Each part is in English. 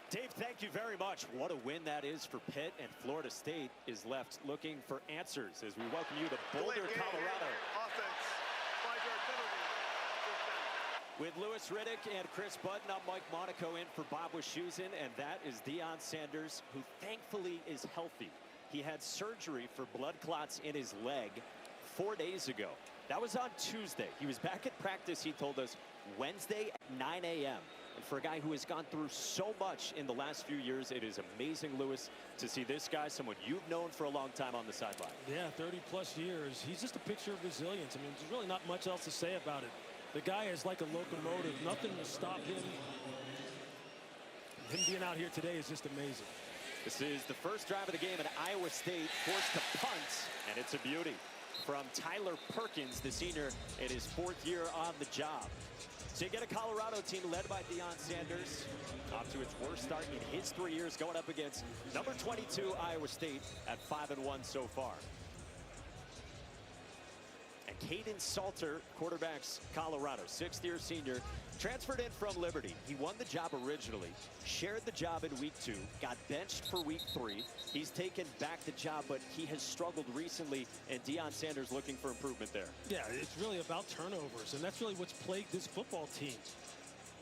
Dave, thank you very much. What a win that is for Pitt, and Florida State is left looking for answers as we welcome you to Boulder, Colorado. Offense, 5-yard penalty. With Louis Riddick and Chris Button, I'm Mike Monaco in for Bob Wischusen, and that is Deion Sanders, who thankfully is healthy. He had surgery for blood clots in his leg 4 days ago. That was on Tuesday. He was back at practice, he told us, Wednesday at 9 a.m. And for a guy who has gone through so much in the last few years, it is amazing, Louis, to see this guy, someone you've known for a long time, on the sideline. Yeah, 30-plus years. He's just a picture of resilience. I mean, there's really not much else to say about it. The guy is like a locomotive. Nothing will stop him. Him being out here today is just amazing. This is the first drive of the game, and Iowa State forced to punt, and it's a beauty from Tyler Perkins, the senior, in his 4th year on the job. So you get a Colorado team led by Deion Sanders off to its worst start in his 3 years, going up against number 22 Iowa State at 5-1 so far. And Caden Salter quarterbacks Colorado, 6th-year senior, transferred in from Liberty. He won the job originally, shared the job in week 2, got benched for week 3. He's taken back the job, but he has struggled recently, and Deion Sanders looking for improvement there. Yeah, it's really about turnovers, and that's really what's plagued this football team.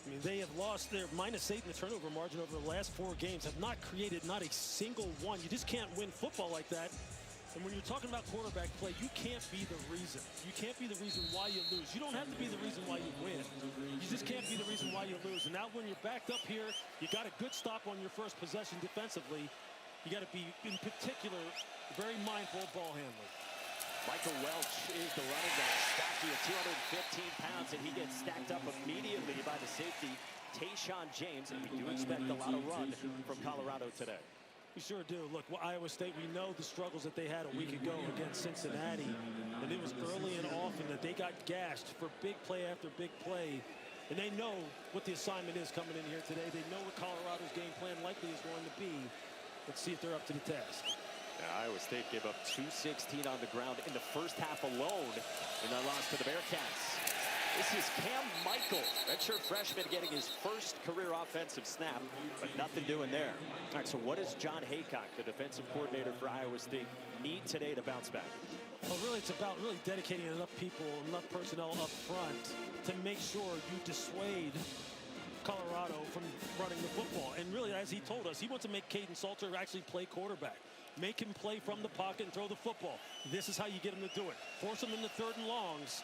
I mean, they have lost their -8 in the turnover margin over the last 4 games, have not created not a single one. You just can't win football like that. And when you're talking about quarterback play, you can't be the reason. You can't be the reason why you lose. You don't have to be the reason why you win. You just can't be the reason why you lose. And now when you're backed up here, you got a good stop on your first possession defensively. You got to be, in particular, very mindful of ball handling. Michael Welch is the running back, stocky at 215 pounds, and he gets stacked up immediately by the safety, Tayshaun James, and we do expect a lot of run from Colorado today. We sure do. Look, Iowa State, we know the struggles that they had a week ago against Cincinnati. And it was early and often that they got gashed for big play after big play. And they know what the assignment is coming in here today. They know what Colorado's game plan likely is going to be. Let's see if they're up to the task. Yeah, Iowa State gave up 216 on the ground in the first half alone in their loss to the Bearcats. This is Cam Michael, redshirt freshman, getting his first career offensive snap, but nothing doing there. All right, so what does John Haycock, the defensive coordinator for Iowa State, need today to bounce back? Well, really, it's about really dedicating enough people, enough personnel up front to make sure you dissuade Colorado from running the football. And really, as he told us, he wants to make Caden Salter actually play quarterback. Make him play from the pocket and throw the football. This is how you get him to do it. Force him into 3rd and longs.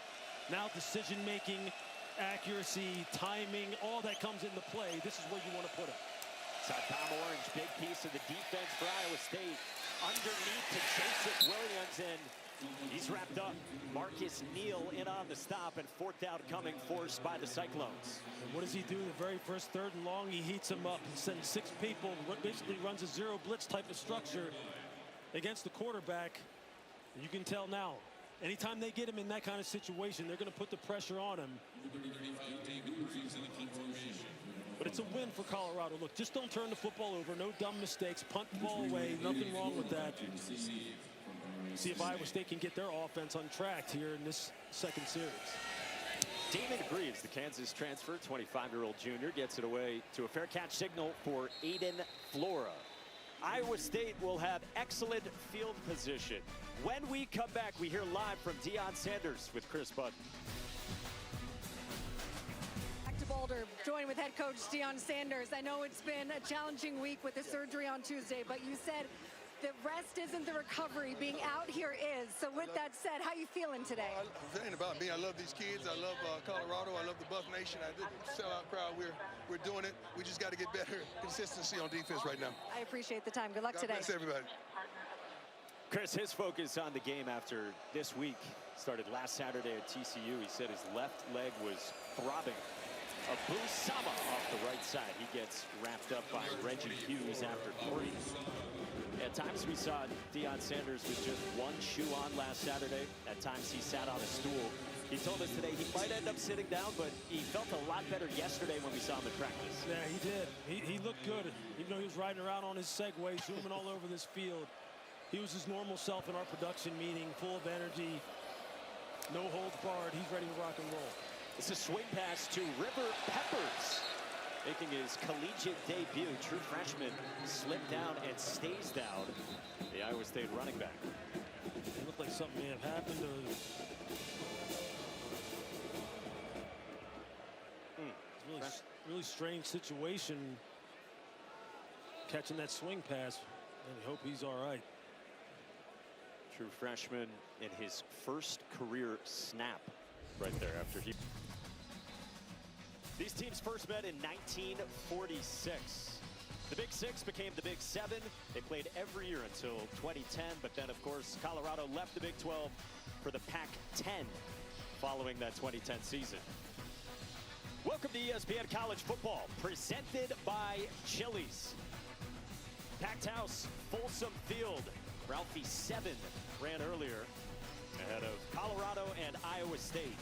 Now decision-making, accuracy, timing, all that comes into play. This is where you want to put him. So Tom Orange, big piece of the defense for Iowa State. Underneath to Joseph Williams, and he's wrapped up. Marcus Neal in on the stop, and 4th down coming, forced by the Cyclones. And what does he do? The very first 3rd and long, he heats him up. He sends 6 people, basically runs a zero blitz type of structure against the quarterback. And you can tell now, anytime they get him in that kind of situation, they're going to put the pressure on him. But it's a win for Colorado. Look, just don't turn the football over. No dumb mistakes. Punt the ball away. Nothing wrong with that. See if Iowa State can get their offense untracked here in this 2nd series. Damon Greaves, the Kansas transfer, 25-year-old junior, gets it away to a fair catch signal for Aiden Flora. Iowa State will have excellent field position. When we come back, we hear live from Deion Sanders with Chris Button. Back to Boulder, joined with head coach Deion Sanders. I know it's been a challenging week with the surgery on Tuesday, but you said the rest isn't the recovery. Being out here is. So with that said, how you feeling today? It ain't about me. I love these kids. I love Colorado. I love the Buff Nation. I did sellout crowd. We're doing it. We just got to get better consistency on defense right now. I appreciate the time. Good luck today. God bless everybody. Chris, his focus on the game after this week started last Saturday at TCU. He said his left leg was throbbing. Abu Sama off the right side. He gets wrapped up by Reggie Hughes after 3. At times we saw Deion Sanders with just 1 shoe on last Saturday. At times he sat on a stool. He told us today he might end up sitting down, but he felt a lot better yesterday when we saw him in practice. Yeah, he did. He looked good. Even though he was riding around on his Segway, zooming all over this field. He was his normal self in our production meeting, full of energy, no holds barred. He's ready to rock and roll. It's a swing pass to River Peppers. Making his collegiate debut, true freshman, slipped down and stays down. The Iowa State running back. It looked like something may have happened. Really strange situation. Catching that swing pass, and we hope he's all right. True freshman in his first career snap right there after he. These teams first met in 1946. The Big Six became the Big Seven. They played every year until 2010, but then, of course, Colorado left the Big 12 for the Pac-10 following that 2010 season. Welcome to ESPN College Football, presented by Chili's. Packed house, Folsom Field. Ralphie 7 ran earlier ahead of Colorado and Iowa State.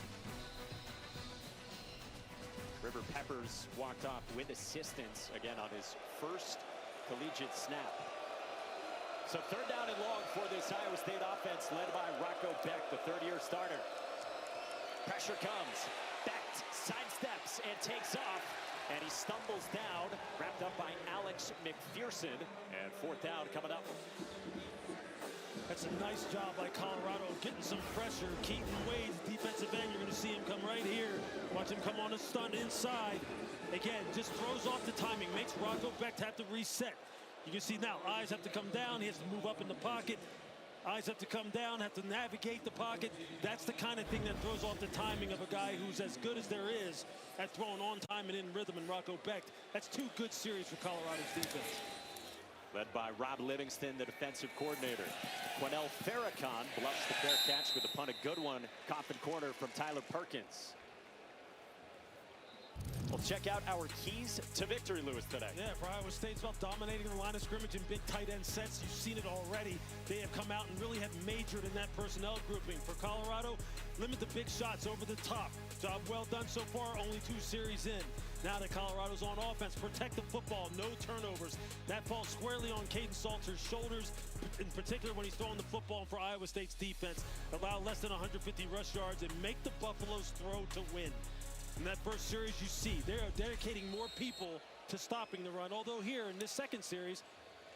River Peppers walked off with assistance again on his first collegiate snap. So third down and long for this Iowa State offense led by Rocco Beck, the third-year starter. Pressure comes. Beck sidesteps and takes off. And he stumbles down, wrapped up by Alex McPherson. And fourth down coming up. That's a nice job by Colorado getting some pressure. Keaton Wade, defensive end, you're going to see him come right here. Watch him come on a stunt inside. Again, just throws off the timing, makes Rocco Beck have to reset. You can see now, eyes have to come down. He has to move up in the pocket. Eyes have to come down, have to navigate the pocket. That's the kind of thing that throws off the timing of a guy who's as good as there is at throwing on time and in rhythm, and Rocco Beck. That's two good series for Colorado's defense. Led by Rob Livingston, the defensive coordinator. Quinell Farrakhan bluffs the fair catch with a punt, a good one. Coffin corner from Tyler Perkins. We'll check out our keys to victory, Lewis, today. Yeah, for Iowa State, it's about dominating the line of scrimmage in big tight end sets. You've seen it already. They have come out and really have majored in that personnel grouping. For Colorado, limit the big shots over the top. Job well done so far, only 2 series in. Now that Colorado's on offense, protect the football, no turnovers. That falls squarely on Caden Salter's shoulders, in particular when he's throwing the football for Iowa State's defense. Allow less than 150 rush yards and make the Buffaloes throw to win. In that first series, you see they are dedicating more people to stopping the run. Although here in this second series,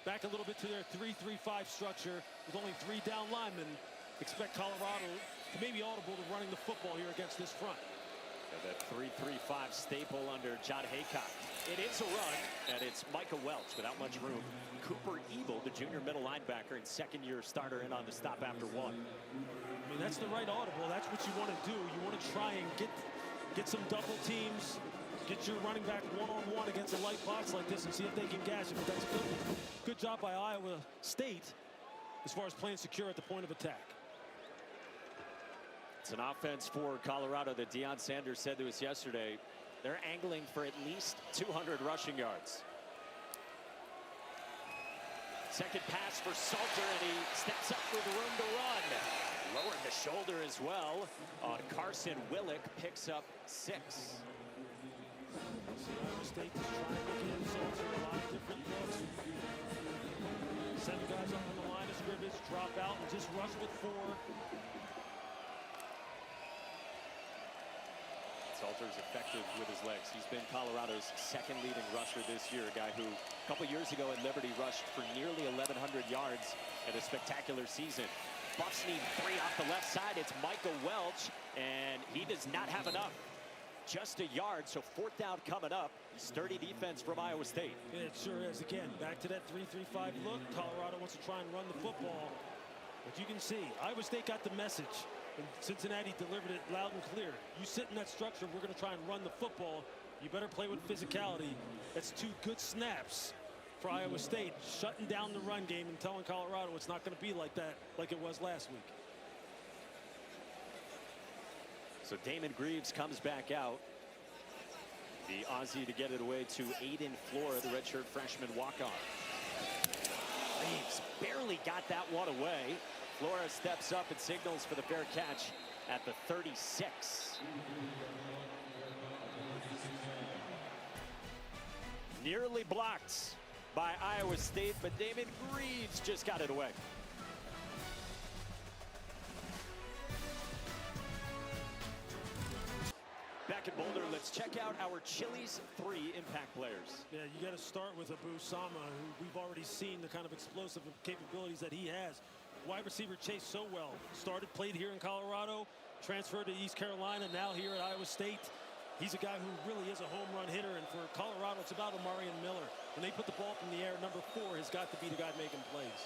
back a little bit to their 3-3-5 structure with only 3 down linemen. Expect Colorado to maybe audible to running the football here against this front. And that 3-3-5 staple under John Haycock. It is a run, and it's Micah Welch without much room. Cooper Ebel, the junior middle linebacker and second-year starter, in on the stop after 1. I mean, that's the right audible. That's what you want to do. You want to try and get some double teams, get your running back one-on-one against a light box like this and see if they can gash it. But that's good job by Iowa State as far as playing secure at the point of attack. It's an offense for Colorado that Deion Sanders said to us yesterday. They're angling for at least 200 rushing yards. Second pass for Salter, and he steps up with room to run. Lowered the shoulder as well on Carson Willick, picks up 6. Iowa State is trying to get Salter a lot of different looks. 7 guys up on the line of scrimmage, drop out and just rush with 4. Salter's effective with his legs. He's been Colorado's second leading rusher this year, a guy who a couple years ago at Liberty rushed for nearly 1,100 yards in a spectacular season. Buffs need 3 off the left side. It's Micah Welch, and he does not have enough. Just a yard, so fourth down coming up. Sturdy defense from Iowa State. Yeah, it sure is. Again, back to that 3-3-5 look. Colorado wants to try and run the football. But you can see, Iowa State got the message. And Cincinnati delivered it loud and clear. You sit in that structure, we're going to try and run the football. You better play with physicality. That's 2 good snaps for Iowa State, shutting down the run game and telling Colorado it's not going to be like that, like it was last week. So Damon Greaves comes back out. The Aussie to get it away to Aiden Flora, the redshirt freshman walk-on. Greaves barely got that one away. Flora steps up and signals for the fair catch at the 36. Nearly blocked by Iowa State, but Damon Greaves just got it away. Beck back in Boulder. Let's check out our Chili's 3 impact players. Yeah, you got to start with Abu Sama, who we've already seen the kind of explosive capabilities that he has. Wide receiver Chase Sowell played here in Colorado, transferred to East Carolina, now here at Iowa State. He's a guy who really is a home run hitter, and for Colorado, it's about Omarion Miller. When they put the ball up in the air, number 4 has got to be the guy making plays.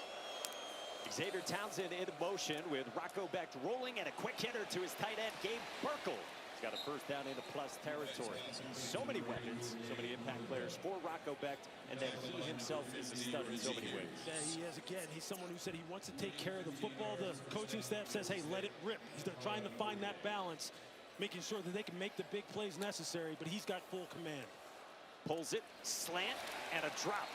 Xavier Townsend in motion with Rocco Becht rolling, and a quick hitter to his tight end, Gabe Burkle. He's got a first down into plus territory. So many weapons, so many impact players for Rocco Becht, and then he himself is a stud in so many ways. Yeah, he is. Again, he's someone who said he wants to take care of the football. The coaching staff says, hey, let it rip. They're trying to find that balance, making sure that they can make the big plays necessary, but he's got full command. Pulls it, slant, and a drop.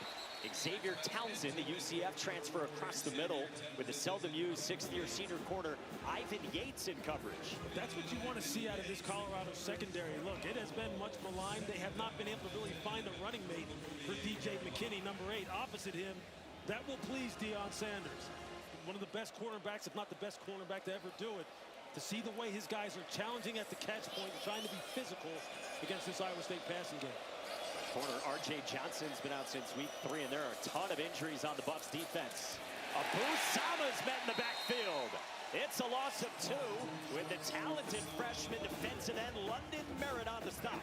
Xavier Townsend, the UCF transfer across the middle with the seldom-used 6th-year senior corner, Ivan Yates in coverage. That's what you want to see out of this Colorado secondary. Look, it has been much maligned. They have not been able to really find a running mate for DJ McKinney, number 8, opposite him. That will please Deion Sanders. One of the best cornerbacks, if not the best cornerback to ever do it. To see the way his guys are challenging at the catch point and trying to be physical against this Iowa State passing game. Corner R.J. Johnson's been out since week 3, and there are a ton of injuries on the Bucs defense. Abu Sama's met in the backfield. It's a loss of 2 with the talented freshman defensive end London Merritt on the stop.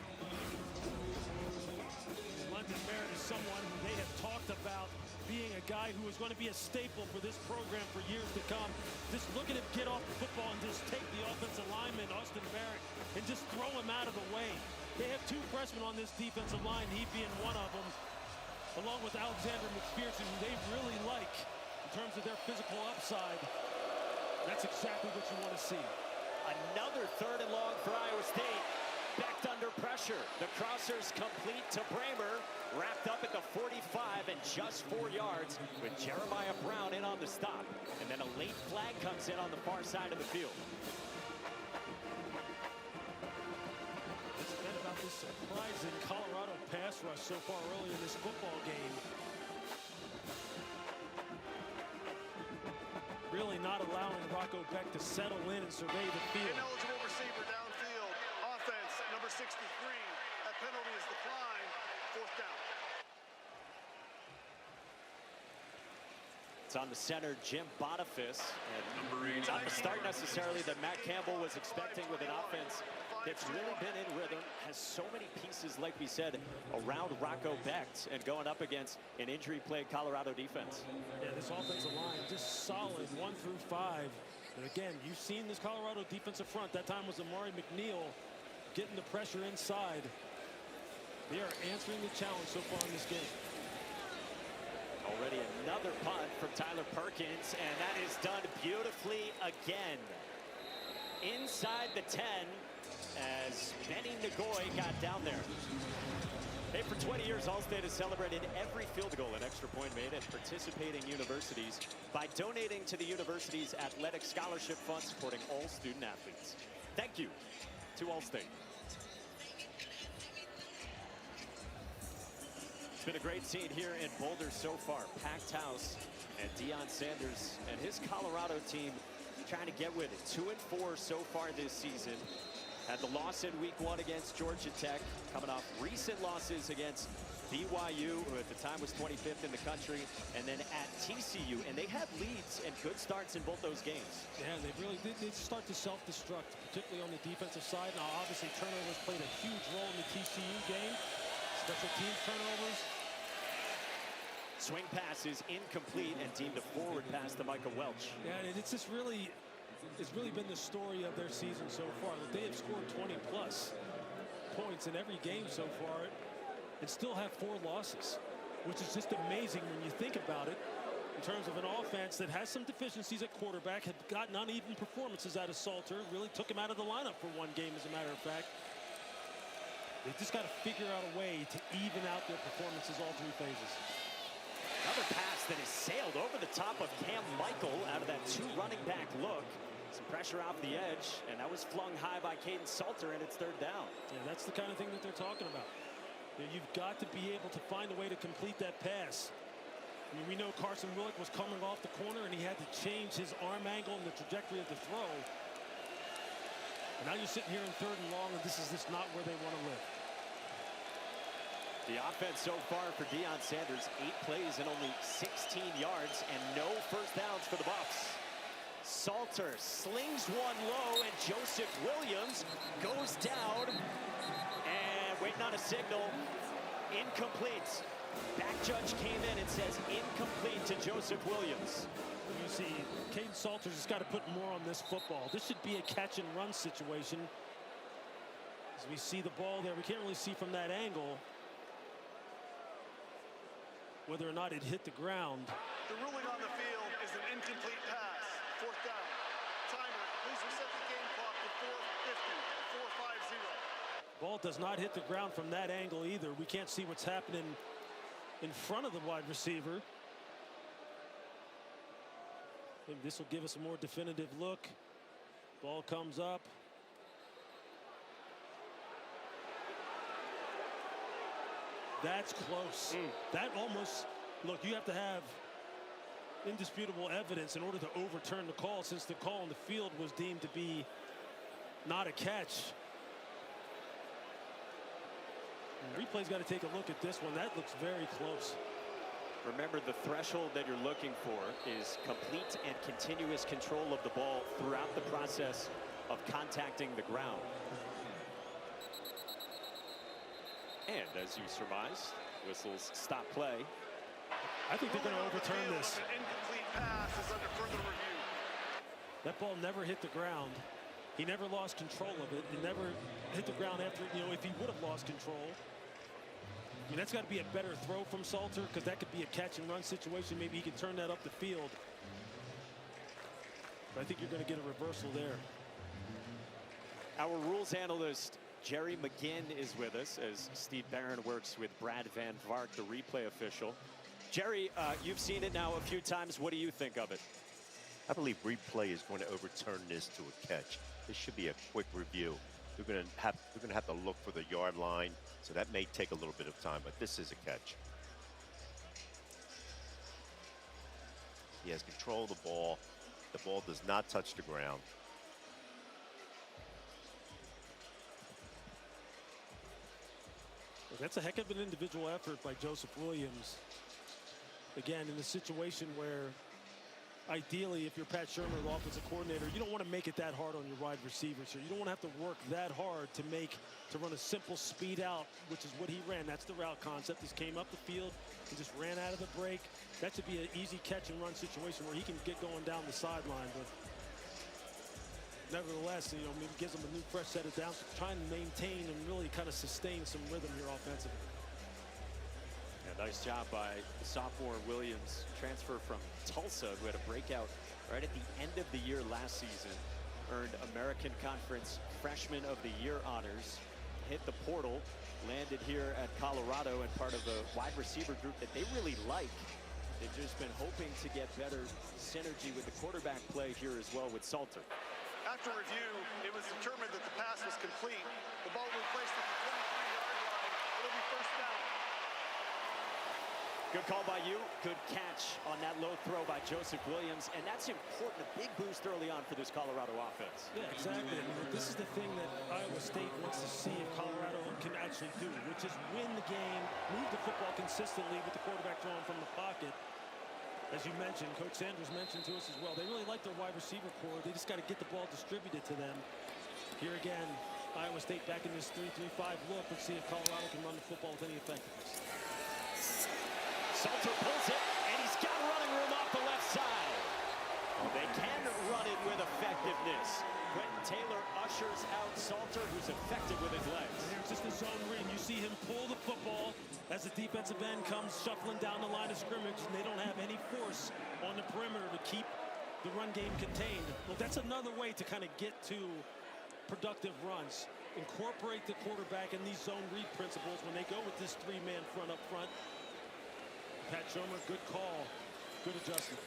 London Merritt is someone who they have talked about being a guy who is going to be a staple for this program for years to come. Just look at him get off the football and just take the offensive lineman, Austin Barrett, and just throw him out of the way. They have 2 freshmen on this defensive line, he being one of them, along with Alexander McPherson, who they really like in terms of their physical upside. That's exactly what you want to see. Another 3rd and long for Iowa State. Becht under pressure. The crossers complete to Bramer. Wrapped up at the 45 and just 4 yards with Jeremiah Brown in on the stop. And then a late flag comes in on the far side of the field. It's been about this surprising Colorado pass rush so far early in this football game. Really not allowing Rocco Becht to settle in and survey the field. Ineligible receiver downfield. Offense, number 63. That penalty is declined. 4th down. It's on the center, Jim Boniface. And it's not the start necessarily that Matt Campbell was expecting with an offense that's really been in rhythm, has so many pieces, like we said, around Rocco Becht and going up against an injury-plagued Colorado defense. Yeah, this offensive line just solid 1 through 5. And again, you've seen this Colorado defensive front. That time was Amari McNeil getting the pressure inside. They are answering the challenge so far in this game. Already another punt from Tyler Perkins, and that is done beautifully again. Inside the 10 as Benny Nagoy got down there. Hey, for 20 years, All-State has celebrated every field goal and extra point made at participating universities by donating to the university's athletic scholarship fund supporting all student athletes. Thank you to All-State. It's been a great scene here in Boulder so far. Packed house, and Deion Sanders and his Colorado team trying to get with it. 2-4 so far this season. Had the loss in week 1 against Georgia Tech, coming off recent losses against BYU, who at the time was 25th in the country, and then at TCU. And they had leads and good starts in both those games. Yeah, they really did start to self-destruct, particularly on the defensive side. Now, obviously, turnovers played a huge role in the TCU game. Special teams turnovers. Swing pass is incomplete and deemed a forward pass to Michael Welch. Yeah, and it's just really, it's really been the story of their season so far. They have scored 20-plus points in every game so far and still have 4 losses, which is just amazing when you think about it in terms of an offense that has some deficiencies at quarterback, had gotten uneven performances out of Salter, really took him out of the lineup for 1 game, as a matter of fact. They just got to figure out a way to even out their performances all 3 phases. Another pass that is sailed over the top of Cam Michael out of that 2 running back look. Some pressure off the edge, and that was flung high by Caden Salter, and it's 3rd down. Yeah, that's the kind of thing that they're talking about. You've got to be able to find a way to complete that pass. I mean, we know Carson Willick was coming off the corner, and he had to change his arm angle and the trajectory of the throw. And now you're sitting here in 3rd and long, and this is just not where they want to live. The offense so far for Deion Sanders, 8 plays and only 16 yards and no first downs for the Buffs. Salter slings one low, and Joseph Williams goes down. And waiting on a signal, incomplete. Back judge came in and says incomplete to Joseph Williams. You see, Caden Salters has got to put more on this football. This should be a catch and run situation. As we see the ball there, we can't really see from that angle whether or not it hit the ground. The ruling on the field is an incomplete pass. 4th down. Timer, please reset the game clock to 4:50. 4:50. Ball does not hit the ground from that angle either. We can't see what's happening in front of the wide receiver. Maybe this will give us a more definitive look. Ball comes up. That's close. That almost, look, you have to have indisputable evidence in order to overturn the call, since the call on the field was deemed to be not a catch. Replay's got to take a look at this one. That looks very close. Remember, the threshold that you're looking for is complete and continuous control of the ball throughout the process of contacting the ground. And as you surmised, whistles stop play. I think they're going to overturn this. An incomplete pass is under further review. That ball never hit the ground. He never lost control of it. It never hit the ground after, if he would have lost control. I mean, that's got to be a better throw from Salter, because that could be a catch and run situation. Maybe he can turn that up the field. But I think you're going to get a reversal there. Our rules analyst, Jerry McGinn, is with us as Steve Barron works with Brad Van Vark, the replay official. Jerry, you've seen it now a few times. What do you think of it? I believe replay is going to overturn this to a catch. This should be a quick review. We're going to have to look for the yard line, so that may take a little bit of time, but this is a catch. He has control of the ball. The ball does not touch the ground. That's a heck of an individual effort by Joseph Williams. Again, in a situation where ideally, if you're Pat Shermer, the offensive coordinator, you don't want to make it that hard on your wide receivers here. You don't want to have to work that hard to run a simple speed out, which is what he ran. That's the route concept. He came up the field and just ran out of the break. That should be an easy catch and run situation where he can get going down the sideline. But nevertheless, maybe gives him a new fresh set of downs, trying to maintain and really kind of sustain some rhythm here offensively. Yeah, nice job by the sophomore Williams, transfer from Tulsa, who had a breakout right at the end of the year last season. Earned American Conference Freshman of the Year honors. Hit the portal, landed here at Colorado and part of a wide receiver group that they really like. They've just been hoping to get better synergy with the quarterback play here as well with Salter. After review, it was determined that the pass was complete. The ball will be placed at the 23-yard line. It'll be first down. Good call by you. Good catch on that low throw by Joseph Williams. And that's important. A big boost early on for this Colorado offense. Yeah, exactly. This is the thing that Iowa State wants to see if Colorado can actually do, which is win the game, move the football consistently with the quarterback throwing from the pocket. As you mentioned, Coach Sanders mentioned to us as well, they really like their wide receiver core. They just got to get the ball distributed to them. Here again, Iowa State back in this 3-3-5 look. Let's see if Colorado can run the football with any effectiveness. Salter pulls it, and he's got running room off the left side. They can run it with effectiveness. Quentin Taylor ushers out Salter, who's effective with his legs. Here's just the zone read. You see him pull the football as the defensive end comes shuffling down the line of scrimmage, and they don't have any force on the perimeter to keep the run game contained. Well, that's another way to kind of get to productive runs. Incorporate the quarterback in these zone read principles when they go with this three-man front up front. Pat Shermer, good call, good adjustment.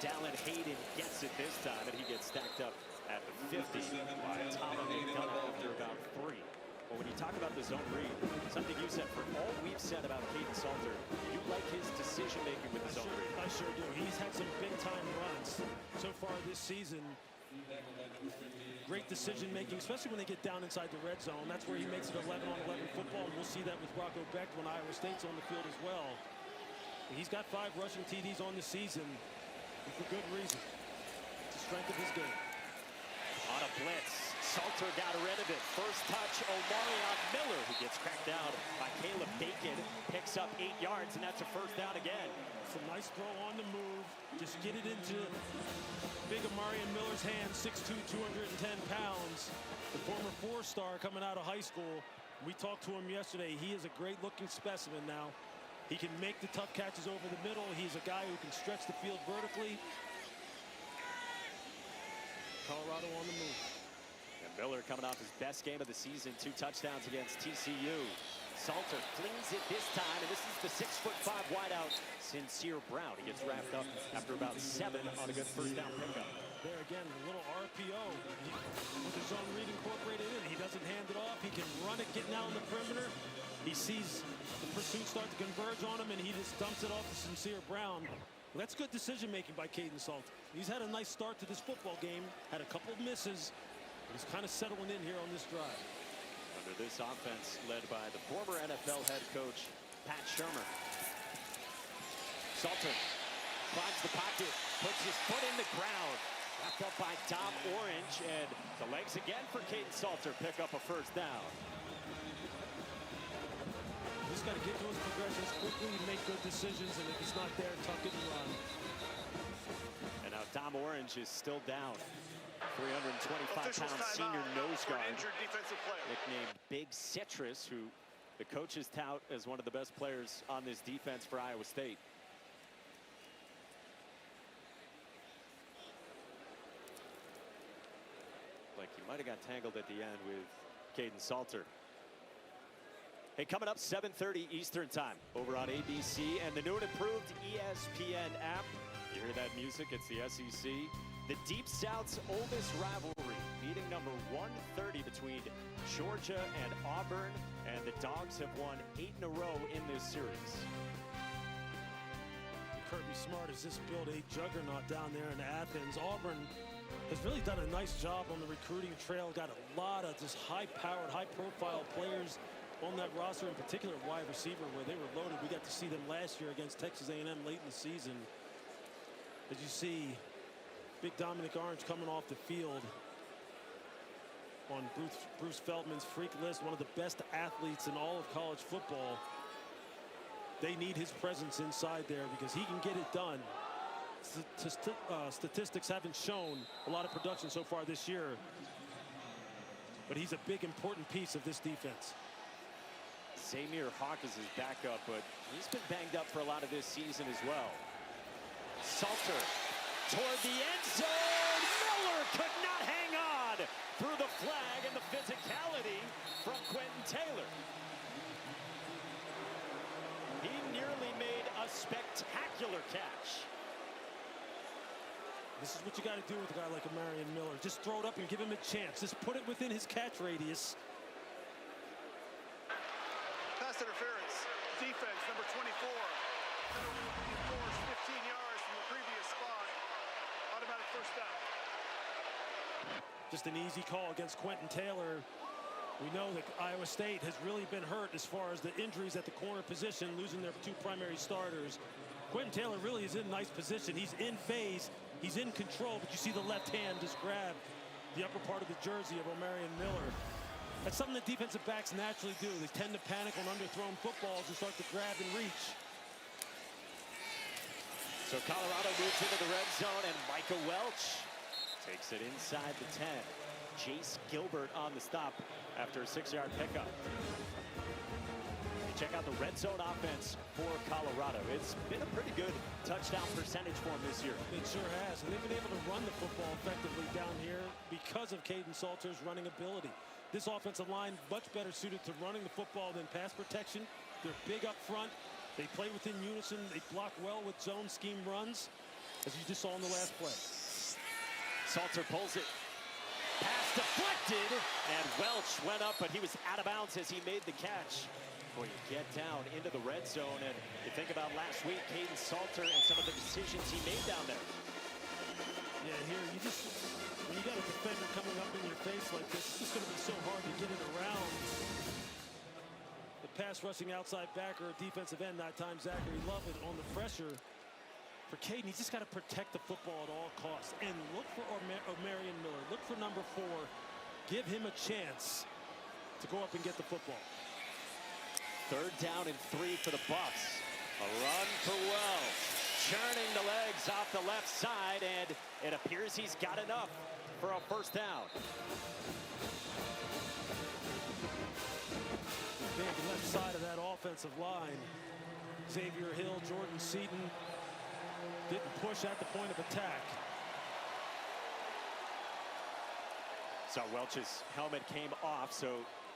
Dallin Hayden gets it this time, and he gets stacked up at the 50 by Tom McDonough after about 3. Well, when you talk about the zone read, something you said, for all we've said about Caden Salter, you like his decision-making with the zone read. I sure do. He's had some big-time runs so far this season. great decision making, especially when they get down inside the red zone. That's where he makes it 11-on-11 football, and we'll see that with Rocco Becht when Iowa State's on the field as well. He's got 5 rushing TDs on the season, and for good reason. It's the strength of his game. On a blitz, Salter got rid of it. First touch, Omarion Miller, who gets cracked down by Caleb Bacon, picks up 8 yards, and that's a first down again. It's a nice throw on the move. Just get it into big Omarion Miller's hands, 6'2", 210 pounds. The former 4-star coming out of high school. We talked to him yesterday. He is a great-looking specimen now. He can make the tough catches over the middle. He's a guy who can stretch the field vertically. Colorado on the move. And Miller coming off his best game of the season, 2 touchdowns against TCU. Salter flings it this time, and this is the 6'5" wideout, Sincere Brown. He gets wrapped up after about 7 on a good first down pickup. There again, a little RPO with his own read incorporated in. He doesn't hand it off. He can run it, getting out on the perimeter. He sees the pursuit start to converge on him, and he just dumps it off to Sincere Brown. Well, that's good decision-making by Caden Salter. He's had a nice start to this football game, had a couple of misses, but he's kind of settling in here on this drive. Under this offense led by the former NFL head coach, Pat Shermer. Salter climbs the pocket, puts his foot in the ground. Wrapped up by Dom Orange, and the legs again for Caden Salter pick up a first down. Just got to get to his progressions quickly, make good decisions, and if it's not there, tuck it and run. And now Dom Orange is still down. 325-pound senior nose guard, injured defensive player. nicknamed Big Citrus, who the coaches tout as one of the best players on this defense for Iowa State. Like he might have got tangled at the end with Caden Salter. Hey, coming up 7:30 Eastern time over on ABC and the new and improved ESPN app. You hear that music? It's the SEC. The Deep South's oldest rivalry, meeting number 130 between Georgia and Auburn, and the Dogs have won 8 in a row in this series. Kirby Smart has just built a juggernaut down there in Athens. Auburn has really done a nice job on the recruiting trail. Got a lot of just high-powered, high-profile players on that roster, in particular wide receiver, where they were loaded. We got to see them last year against Texas A&M late in the season. As you see, big Dominic Orange coming off the field on Bruce Feldman's freak list, one of the best athletes in all of college football. They need his presence inside there because he can get it done. Statistics haven't shown a lot of production so far this year, but he's a big, important piece of this defense. Zamir Hawk is his backup, but he's been banged up for a lot of this season as well. Salter toward the end zone. Miller could not hang on through the flag and the physicality from Quentin Taylor. He nearly made a spectacular catch. This is what you got to do with a guy like Omarion Miller. Just throw it up and give him a chance. Just put it within his catch radius. Pass interference. Defense, number 24. Force 15 yards from the previous spot. Automatic first down. Just an easy call against Quentin Taylor. We know that Iowa State has really been hurt as far as the injuries at the corner position, losing their 2 primary starters. Quentin Taylor really is in nice position. He's in phase. He's in control, but you see the left hand just grab the upper part of the jersey of Omarion Miller. That's something that defensive backs naturally do. They tend to panic on underthrown footballs and start to grab and reach. So Colorado moves into the red zone, and Micah Welch takes it inside the 10. Jace Gilbert on the stop after a 6-yard pickup. You check out the red zone offense for Colorado. It's been a pretty good touchdown percentage for them this year. It sure has, and they've been able to run the football effectively down here because of Caden Salter's running ability. This offensive line much better suited to running the football than pass protection. They're big up front. They play within unison. They block well with zone scheme runs, as you just saw in the last play. Salter pulls it. Pass deflected, and Welch went up, but he was out of bounds as he made the catch. Boy, you get down into the red zone, and you think about last week, Caden Salter and some of the decisions he made down there. Yeah, here when you got a defender coming up in your face like this, it's just going to be so hard to get it around the pass rushing outside backer or defensive end, that time Zachary Love it on the pressure. For Caden, he's just got to protect the football at all costs and look for O'Marion Miller. Look for number 4. Give him a chance to go up and get the football. 3rd down and 3 for the Buffs. A run for Wells. Churning the legs off the left side, and it appears he's got enough for a 1st down. Big left side of that offensive line. Xavier Hill, Jordan Seaton didn't push at the point of attack. So Welch's helmet came off, so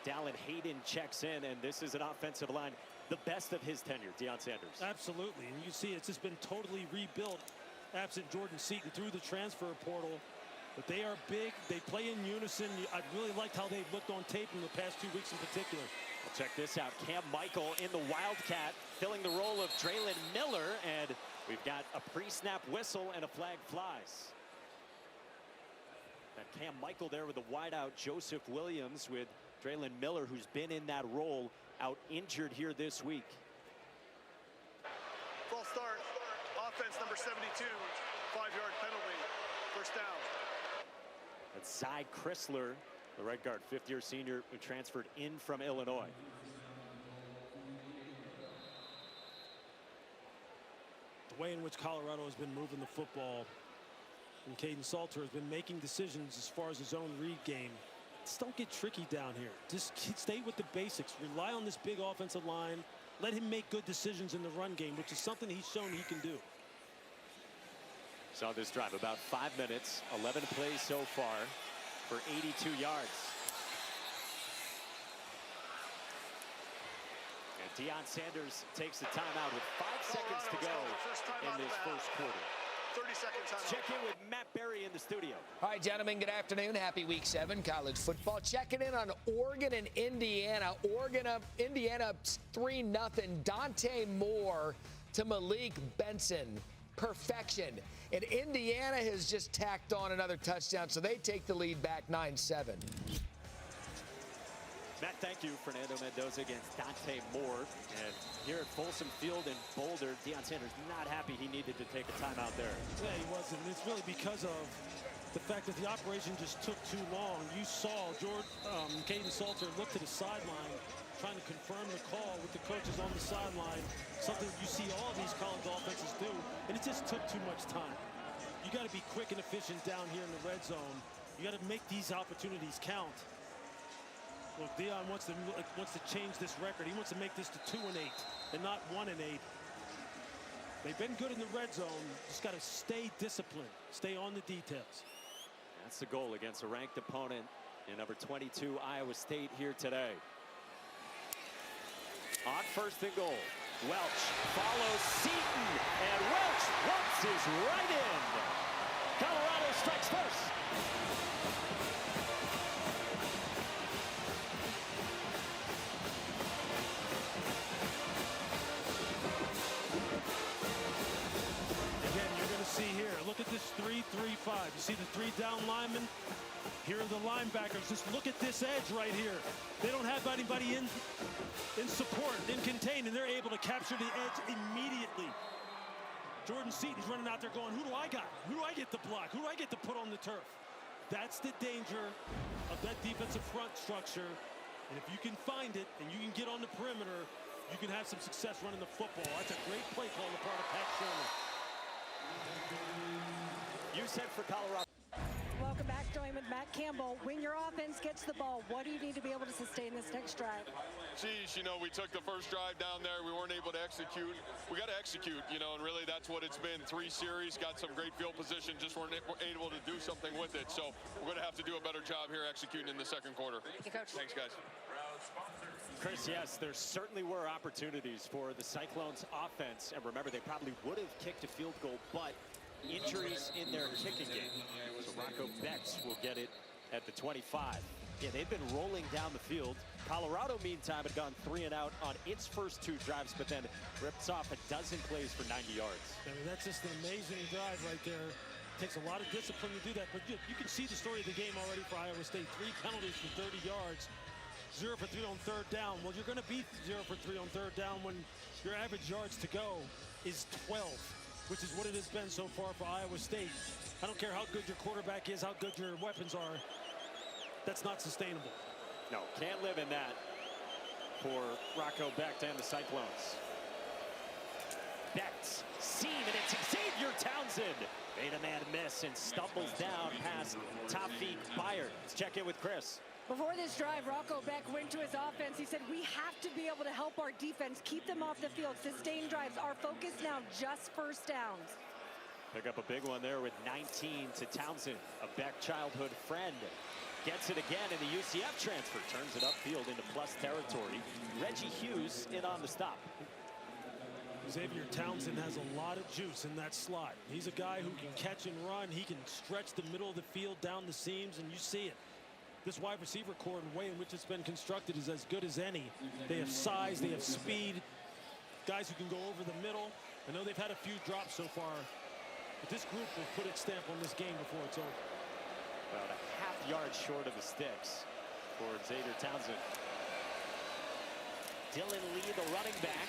Dallin Hayden checks in, and this is an offensive line, the best of his tenure, Deion Sanders. Absolutely, and you see it's just been totally rebuilt, absent Jordan Seaton through the transfer portal. But they are big, they play in unison. I really liked how they've looked on tape in the past 2 weeks in particular. Well, check this out, Cam Michael in the Wildcat, filling the role of Draylon Miller, and we've got a pre-snap whistle and a flag flies. And Cam Michael there with the wideout, Joseph Williams with Draylon Miller, who's been in that role, out injured here this week. False start. Offense number 72. 5-yard penalty. 1st down. That's Zy Chrysler, the right guard, 5th-year senior who transferred in from Illinois. The way in which Colorado has been moving the football, and Caden Salter has been making decisions as far as his own read game. Just don't get tricky down here. Just stay with the basics. Rely on this big offensive line. Let him make good decisions in the run game, which is something he's shown he can do. So this drive, about 5 minutes, 11 plays so far for 82 yards. And Deion Sanders takes the timeout with 5 seconds to go in this 1st quarter. 30-second timeout. Check in with Matt Berry in the studio. All right, gentlemen, good afternoon. Happy week 7 college football. Checking in on Oregon and Indiana. Indiana up 3-0. Dante Moore to Malik Benson. Perfection. And Indiana has just tacked on another touchdown, so they take the lead back 9-7. Matt, thank you. Fernando Mendoza against Dante Moore. And here at Folsom Field in Boulder, Deion Sanders not happy he needed to take a timeout there. Yeah, he wasn't. It's really because of the fact that the operation just took too long. You saw Caden Salter look to the sideline, trying to confirm the call with the coaches on the sideline, something you see all these college offenses do, and it just took too much time. You got to be quick and efficient down here in the red zone. You got to make these opportunities count. Look, Deion wants to change this record. He wants to make this to 2-8 and not 1-8. They've been good in the red zone. Just got to stay disciplined, stay on the details. That's the goal against a ranked opponent in number 22 Iowa State here today. On 1st and goal, Welch follows Seaton, and Welch once is right in. Colorado strikes first. Again, you're going to see here, look at this 3-3-5. You see the 3 down linemen? Here are the linebackers. Just look at this edge right here. They don't have anybody in support, in contain, and they're able to capture the edge immediately. Jordan Seaton's running out there going, who do I got? Who do I get to block? Who do I get to put on the turf? That's the danger of that defensive front structure. And if you can find it and you can get on the perimeter, you can have some success running the football. That's a great play call on the part of Pat Sherman. You said for Colorado. Welcome back, join with Matt Campbell. When your offense gets the ball, what do you need to be able to sustain this next drive? Geez, you know, we took the first drive down there. We weren't able to execute. We got to execute, you know, and really that's what it's been. 3 series, got some great field position, just weren't able to do something with it. So we're going to have to do a better job here executing in the 2nd quarter. Thank you, Coach. Thanks, guys. Chris, yes, there certainly were opportunities for the Cyclones offense. And remember, they probably would have kicked a field goal, but injuries in their kicking game. So Rocco Bex will get it at the 25. Yeah, they've been rolling down the field. Colorado, meantime, had gone 3 and out on its first 2 drives, but then rips off a dozen plays for 90 yards. I mean, that's just an amazing drive right there. takes a lot of discipline to do that, but you can see the story of the game already for Iowa State. 3 penalties for 30 yards, 0 for 3 on third down. Well, you're going to be 0 for 3 on third down when your average yards to go is 12, which is what it has been so far for Iowa State. I don't care how good your quarterback is, how good your weapons are. That's not sustainable. No, can't live in that for Rocco Becht and the Cyclones. Becht, seam, and it's Xavier Townsend. Made a man miss and stumbles down past Taufik Bayard. Let's check in with Chris. Before this drive, Rocco Becht went to his offense. He said, we have to be able to help our defense, keep them off the field, sustain drives. Our focus now, just first downs. Pick up a big one there with 19 to Townsend, a Becht childhood friend. Gets it again in the UCF transfer. Turns it upfield into plus territory. Reggie Hughes in on the stop. Xavier Townsend has a lot of juice in that slot. He's a guy who can catch and run. He can stretch the middle of the field down the seams, and you see it. This wide receiver core and way in which it's been constructed is as good as any. They have size, they have speed, guys who can go over the middle. I know they've had a few drops so far, but this group will put its stamp on this game before it's over. About a half yard short of the sticks for Xavier Townsend. Dylan Lee, the running back.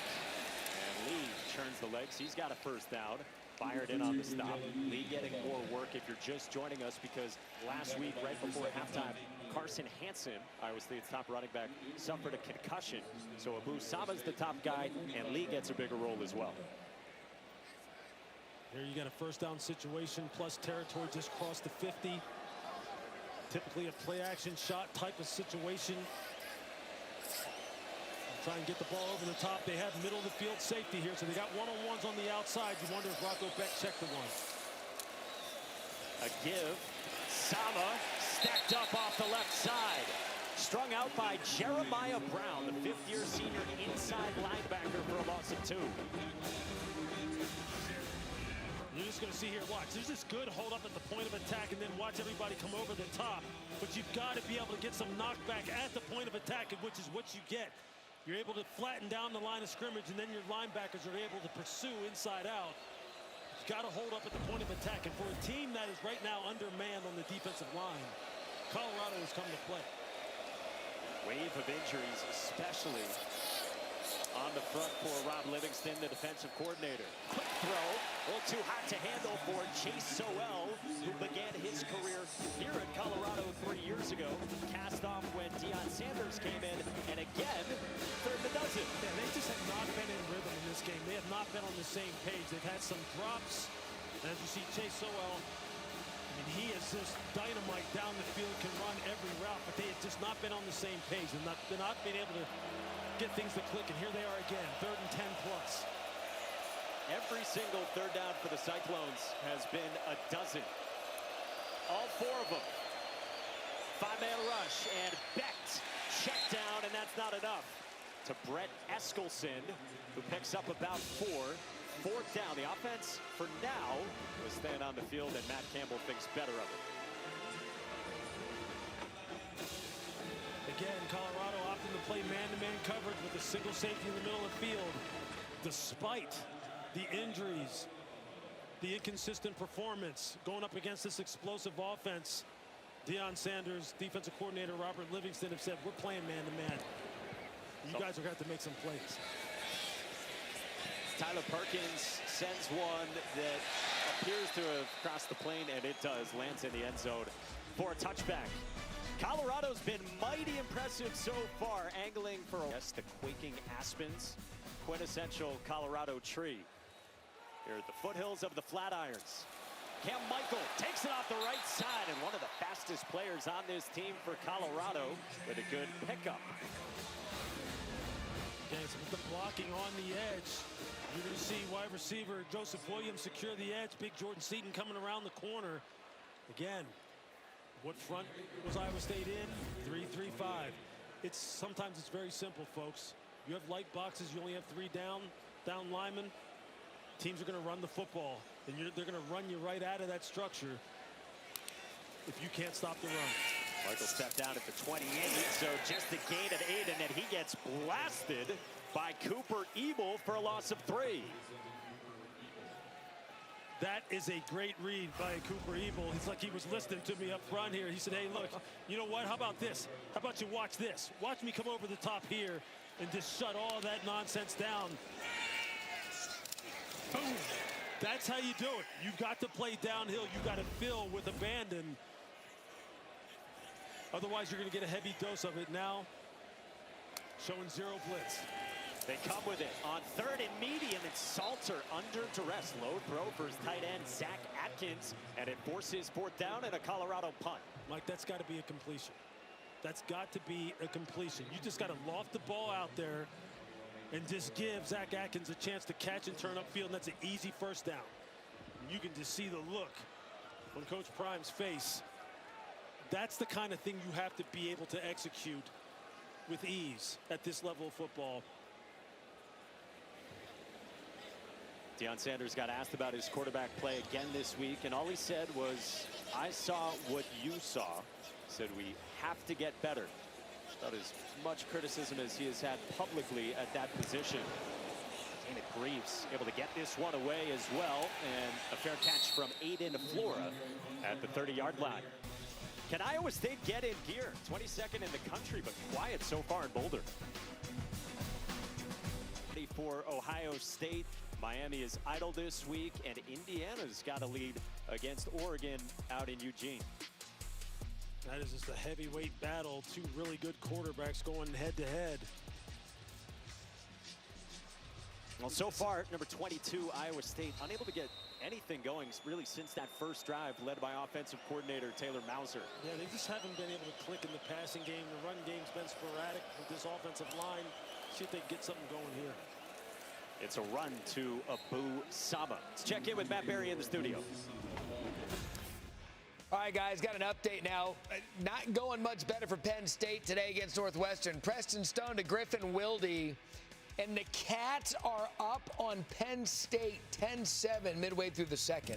And Lee turns the legs. He's got a first down. Bayard in on the stop. Lee getting more work if you're just joining us, because last week, right before halftime, Carson Hansen, Iowa State's top running back, suffered a concussion. So Abu Sama's the top guy, and Lee gets a bigger role as well. Here you got a first down situation, plus territory just crossed the 50. Typically a play action shot type of situation. Try and get the ball over the top. They have middle of the field safety here, so they got one-on-ones on the outside. You wonder if Rocco Becht checked the one. A give. Sama stacked up off the left side. Strung out by Jeremiah Brown, the fifth-year senior inside linebacker, for a loss of 2. You're just going to see here, watch. There's this good hold up at the point of attack and then watch everybody come over the top. But you've got to be able to get some knockback at the point of attack, which is what you get. You're able to flatten down the line of scrimmage, and then your linebackers are able to pursue inside out. You've got to hold up at the point of attack. And for a team that is right now undermanned on the defensive line, Colorado has come to play. Wave of injuries, especially on the front for Rob Livingston, the defensive coordinator. Quick throw, a little too hot to handle for Chase Sowell, who began his career here at Colorado 3 years ago. Cast off when Deion Sanders came in, and again, third the dozen. Yeah, they just have not been in rhythm in this game. They have not been on the same page. They've had some drops. And as you see, Chase Sowell, I mean, he is just dynamite down the field, can run every route, but they have just not been on the same page. They're not being able to get things to click, and here they are again, 3rd and 10 plus. Every single third down for the Cyclones has been a dozen. All 4 of them. 5-man rush, and Becht checked down, and that's not enough. To Brett Eskelson, who picks up about 4. 4th down. The offense, for now, was staying on the field, and Matt Campbell thinks better of it. Again, Colorado opting to play man-to-man coverage with a single safety in the middle of the field. Despite the injuries, the inconsistent performance, going up against this explosive offense, Deion Sanders, defensive coordinator Robert Livingston have said, we're playing man-to-man. You guys are going to have to make some plays. Tyler Perkins sends one that appears to have crossed the plane, and it does. Lands in the end zone for a touchback. Colorado's been mighty impressive so far, angling for yes, the quaking aspens, quintessential Colorado tree. Here at the foothills of the Flatirons. Cam Michael takes it off the right side, and one of the fastest players on this team for Colorado with a good pickup. Okay, so with the blocking on the edge, you're going to see wide receiver Joseph Williams secure the edge. Big Jordan Seaton coming around the corner. Again, what front was Iowa State in? 3-3-5. Sometimes it's very simple, folks. You have light boxes, you only have 3 down linemen. Teams are going to run the football, and they're going to run you right out of that structure if you can't stop the run. Michael stepped down at the 28, so just a gain of 8, and then he gets blasted by Cooper Ebel for a loss of 3. That is a great read by Cooper Evil. He's like he was listening to me up front here. He said, hey, look, you know what? How about this? How about you watch this? Watch me come over the top here and just shut all that nonsense down. Boom. That's how you do it. You've got to play downhill. You've got to fill with abandon. Otherwise, you're going to get a heavy dose of it. Now, showing zero blitz. They come with it on 3rd and medium, and Salter under duress. Low throw for his tight end, Zach Atkins, and it forces 4th down and a Colorado punt. Mike, that's got to be a completion. That's got to be a completion. You just got to loft the ball out there and just give Zach Atkins a chance to catch and turn upfield, and that's an easy 1st down. And you can just see the look on Coach Prime's face. That's the kind of thing you have to be able to execute with ease at this level of football. Deion Sanders got asked about his quarterback play again this week, and all he said was, I saw what you saw. He said, we have to get better. About as much criticism as he has had publicly at that position. David Greaves able to get this one away as well, and a fair catch from Aiden Flora at the 30-yard line. Can Iowa State get in gear? 22nd in the country, but quiet so far in Boulder. For Ohio State, Miami is idle this week, and Indiana's got a lead against Oregon out in Eugene. That is just a heavyweight battle. Two really good quarterbacks going head-to-head. Well, so far, number 22, Iowa State, unable to get anything going really since that first drive led by offensive coordinator Taylor Mauser. Yeah, they just haven't been able to click in the passing game. The run game's been sporadic with this offensive line. See if they can get something going here. It's a run to Abu Sama. Let's check in with Matt Berry in the studio. All right, guys, got an update now. Not going much better for Penn State today against Northwestern. Preston Stone to Griffin Wilde. And the Cats are up on Penn State 10-7 midway through the 2nd.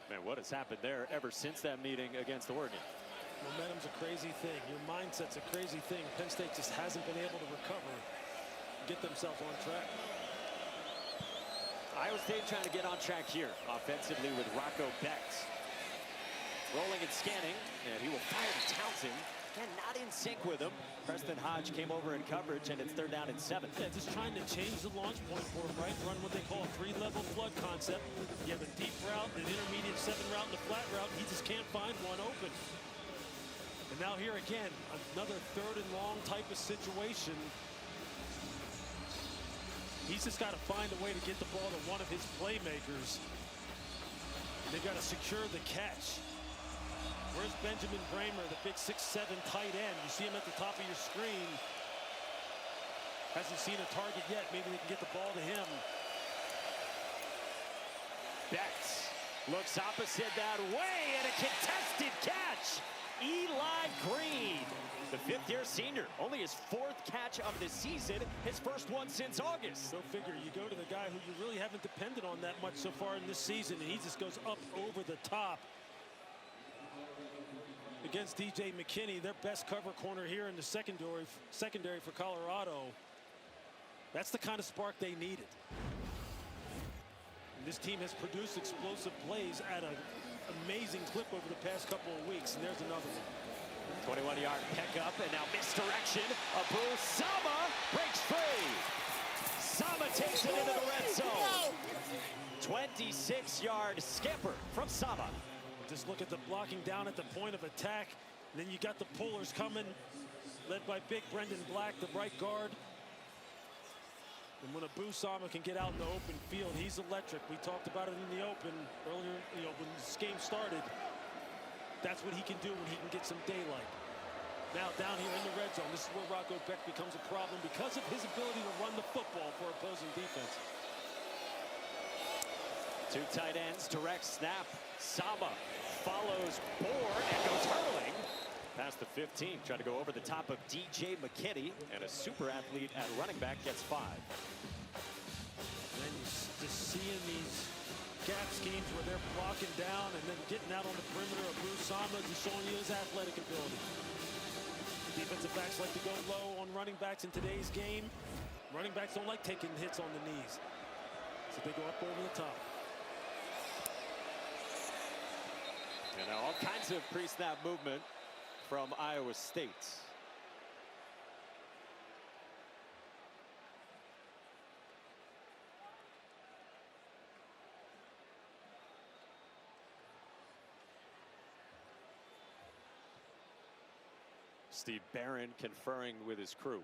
Man, what has happened there ever since that meeting against Oregon? Momentum's a crazy thing. Your mindset's a crazy thing. Penn State just hasn't been able to recover, get themselves on track. Iowa State trying to get on track here offensively with Rocco Becht. Rolling and scanning, and he will fire to Townsend. Again, not in sync with him. Preston Hodge came over in coverage, and it's 3rd down and 7. Yeah, just trying to change the launch point for him, right? Run what they call a 3-level flood concept. You have a deep route, an intermediate 7 route, and a flat route. He just can't find one open. And now here again, another 3rd and long type of situation. He's just got to find a way to get the ball to one of his playmakers. They've got to secure the catch. Where's Benjamin Bramer, the big 6'7" tight end? You see him at the top of your screen. Hasn't seen a target yet. Maybe they can get the ball to him. Becht looks opposite that way, and a contested catch. Eli Green, the 5th-year senior, only his 4th catch of the season, his first one since August. Go figure. You go to the guy who you really haven't depended on that much so far in this season, and he just goes up over the top. Against DJ McKinney, their best cover corner here in the secondary for Colorado. That's the kind of spark they needed. And this team has produced explosive plays at an amazing clip over the past couple of weeks, and there's another one. 21-yard pickup, and now misdirection. Abu Sama breaks free. Sama takes it into the red zone. 26-yard scamper from Sama. Just look at the blocking down at the point of attack. And then you got the pullers coming, led by big Brendan Black, the right guard. And when Abu Sama can get out in the open field, he's electric. We talked about it in the open earlier, when this game started. That's what he can do when he can get some daylight. Now down here in the red zone, this is where Rocco Becht becomes a problem because of his ability to run the football for opposing defense. 2 tight ends, direct snap. Sama follows Bourne and goes hurling past the 15. Trying to go over the top of DJ McKinney, and a super athlete at running back gets 5. And then just seeing these gap schemes where they're blocking down and then getting out on the perimeter of Abu Sama, just showing you his athletic ability. Defensive backs like to go low on running backs in today's game. Running backs don't like taking hits on the knees. So they go up over the top. And now all kinds of pre-snap movement from Iowa State. Steve Barron conferring with his crew.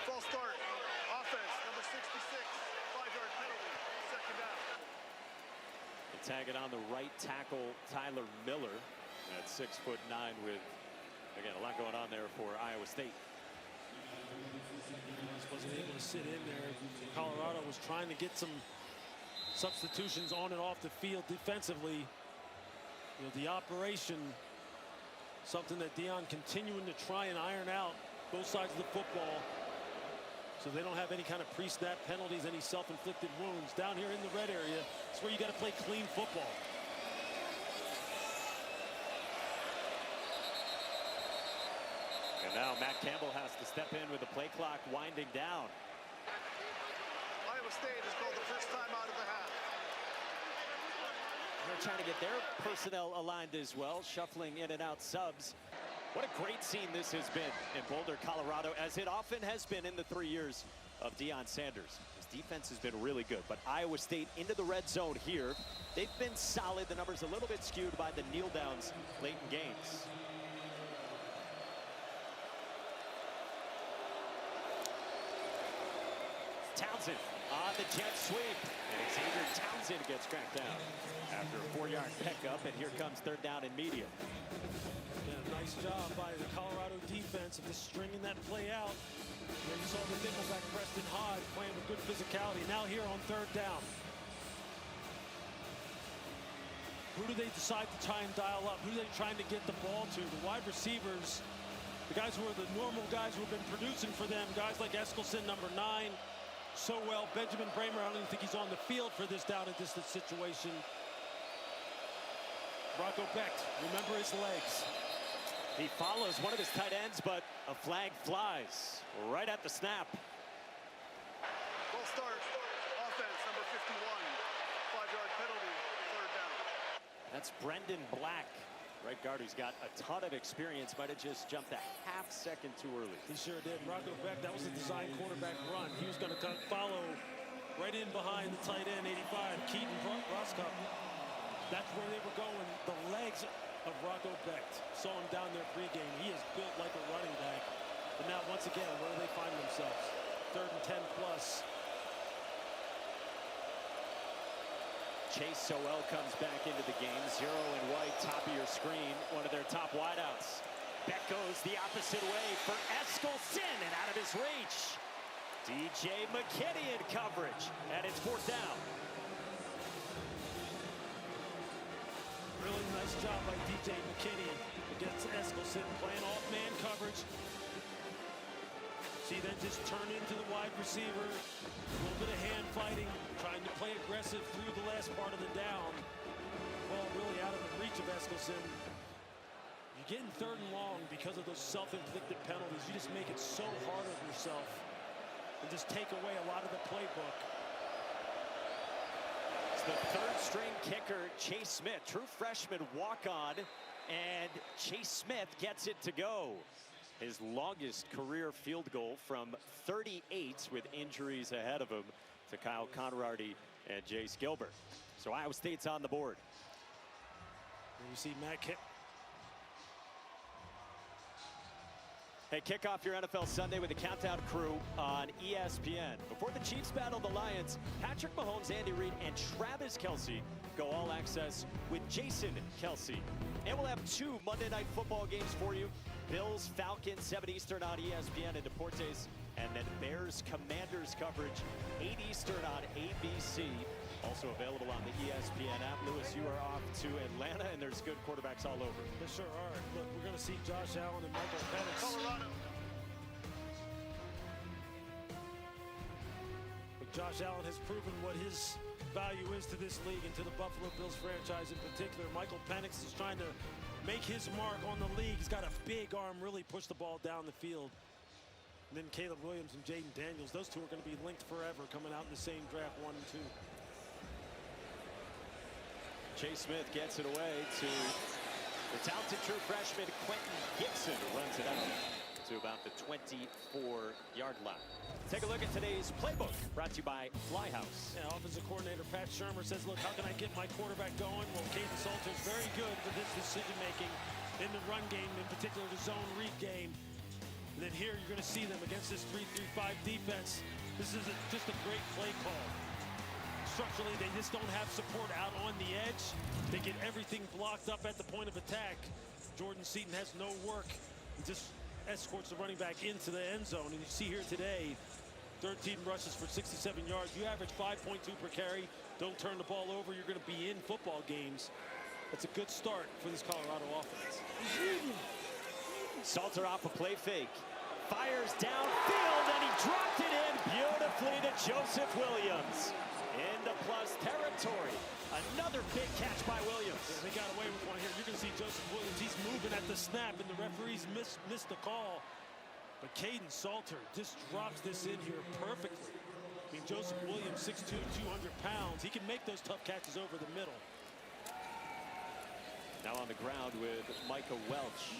False start. Offense, number 66. 5-yard penalty. Second down. And tag it on the right tackle, Tyler Miller, at 6'9", with, again, a lot going on there for Iowa State. Wasn't able to sit in there. Colorado was trying to get some substitutions on and off the field defensively. You know, the operation, something that Deion continuing to try and iron out both sides of the football, so they don't have any kind of pre-snap penalties, any self-inflicted wounds. Down here in the red area, it's where you got to play clean football. And now Matt Campbell has to step in with the play clock winding down. Iowa State has called the first time out of the half. They're trying to get their personnel aligned as well, shuffling in and out subs. What a great scene this has been in Boulder, Colorado, as it often has been in the 3 years of Deion Sanders. His defense has been really good, but Iowa State into the red zone here. They've been solid. The numbers a little bit skewed by the kneel downs late in games. Townsend on the jet sweep, and Xavier Townsend gets cracked down after a 4-yard pickup, and here comes third down and medium. Yeah, nice job by the Colorado defense of just stringing that play out. And you saw the nickelback Preston Hodge playing with good physicality. Now here on third down. Who do they decide to try and dial up? Who are they trying to get the ball to? The wide receivers, the guys who are the normal guys who have been producing for them, guys like Eskelson, number 9. So well, Benjamin Bramer, I don't even think he's on the field for this down and distance situation. Rocco Becht, remember his legs. He follows one of his tight ends, but a flag flies right at the snap. False start. Offense, number 51. 5-yard penalty. Third down. That's Brendan Black. Right guard who's got a ton of experience, might have just jumped a half second too early. He sure did. Rocco Becht, that was a design quarterback run. He was going to follow right in behind the tight end, 85, Keaton Roscoe. That's where they were going. The legs of Rocco Becht. Saw him down there pregame. He is built like a running back. But now, once again, where do they find themselves? 3rd and 10 plus. Chase Sowell comes back into the game. 0 and white, top of your screen. One of their top wideouts. Beck goes the opposite way for Eskelson, and out of his reach. DJ McKinney in coverage, and it's 4th down. Really nice job by DJ McKinney against Eskelson, playing off man coverage. See, then just turn into the wide receiver, a little bit of hand fighting, trying to play aggressive through the last part of the down. Ball really out of the reach of Eskelson. You're getting 3rd and long because of those self-inflicted penalties. You just make it so hard on yourself and just take away a lot of the playbook. It's the 3rd string kicker, Chase Smith, true freshman walk-on, and Chase Smith gets it to go. His longest career field goal from 38 with injuries ahead of him to Kyle Conrady and Jace Gilbert. So Iowa State's on the board. And you see Matt Kipp. Hey, kick off your NFL Sunday with the Countdown Crew on ESPN. Before the Chiefs battle the Lions, Patrick Mahomes, Andy Reid, and Travis Kelce go all access with Jason Kelce. And we'll have 2 Monday Night Football games for you. Bills, Falcons, 7 Eastern on ESPN and Deportes. And then Bears, Commanders coverage, 8 Eastern on ABC. Also available on the ESPN app. Lewis, you are off to Atlanta, and there's good quarterbacks all over. They sure are. Look, we're going to see Josh Allen and Michael Penix. Colorado. Josh Allen has proven what his value is to this league and to the Buffalo Bills franchise in particular. Michael Penix is trying to make his mark on the league. He's got a big arm, really push the ball down the field. And then Caleb Williams and Jaden Daniels, those two are going to be linked forever, coming out in the same draft 1 and 2. Chase Smith gets it away to the talented true freshman Quentin Gibson, who runs it out to about the 24-yard line. Take a look at today's playbook, brought to you by Flyhouse. Yeah, offensive coordinator Pat Shermer says, look, how can I get my quarterback going? Well, Caden Salter is very good for this decision-making in the run game, in particular the zone read game. And then here you're going to see them against this 3-3-5 defense. This is just a great play call. Structurally, they just don't have support out on the edge. They get everything blocked up at the point of attack. Jordan Seaton has no work. He just escorts the running back into the end zone. And you see here today, 13 rushes for 67 yards. You average 5.2 per carry. Don't turn the ball over. You're going to be in football games. That's a good start for this Colorado offense. Salter off a play fake. Fires downfield, and he dropped it in beautifully to Joseph Williams. Into plus territory. Another big catch by Williams. Yeah, they got away with one here. You're going to see Joseph Williams. He's moving at the snap, and the referees missed the call. But Caden Salter just drops this in here perfectly. I mean, Joseph Williams, 6'2", 200 pounds. He can make those tough catches over the middle. Now on the ground with Micah Welch.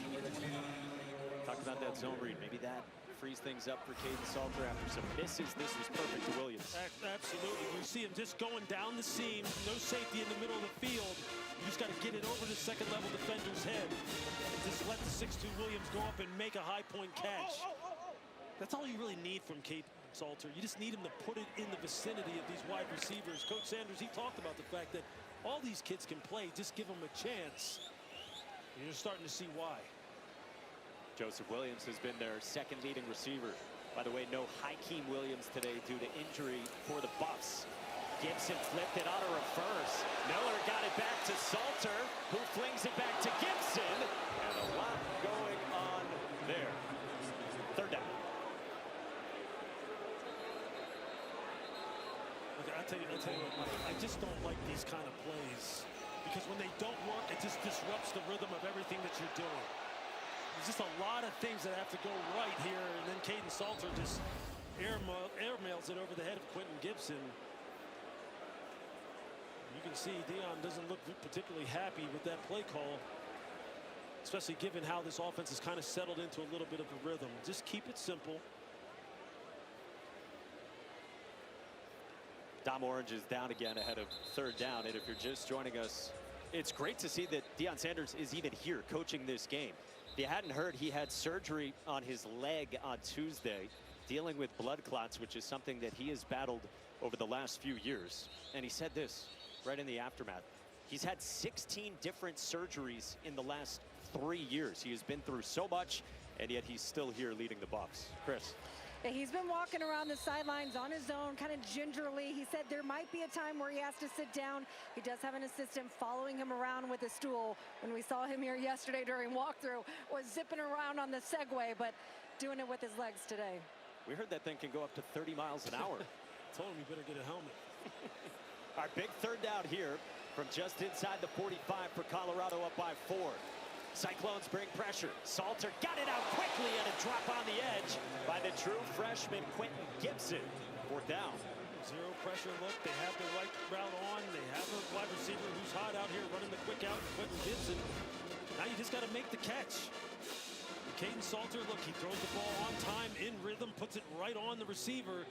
Talk about that zone read. Maybe that frees things up for Caden Salter after some misses. This was perfect to Williams. Absolutely. You see him just going down the seam. No safety in the middle of the field. You just got to get it over the second-level defender's head. Just let the 6'2" Williams go up and make a high-point catch. That's all you really need from Caden Salter. You just need him to put it in the vicinity of these wide receivers. Coach Sanders, he talked about the fact that all these kids can play. Just give them a chance. And you're starting to see why. Joseph Williams has been their second leading receiver. By the way, no Hakeem Williams today due to injury for the Buffs. Gibson flipped it on a reverse. Miller got it back to Salter, who flings it back to Gibson. And a lot going on there. Third down. Okay, I'll tell you what, Mike, I just don't like these kind of plays. Because when they don't work, it just disrupts the rhythm of everything that you're doing. There's just a lot of things that have to go right here, and then Caden Salter just airmails it over the head of Quentin Gibson. You can see Dion doesn't look particularly happy with that play call, especially given how this offense has kind of settled into a little bit of a rhythm. Just keep it simple. Dom Orange is down again ahead of third down, and if you're just joining us, it's great to see that Deion Sanders is even here coaching this game. If you hadn't heard, he had surgery on his leg on Tuesday, dealing with blood clots, which is something that he has battled over the last few years. And he said this right in the aftermath. He's had 16 different surgeries in the last 3 years. He has been through so much, and yet he's still here leading the Buffs. Chris. Yeah, he's been walking around the sidelines on his own, kind of gingerly. He said there might be a time where he has to sit down. He does have an assistant following him around with a stool. When we saw him here yesterday during walkthrough, was zipping around on the Segway, but doing it with his legs today. We heard that thing can go up to 30 miles an hour. Told him you better get a helmet. Our big third down here from just inside the 45 for Colorado, up by 4. Cyclones bring pressure. Salter got it out quickly and a drop on the edge by the true freshman Quentin Gibson. Fourth down. Zero pressure look. They have the right route on. They have a wide receiver who's hot out here running the quick out. Quentin Gibson. Now you just got to make the catch. Caden Salter, look, he throws the ball on time, in rhythm, puts it right on the receiver.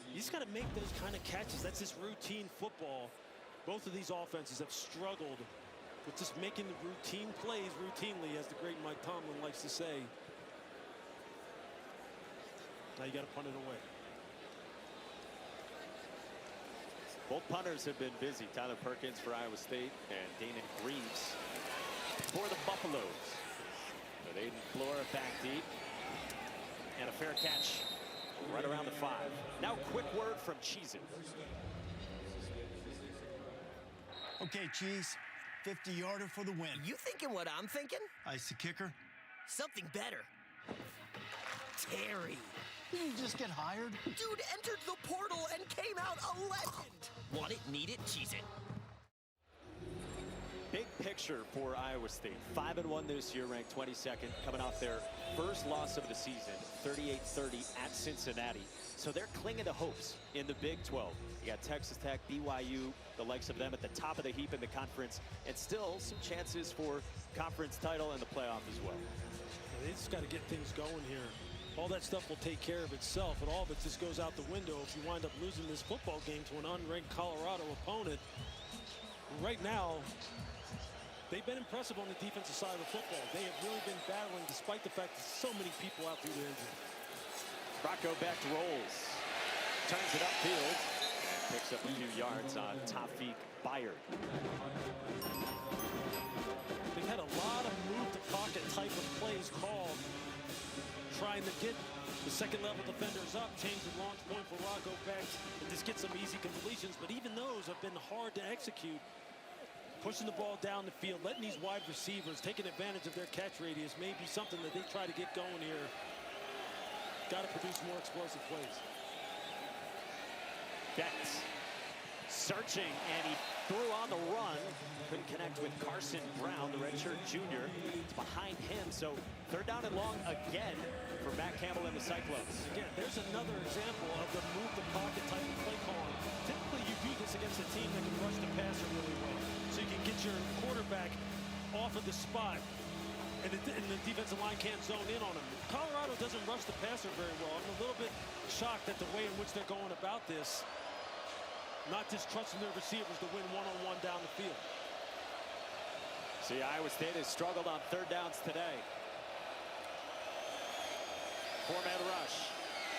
You just got to make those kind of catches. That's just routine football. Both of these offenses have struggled with just making the routine plays routinely, as the great Mike Tomlin likes to say. Now you got to punt it away. Both punters have been busy. Tyler Perkins for Iowa State and Damon Greaves for the Buffaloes. But Aiden Flora back deep. And a fair catch right around the 5. Now quick word from Cheez-It. Okay, Cheese. 50-yarder for the win. You thinking what I'm thinking? Ice the kicker. Something better. Terry. Didn't you just get hired? Dude entered the portal and came out a legend. Want it, need it, cheese it. Big picture for Iowa State. 5-1 this year, ranked 22nd, coming off their first loss of the season, 38-30 at Cincinnati. So they're clinging to hopes in the Big 12. You got Texas Tech, BYU, the likes of them at the top of the heap in the conference, and still some chances for conference title and the playoff as well. They just got to get things going here. All that stuff will take care of itself, and all of it just goes out the window if you wind up losing this football game to an unranked Colorado opponent. Right now, they've been impressive on the defensive side of the football. They have really been battling despite the fact that so many people out through the injury. Rocco Becht rolls, turns it upfield, and picks up a few yards on Tawfiq Bayard. They've had a lot of move-to-pocket type of plays called, trying to get the second-level defenders up, change the launch point for Rocco Becht, and just get some easy completions. But even those have been hard to execute. Pushing the ball down the field, letting these wide receivers taking advantage of their catch radius may be something that they try to get going here. Got to produce more explosive plays. Becht searching, and he threw on the run. Couldn't connect with Carson Brown, the redshirt junior. It's behind him, so third down and long again for Matt Campbell and the Cyclones. Again, there's another example of the move-the-pocket type of play calling. Typically, you do this against a team that can rush the passer really well, so you can get your quarterback off of the spot, and the defensive line can't zone in on him. Colorado doesn't rush the passer very well. I'm a little bit shocked at the way in which they're going about this, not just trusting their receivers to win one-on-one down the field. See, Iowa State has struggled on third downs today. Four-man rush.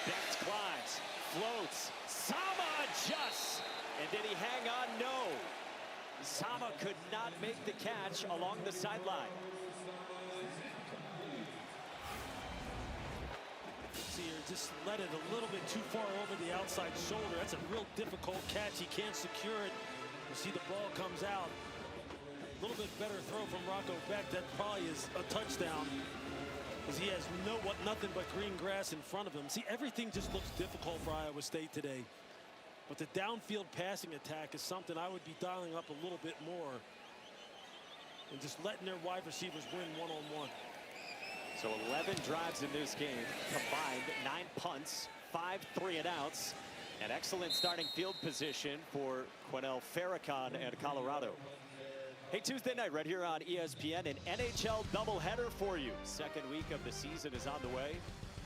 Becht climbs, floats. Sama adjusts. And did he hang on? No. Sama could not make the catch along the sideline. See here, just let it a little bit too far over the outside shoulder. That's a real difficult catch. He can't secure it. You see the ball comes out. A little bit better throw from Rocco Becht. That probably is a touchdown, because he has nothing but green grass in front of him. See, everything just looks difficult for Iowa State today. But the downfield passing attack is something I would be dialing up a little bit more, and just letting their wide receivers win one-on-one. So 11 drives in this game, combined 9 punts, 5 3-and-outs, and excellent starting field position for Quinnell Farrakhan and Colorado. Hey, Tuesday night right here on ESPN, an NHL doubleheader for you. Second week of the season is on the way.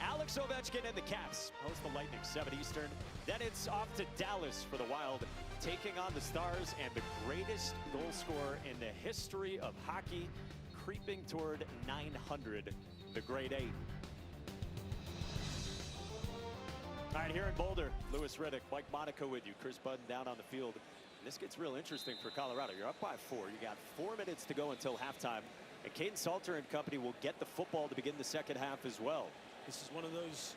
Alex Ovechkin and the Caps host the Lightning, 7 Eastern. Then it's off to Dallas for the Wild, taking on the Stars and the greatest goal scorer in the history of hockey, creeping toward 900, the Great 8. All right, here in Boulder, Louis Riddick, Mike Monaco with you, Chris Budden down on the field. This gets real interesting for Colorado. You're up by 4. You got 4 minutes to go until halftime. And Caden Salter and company will get the football to begin the second half as well. This is one of those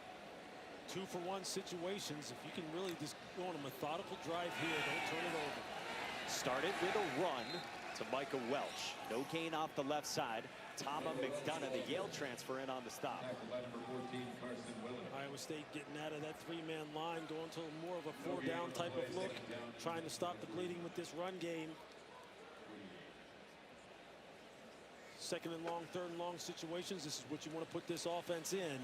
2-for-1 situations. If you can really just go on a methodical drive here, don't turn it over. Started with a run to Micah Welch. No gain off the left side. Tama McDonough, the Yale transfer, in on the stop. Iowa State getting out of that 3-man line, going to more of a 4-down type of look, trying to stop the bleeding with this run game. Second and long, third and long situations, this is what you want to put this offense in.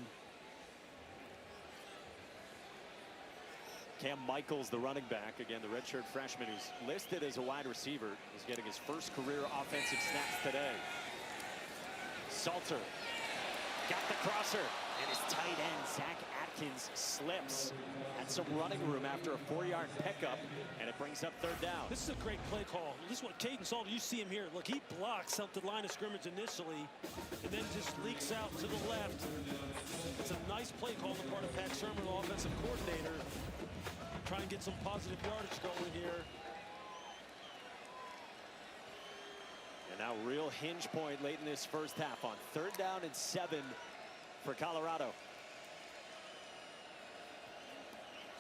Cam Michaels, the running back, again, the redshirt freshman who's listed as a wide receiver, is getting his first career offensive snaps today. Salter got the crosser, and his tight end, Zach Atkins, slips. Had some running room after a 4-yard pickup, and it brings up third down. This is a great play call. This is what Caden Salter, you see him here. Look, he blocks up the line of scrimmage initially, and then just leaks out to the left. It's a nice play call on the part of Pat Sherman, the offensive coordinator. Trying to get some positive yardage going here. And now real hinge point late in this first half on third down and 7 for Colorado.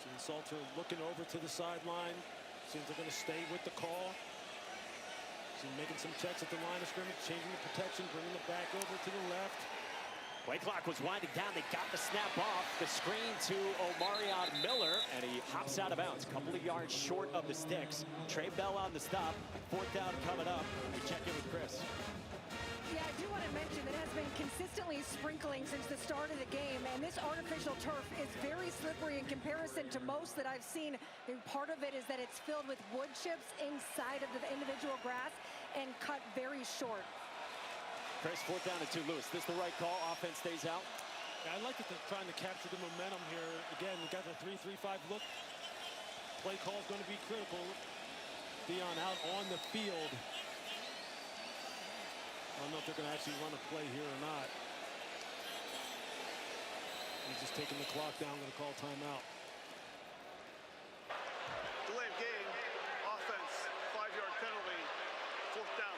Seeing Salter looking over to the sideline. Seems they're going to stay with the call. Seeing making some checks at the line of scrimmage, changing the protection, bringing it back over to the left. Play clock was winding down. They got the snap off. The screen to Omarion Miller, and he hops out of bounds. A couple of yards short of the sticks. Trey Bell on the stop. 4th down coming up. We check in with Chris. Yeah, I do want to mention that it has been consistently sprinkling since the start of the game, and this artificial turf is very slippery in comparison to most that I've seen. And part of it is that it's filled with wood chips inside of the individual grass and cut very short. Chris, 4th down and 2. Lewis, this the right call? Offense stays out? Yeah, I like that they're trying to capture the momentum here. Again, we got the 3-3-5 look. Play call is going to be critical. Dion out on the field. I don't know if they're going to actually run a play here or not. He's just taking the clock down, going to call timeout. Delay of game, offense, 5-yard penalty, 4th down.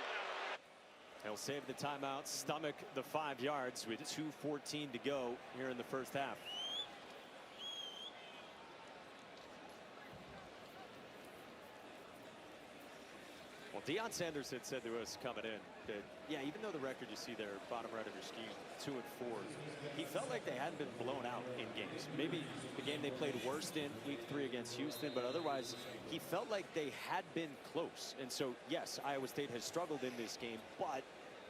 He'll save the timeout, stomach the 5 yards with 2:14 to go here in the first half. Well, Deion Sanders had said to us coming in that, yeah, even though the record you see there, bottom right of your screen, 2-4, he felt like they hadn't been blown out in games. Maybe the game they played worst in week 3 against Houston, but otherwise he felt like they had been close. And so, yes, Iowa State has struggled in this game, but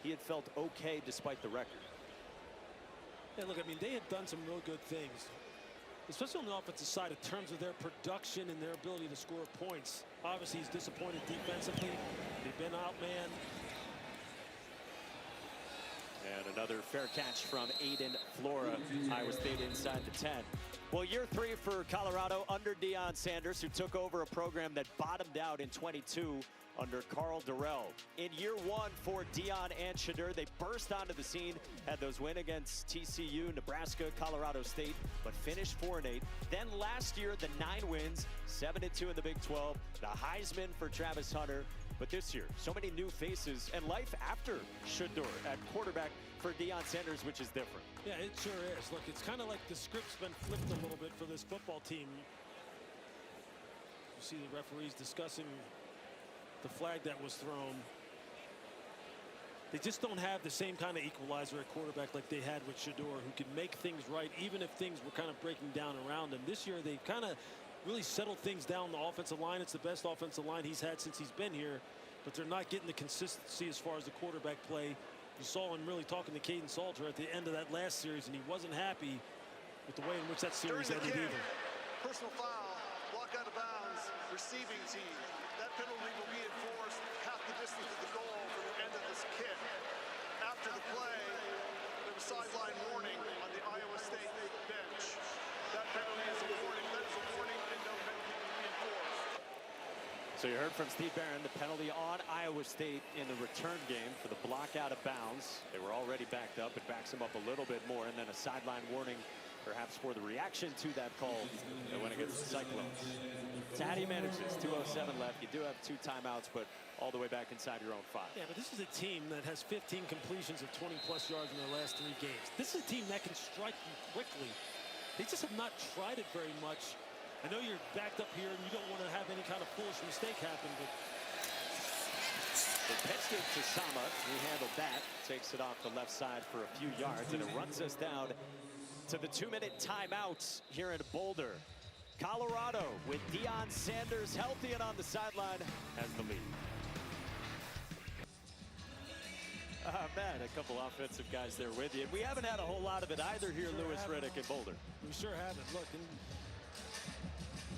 he had felt okay despite the record. Yeah, look, I mean, they had done some real good things, especially on the offensive side in terms of their production and their ability to score points. Obviously, he's disappointed defensively. They've been outmanned. And another fair catch from Aiden Flora. Iowa State inside the 10. Well, year 3 for Colorado under Deion Sanders, who took over a program that bottomed out in 22 under Carl Durrell. In year 1 for Deion and Shedeur, they burst onto the scene, had those win against TCU, Nebraska, Colorado State, but finished 4-8. Then last year, the 9 wins, 7-2 in the Big 12, the Heisman for Travis Hunter. But this year, so many new faces and life after Shedeur at quarterback for Deion Sanders, which is different. Yeah, it sure is. Look, it's kind of like the script's been flipped a little bit for this football team. You see the referees discussing the flag that was thrown. They just don't have the same kind of equalizer at quarterback like they had with Shedeur, who can make things right even if things were kind of breaking down around him. This year they've kind of really settled things down the offensive line. It's the best offensive line he's had since he's been here, but they're not getting the consistency as far as the quarterback play. You saw him really talking to Caden Salter at the end of that last series, and he wasn't happy with the way in which that series ended either. Personal foul, block out of bounds, receiving team. That penalty will be enforced half the distance of the goal from the end of this kick. After the play, there was sideline warning on the Iowa State bench. That penalty is a warning. That is a warning and no penalty will be enforced. So you heard from Steve Barron, the penalty on Iowa State in the return game for the block out of bounds. They were already backed up. It backs them up a little bit more, and then a sideline warning perhaps for the reaction to that call that went against the Cyclones. So how do you manage this? 2:07 left. You do have 2 timeouts, but all the way back inside your own 5. Yeah, but this is a team that has 15 completions of 20-plus yards in their last 3 games. This is a team that can strike you quickly. They just have not tried it very much. I know you're backed up here and you don't want to have any kind of foolish mistake happen, but they pitched it to Sama. He handled that. Takes it off the left side for a few yards, and it runs us down to the 2-minute timeout here in Boulder. Colorado, with Deion Sanders healthy and on the sideline, has the lead. Man, a couple offensive guys there with you. We haven't had a whole lot of it either here, Lewis Riddick and Boulder. We sure haven't. Look, and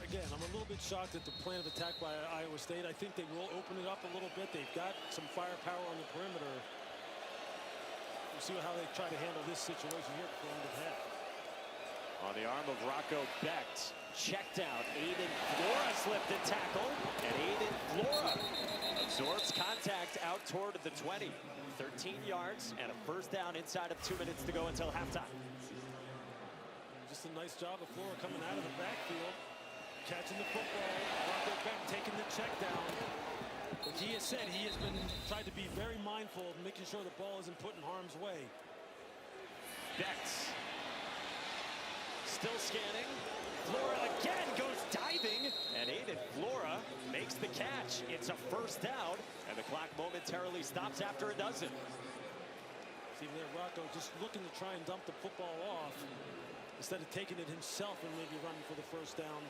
again, I'm a little bit shocked at the plan of attack by Iowa State. I think they will open it up a little bit. They've got some firepower on the perimeter. We'll see how they try to handle this situation here before end of half. On the arm of Rocco Becht, checked out. Aiden Flora slipped a tackle, and Aiden Flora absorbs contact out toward the 20. 13 yards and a first down inside of 2 minutes to go until halftime. Just a nice job of Flora coming out of the backfield, catching the football. Rocco Becht taking the check down. Like he has said, he has been trying to be very mindful of making sure the ball isn't put in harm's way. Becht still scanning. Flora again goes diving, and Aiden Flora makes the catch. It's a first down, and the clock momentarily stops after a dozen. See there, Rocco just looking to try and dump the football off instead of taking it himself and maybe running for the first down.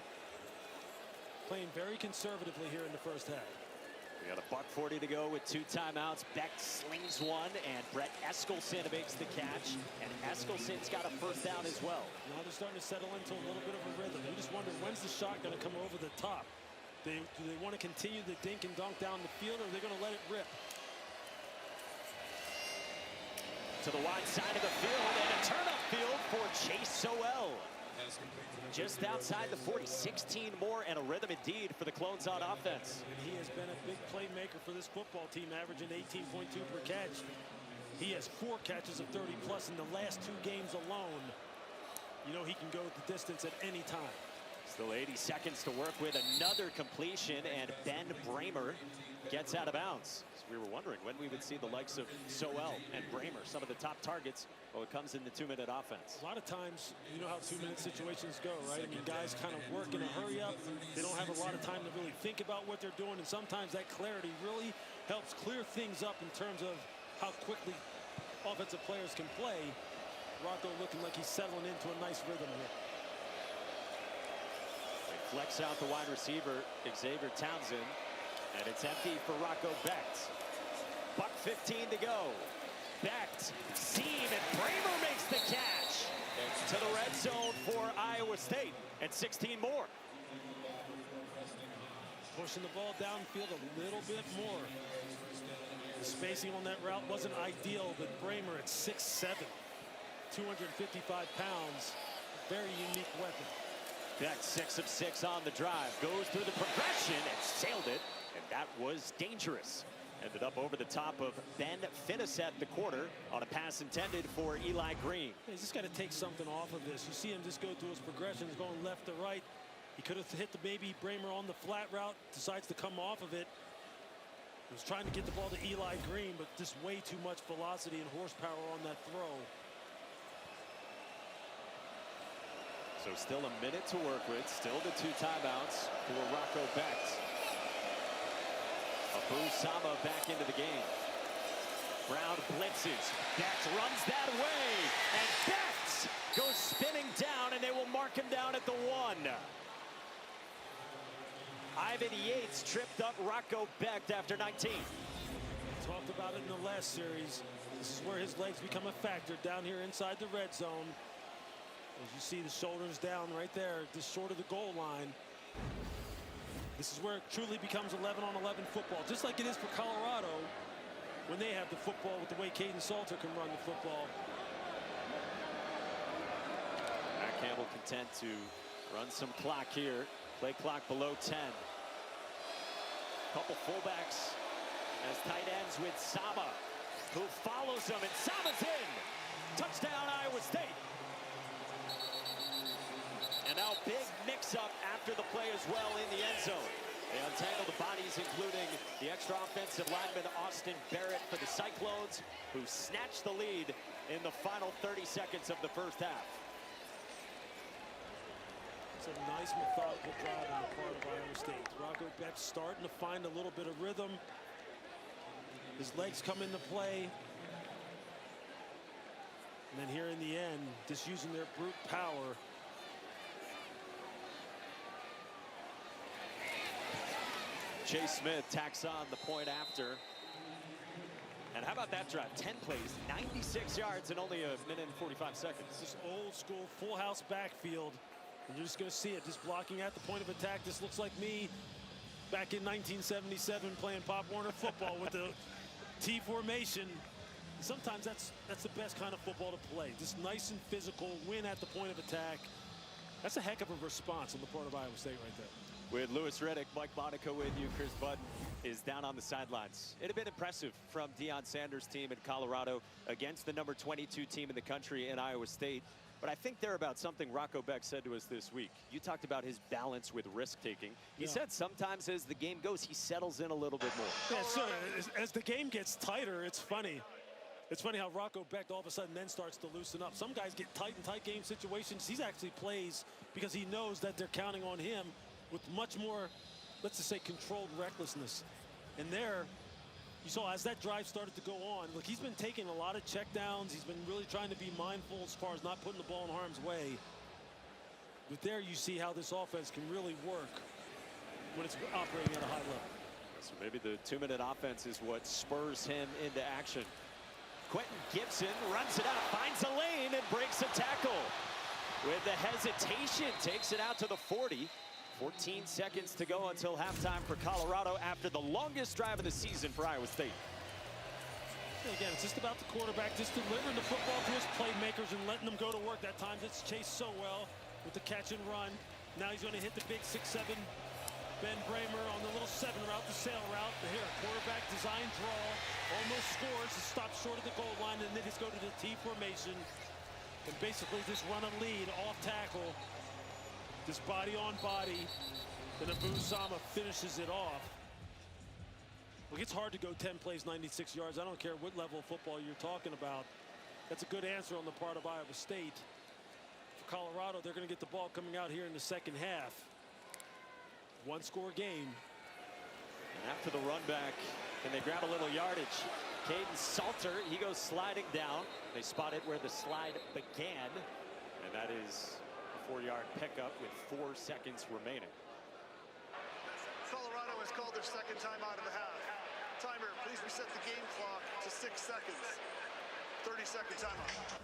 Playing very conservatively here in the first half. We got a $1:40 to go with 2 timeouts. Beck slings one, and Brett Eskelson makes the catch. And Eskelson's got a first down as well. Now they're starting to settle into a little bit of a rhythm. You just wonder, when's the shot going to come over the top? Do they want to continue the dink and dunk down the field, or are they going to let it rip? To the wide side of the field, and a turn upfield for Chase Sowell. Just outside the 40, 16 more, and a rhythm indeed for the Clones on offense. And he has been a big playmaker for this football team, averaging 18.2 per catch. He has 4 catches of 30 plus in the last 2 games alone. You know he can go the distance at any time. Still 80 seconds to work with. Another completion, and Ben Bramer gets out of bounds. So we were wondering when we would see the likes of Sowell and Bramer, some of the top targets. Well, it comes in the 2-minute offense. A lot of times, you know how 2-minute situations go, right? I mean, guys kind of work in a hurry up. They don't have a lot of time to really think about what they're doing, and sometimes that clarity really helps clear things up in terms of how quickly offensive players can play. Rocco looking like he's settling into a nice rhythm here. They flex out the wide receiver, Xavier Townsend, and it's empty for Rocco Becht. $1:15 to go. Becht, seam, and Bramer makes the catch to the red zone for Iowa State, and 16 more. Pushing the ball downfield a little bit more. The spacing on that route wasn't ideal, but Bramer at 6'7", 255 pounds, very unique weapon. Becht 6 of 6 on the drive, goes through the progression and sailed it, and that was dangerous. Ended up over the top of Ben Finisette, the quarter, on a pass intended for Eli Green. He's just got to take something off of this. You see him just go through his progressions, going left to right. He could have hit the baby Bramer on the flat route, decides to come off of it. He was trying to get the ball to Eli Green, but just way too much velocity and horsepower on that throw. So still a minute to work with, still the 2 timeouts for Rocco Becht. Abu Sama back into the game. Brown blitzes. Becht runs that way. And Becht goes spinning down, and they will mark him down at the 1. Ivan Yates tripped up Rocco Becht after 19. Talked about it in the last series. This is where his legs become a factor down here inside the red zone. As you see the shoulders down right there, just short of the goal line. This is where it truly becomes 11-on-11 football, just like it is for Colorado when they have the football with the way Caden Salter can run the football. Matt Campbell content to run some clock here. Play clock below 10. Couple fullbacks as tight ends with Sama, who follows him, and Sama's in. Touchdown, Iowa State. And now big mix-up after the play as well in the end zone. They untangle the bodies, including the extra offensive lineman Austin Barrett for the Cyclones, who snatched the lead in the final 30 seconds of the first half. It's a nice methodical drive on the part of Iowa State. Rocco Becht starting to find a little bit of rhythm. His legs come into play. And then here in the end, just using their brute power. Chase Smith tacks on the point after. And how about that drive? 10 plays, 96 yards in only a minute and 45 seconds. This old school full house backfield. And you're just going to see it, just blocking at the point of attack. This looks like me back in 1977 playing Pop Warner football with the T formation. And sometimes that's the best kind of football to play. Just nice and physical, win at the point of attack. That's a heck of a response on the part of Iowa State right there. With Louis Riddick, Mike Monaco with you. Chris Budden is down on the sidelines. It had been impressive from Deion Sanders' team in Colorado against the number 22 team in the country in Iowa State. But I think they're about something Rocco Becht said to us this week. You talked about his balance with risk-taking. He said sometimes as the game goes, he settles in a little bit more. Yeah, so as the game gets tighter, it's funny. It's funny how Rocco Becht all of a sudden then starts to loosen up. Some guys get tight in tight game situations. He actually plays because he knows that they're counting on him with much more, let's just say, controlled recklessness. And there, You saw as that drive started to go on, look, he's been taking a lot of checkdowns. He's been really trying to be mindful as far as not putting the ball in harm's way. But there you see how this offense can really work when it's operating at a high level. So maybe the 2-minute offense is what spurs him into action. Quentin Gibson runs it out, finds a lane, and breaks a tackle. With the hesitation, takes it out to the 40. 14 seconds to go until halftime for Colorado after the longest drive of the season for Iowa State. Again, it's just about the quarterback, just delivering the football to his playmakers and letting them go to work. That time it's chased so well with the catch and run. Now he's going to hit the big 6-7 Ben Bramer on the little 7 route, the sail route. Here, quarterback design draw, almost scores, it stops short of the goal line, and then just go to the T formation and basically just run a lead off tackle. Just body on body, then Abu Sama finishes it off. Look, it's hard to go 10 plays, 96 yards. I don't care what level of football you're talking about. That's a good answer on the part of Iowa State. For Colorado, they're going to get the ball coming out here in the second half. One-score game. And after the run back, can they grab a little yardage? Caden Salter, he goes sliding down. They spot it where the slide began, and that is a 4-yard pickup with 4 seconds remaining. Colorado has called their second timeout of the half. Timer, please reset the game clock to 6 seconds. 30-second timeout.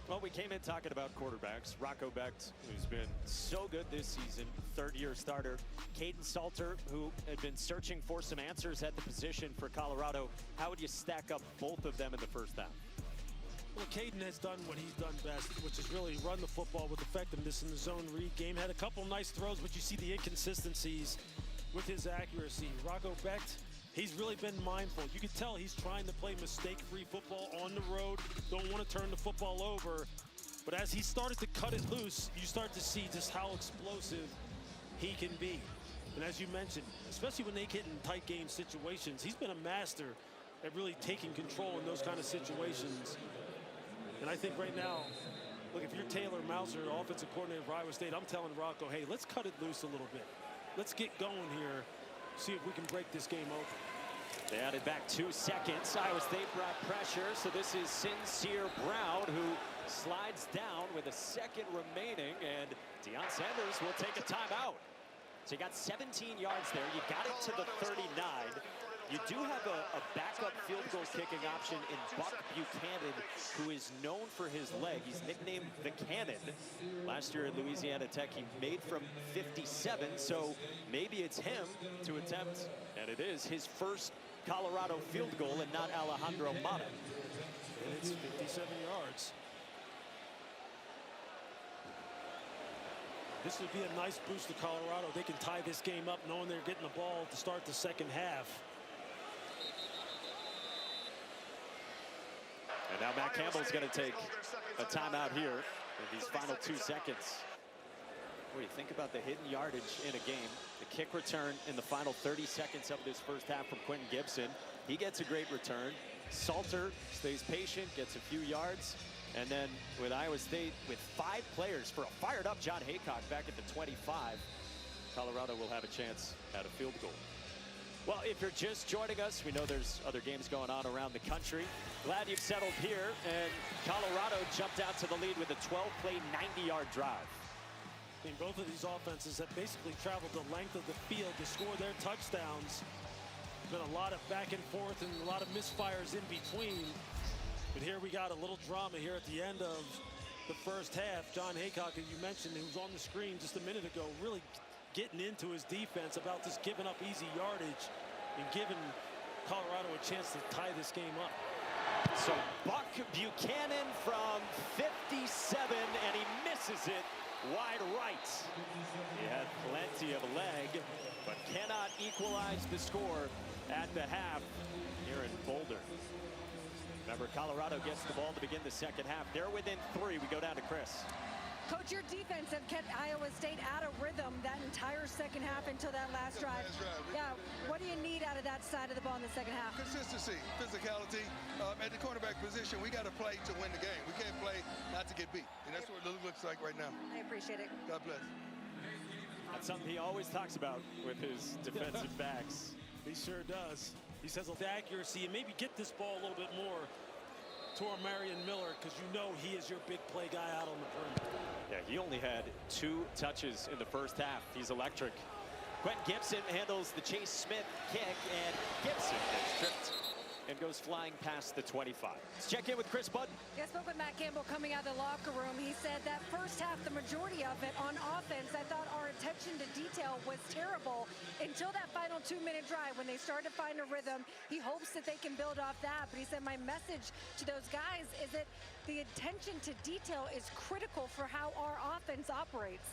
Well, we came in talking about quarterbacks. Rocco Becht, who's been so good this season, third-year starter. Caden Salter, who had been searching for some answers at the position for Colorado. How would you stack up both of them in the first half? Well, Caden has done what he's done best, which is really run the football with effectiveness in the zone read game. Had a couple nice throws, but you see the inconsistencies with his accuracy. Rocco Becht, he's really been mindful. You can tell he's trying to play mistake-free football on the road. Don't want to turn the football over. But as he started to cut it loose, you start to see just how explosive he can be. And as you mentioned, especially when they get in tight game situations, he's been a master at really taking control in those kind of situations. And I think right now, look, if you're Taylor Mouser, offensive coordinator for Iowa State, I'm telling Rocco, hey, let's cut it loose a little bit. Let's get going here, see if we can break this game open. They added back 2 seconds. Iowa State brought pressure, so this is Sincere Brown, who slides down with a second remaining, and Deion Sanders will take a timeout. So you got 17 yards there. You got it to the 39. You do have a backup field goal kicking option in Buck Buchanan, who is known for his leg. He's nicknamed the Cannon. Last year at Louisiana Tech, he made from 57, so maybe it's him to attempt, and it is his first Colorado field goal and not Alejandro Mata. And it's 57 yards. This would be a nice boost to Colorado. They can tie this game up knowing they're getting the ball to start the second half. And now Matt Campbell's going to take a timeout here in these final 2 seconds. What do you think about the hidden yardage in a game? The kick return in the final 30 seconds of this first half from Quentin Gibson. He gets a great return. Salter stays patient, gets a few yards. And then with Iowa State, with 5 players for a fired-up John Haycock back at the 25, Colorado will have a chance at a field goal. Well, if you're just joining us, we know there's other games going on around the country. Glad you've settled here, and Colorado jumped out to the lead with a 12-play, 90-yard drive. I mean, both of these offenses have basically traveled the length of the field to score their touchdowns. There's been a lot of back and forth and a lot of misfires in between. But here we got a little drama here at the end of the first half. John Haycock, as you mentioned, who was on the screen just a minute ago, really getting into his defense about just giving up easy yardage and giving Colorado a chance to tie this game up. So Buck Buchanan from 57, and he misses it wide right. He had plenty of leg, but cannot equalize the score at the half here in Boulder. Remember, Colorado gets the ball to begin the second half. They're within 3. We go down to Chris. Coach, your defense have kept Iowa State out of rhythm that entire second half until that last drive. Yeah, what do you need out of that side of the ball in the second half? Consistency, physicality. At the cornerback position, we got to play to win the game. We can't play not to get beat. And that's what it looks like right now. I appreciate it. God bless. That's something he always talks about with his defensive backs. He sure does. He says with accuracy and maybe get this ball a little bit more to Marion Miller, because you know he is your big play guy out on the perimeter. Yeah, he only had 2 touches in the first half. He's electric. Quentin Gibson handles the Chase Smith kick, and Gibson gets tripped and goes flying past the 25. Let's check in with Chris Budden. I spoke with Matt Campbell coming out of the locker room. He said that first half, the majority of it on offense, I thought our attention to detail was terrible until that final 2-minute drive when they started to find a rhythm. He hopes that they can build off that, but he said my message to those guys is that the attention to detail is critical for how our offense operates.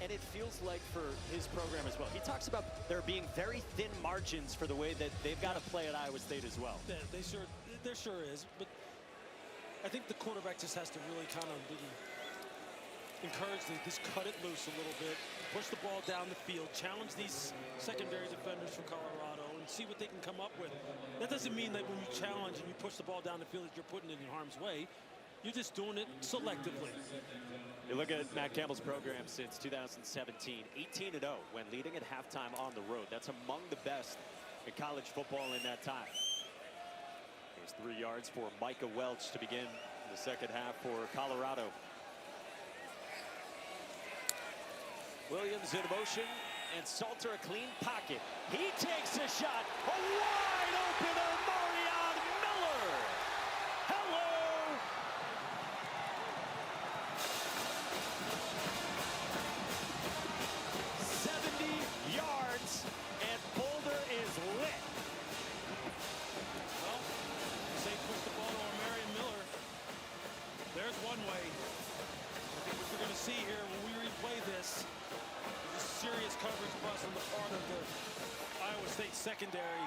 And it feels like for his program as well. He talks about there being very thin margins for the way that they've got to play at Iowa State as well. Yeah, there sure is. But I think the quarterback just has to really kind of be encouraged to just cut it loose a little bit, push the ball down the field, challenge these secondary defenders from Colorado, and see what they can come up with. That doesn't mean that when you challenge and you push the ball down the field that you're putting it in harm's way. You're just doing it selectively. You look at Matt Campbell's program since 2017, 18-0 when leading at halftime on the road. That's among the best in college football in that time. Here's 3 yards for Micah Welch to begin the second half for Colorado. Williams in motion, and Salter a clean pocket. He takes a shot. A wide open Marion Miller. Hello. 70 yards, and Boulder is lit. Well, say push the ball to Marion Miller. There's one way. I think what we're going to see here when we replay this is serious coverage bust on the part of the Iowa State secondary.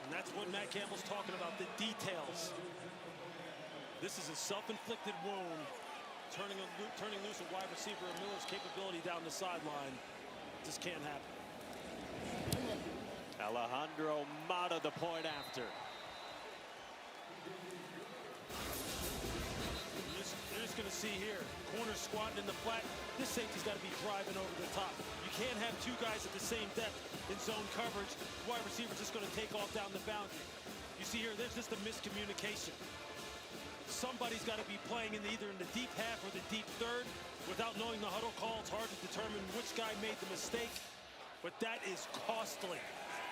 And that's what Matt Campbell's talking about, the details. This is a self-inflicted wound. Turning loose a wide receiver of Miller's capability down the sideline. Just can't happen. Alejandro Mata the point after. You're just going to see here, corner squatting in the flat. This safety's got to be driving over the top. You can't have 2 guys at the same depth in zone coverage. Wide receiver's just going to take off down the boundary. You see here, there's just a miscommunication. Somebody's got to be playing either in the deep half or the deep third. Without knowing the huddle call, it's hard to determine which guy made the mistake. But that is costly.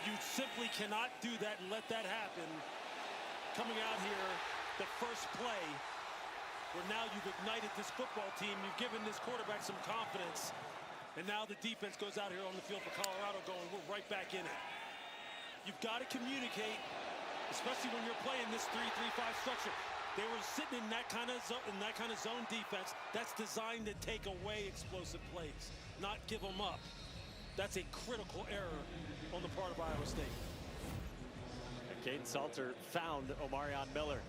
You simply cannot do that and let that happen. Coming out here, the first play, where now you've ignited this football team. You've given this quarterback some confidence. And now the defense goes out here on the field for Colorado going, we're right back in it. You've got to communicate, especially when you're playing this 3-3-5 structure. They were sitting in that kind of zone defense that's designed to take away explosive plays, not give them up. That's a critical error on the part of Iowa State. And Caden Salter found Omarion Miller.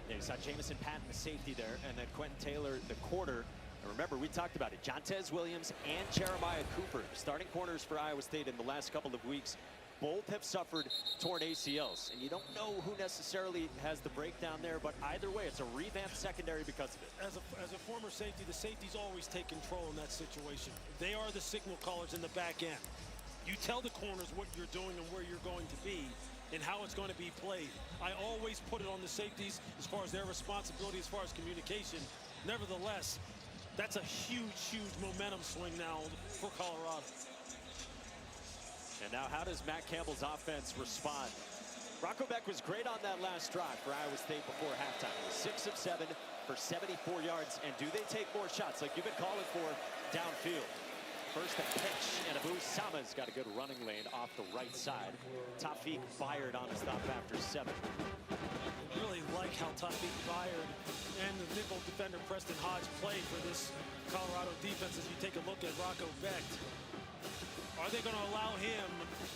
Yeah, you saw Jamison Patton, the safety there, and then Quentin Taylor, the corner. And remember, we talked about it. Jontez Williams and Jeremiah Cooper, starting corners for Iowa State in the last couple of weeks. Both have suffered torn ACLs, and you don't know who necessarily has the breakdown there, but either way, it's a revamped secondary because of it. As a former safety, the safeties always take control in that situation. They are the signal callers in the back end. You tell the corners what you're doing and where you're going to be and how it's going to be played. I always put it on the safeties as far as their responsibility, as far as communication. Nevertheless, that's a huge, huge momentum swing now for Colorado. And now how does Matt Campbell's offense respond? Rocco Beck was great on that last drive for Iowa State before halftime. 6 of 7 for 74 yards. And do they take more shots like you've been calling for downfield? First a pitch, and Abu Sama's got a good running lane off the right side. Tawfiq Byard on the stop after 7. Really like how Tawfiq Byard and the nickel defender Preston Hodge play for this Colorado defense as you take a look at Rocco Beck. Are they going to allow him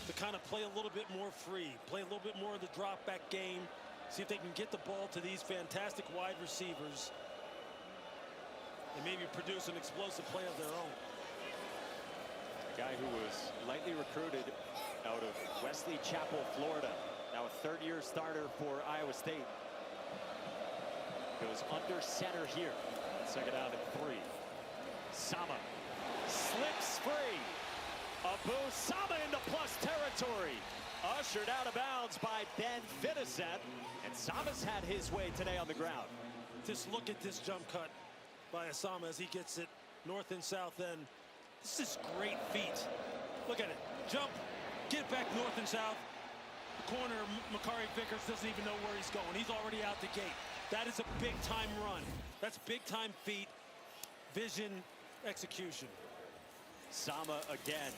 to kind of play a little bit more free, play a little bit more of the drop back game, see if they can get the ball to these fantastic wide receivers and maybe produce an explosive play of their own? A guy who was lightly recruited out of Wesley Chapel, Florida. Now a third-year starter for Iowa State. Goes under center here. Second down and 3. Sama slips free. Abu Sama into plus territory. Ushered out of bounds by Ben Finnecent. And Sama's had his way today on the ground. Just look at this jump cut by Osama as he gets it north and south end. This is great feet. Look at it. Jump, get back north and south. The corner, Makari Vickers doesn't even know where he's going. He's already out the gate. That is a big-time run. That's big-time feet, vision, execution. Sama again.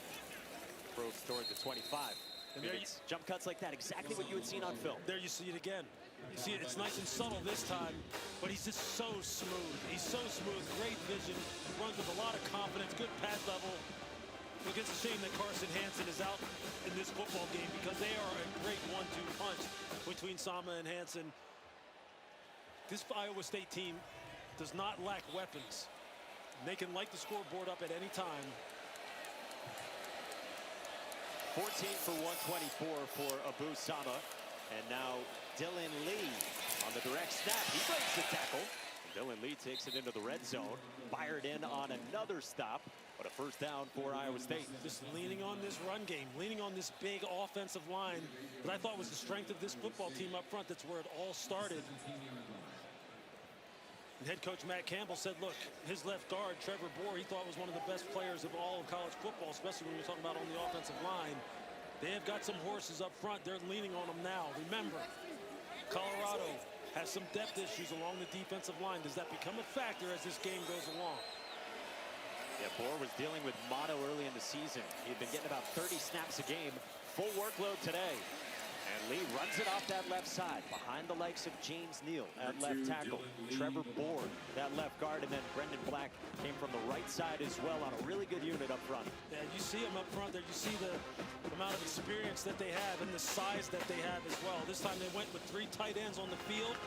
Probes toward the 25. And there jump cuts like that, exactly what you had seen on film. There you see it again. You see it, it's nice and subtle this time, but he's just so smooth. He's so smooth, great vision, runs with a lot of confidence, good pad level. Look, it's a shame that Carson Hansen is out in this football game because they are a great 1-2 punch between Sama and Hansen. This Iowa State team does not lack weapons. They can light the scoreboard up at any time. 14 for 124 for Abu Sama. And now Dylan Lee on the direct snap. He breaks the tackle. And Dylan Lee takes it into the red zone. Fired in on another stop. But a first down for Iowa State. Just leaning on this run game, leaning on this big offensive line that I thought was the strength of this football team up front. That's where it all started. And head coach Matt Campbell said, look, his left guard, Trevor Bohr, he thought was one of the best players of all of college football, especially when you're talking about on the offensive line. They have got some horses up front. They're leaning on them now. Remember, Colorado has some depth issues along the defensive line. Does that become a factor as this game goes along? Yeah, Bohr was dealing with mono early in the season. He'd been getting about 30 snaps a game. Full workload today. And Lee runs it off that left side behind the likes of James Neal at left tackle. Trevor Bohr, that left guard, and then Brendan Black came from the right side as well on a really good unit up front. Yeah, you see them up front there. You see the amount of experience that they have and the size that they have as well. This time they went with 3 tight ends on the field.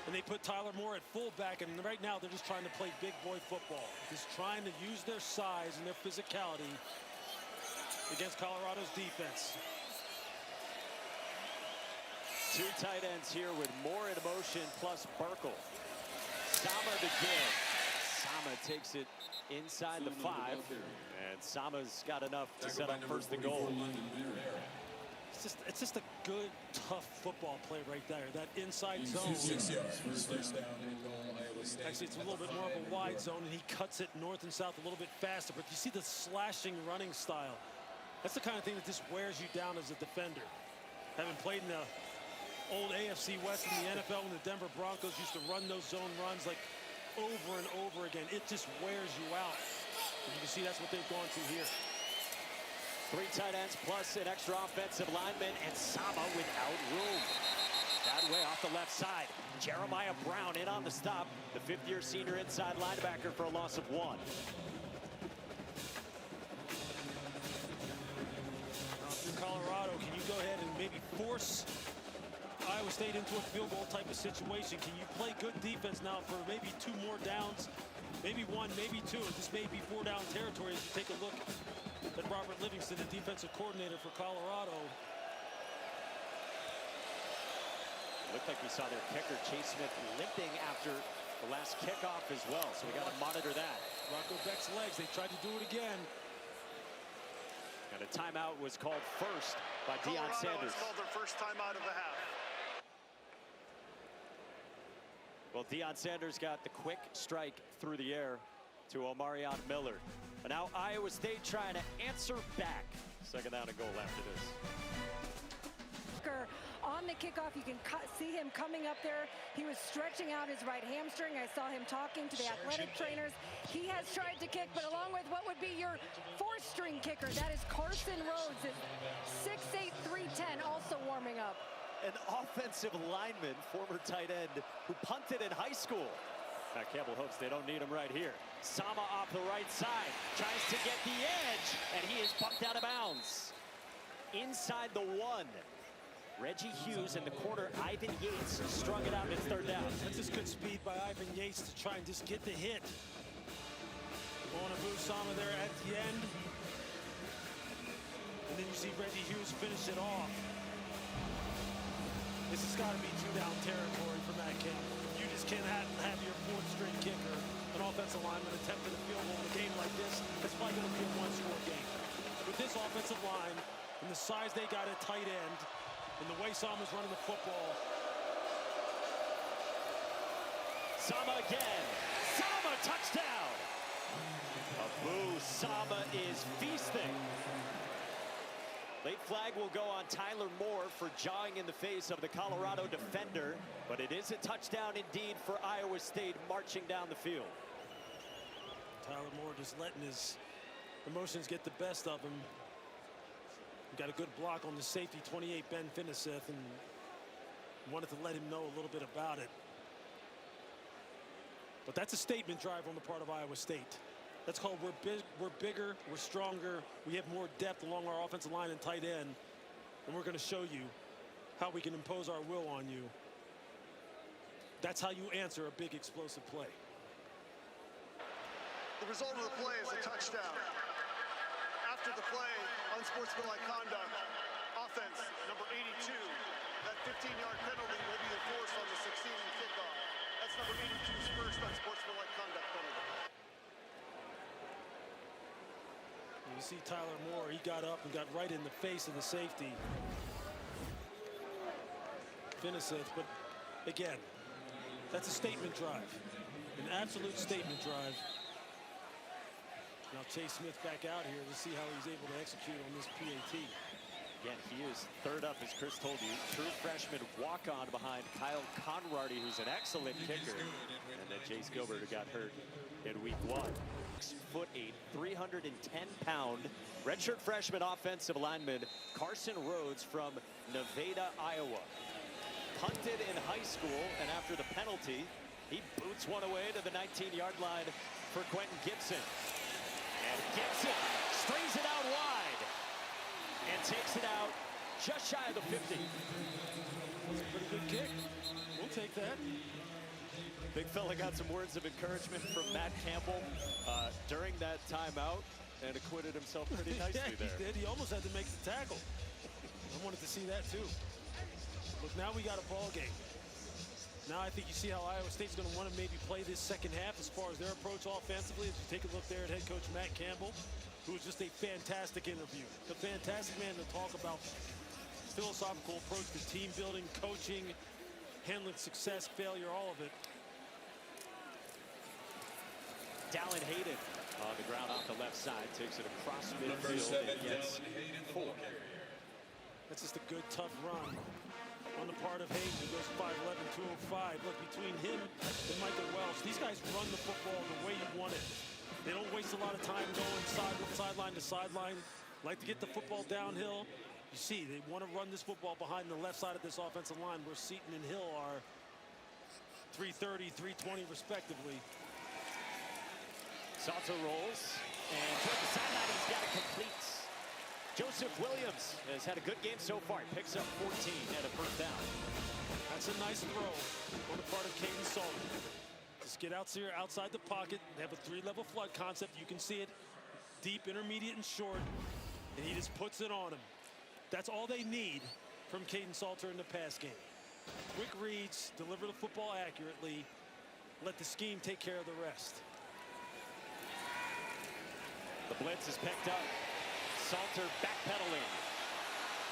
And they put Tyler Moore at fullback, and right now they're just trying to play big boy football. Just trying to use their size and their physicality against Colorado's defense. 2 tight ends here with Moore in motion plus Burkle. Sama the give. Sama takes it inside the 5. And Sama's got enough to set up first and goal. It's just a good, tough football play right there. That inside zone. Actually, it's a little bit more of a wide zone, and he cuts it north and south a little bit faster. But you see the slashing running style. That's the kind of thing that just wears you down as a defender. Having played in the old AFC West in the NFL when the Denver Broncos used to run those zone runs like over and over again, it just wears you out. And you can see that's what they've gone through here. 3 tight ends plus an extra offensive lineman, and Sama without room. That way off the left side. Jeremiah Brown in on the stop. The 5th-year senior inside linebacker for a loss of 1. Colorado, can you go ahead and maybe force Iowa State into a field goal type of situation? Can you play good defense now for maybe 2 more downs? Maybe 1, maybe 2. This may be 4-down territory as you take a look at Robert Livingston, the defensive coordinator for Colorado. Looked like we saw their kicker, Chase Smith, limping after the last kickoff as well, so we got to monitor that. Rocco Beck's legs, they tried to do it again. And a timeout was called first by Deion Sanders. Colorado has called their first timeout of the half. Well, Deion Sanders got the quick strike through the air to Omarion Miller. But now Iowa State trying to answer back. 2nd down and goal after this. On the kickoff, you can see him coming up there. He was stretching out his right hamstring. I saw him talking to the athletic trainers. He has tried to kick, but along with what would be your 4th-string kicker, that is Carson Rhodes, 6'8", 310, also warming up. An offensive lineman, former tight end, who punted in high school. Matt Campbell hopes they don't need him right here. Sama off the right side, tries to get the edge, and he is bumped out of bounds. Inside the 1. Reggie Hughes in the corner, Ivan Yates strung it out, and it's 3rd down. That's just good speed by Ivan Yates to try and just get the hit. On Abu Sama there at the end. And then you see Reggie Hughes finish it off. This has got to be 2-down territory for Matt Campbell. You just can't have your 4th-string kicker, an offensive lineman, attempting a field goal in a game like this. It's probably going to be a 1-score game. with this offensive line and the size they got at tight end and the way Sama's running the football. Sama again. Sama, touchdown. Abu Sama is feasting. Late flag will go on Tyler Moore for jawing in the face of the Colorado defender, but it is a touchdown indeed for Iowa State marching down the field. Tyler Moore just letting his emotions get the best of him. Got a good block on the safety, 28, Ben Finiseth, and wanted to let him know a little bit about it. But that's a statement drive on the part of Iowa State. That's called we're bigger, we're stronger, we have more depth along our offensive line and tight end, and we're going to show you how we can impose our will on you. That's how you answer a big explosive play. The result of the play is a touchdown. After the play, unsportsmanlike conduct, offense number 82. That 15-yard penalty will be enforced on the succeeding kickoff. That's number 82's first unsportsmanlike conduct penalty. You see Tyler Moore, he got up and got right in the face of the safety. Finiseth, but again, that's a statement drive. An absolute statement drive. Now Chase Smith back out here to see how he's able to execute on this PAT. Again, he is third up, as Chris told you. True freshman walk-on behind Kyle Conrady, who's an excellent kicker. And then Jace Gilbert, who got hurt in week 1. 6'8", 310-pound redshirt freshman offensive lineman Carson Rhodes from Nevada, Iowa. Punted in high school, and after the penalty, he boots one away to the 19-yard line for Quentin Gibson. And Gibson strings it out wide and takes it out just shy of the 50. That's a pretty good kick. We'll take that. Big fella got some words of encouragement from Matt Campbell during that timeout and acquitted himself pretty nicely Yeah, there. He did. He almost had to make the tackle. I wanted to see that too. Look, now we got a ball game. Now I think you see how Iowa State's going to want to maybe play this second half as far as their approach offensively. As you take a look there at head coach Matt Campbell, who was just a fantastic interview. A fantastic man to talk about philosophical approach to team building, coaching, handling success, failure, all of it. Dallin Hayden on the ground off the left side, takes it across midfield and gets 4. That's just a good, tough run on the part of Hayden, who goes 5'11", 205. Look, between him and Michael Welch, these guys run the football the way you want it. They don't waste a lot of time going sideline to sideline. Like to get the football downhill. You see, they want to run this football behind the left side of this offensive line, where Seton and Hill are 330, 320 respectively. Salter rolls, and toward the sideline, he's got it complete. Joseph Williams has had a good game so far. He picks up 14 and a first down. That's a nice throw on the part of Caden Salter. Just get out here outside the pocket, and have a 3-level flood concept. You can see it deep, intermediate, and short, and he just puts it on him. That's all they need from Caden Salter in the pass game. Quick reads, deliver the football accurately, let the scheme take care of the rest. The blitz is picked up. Salter backpedaling.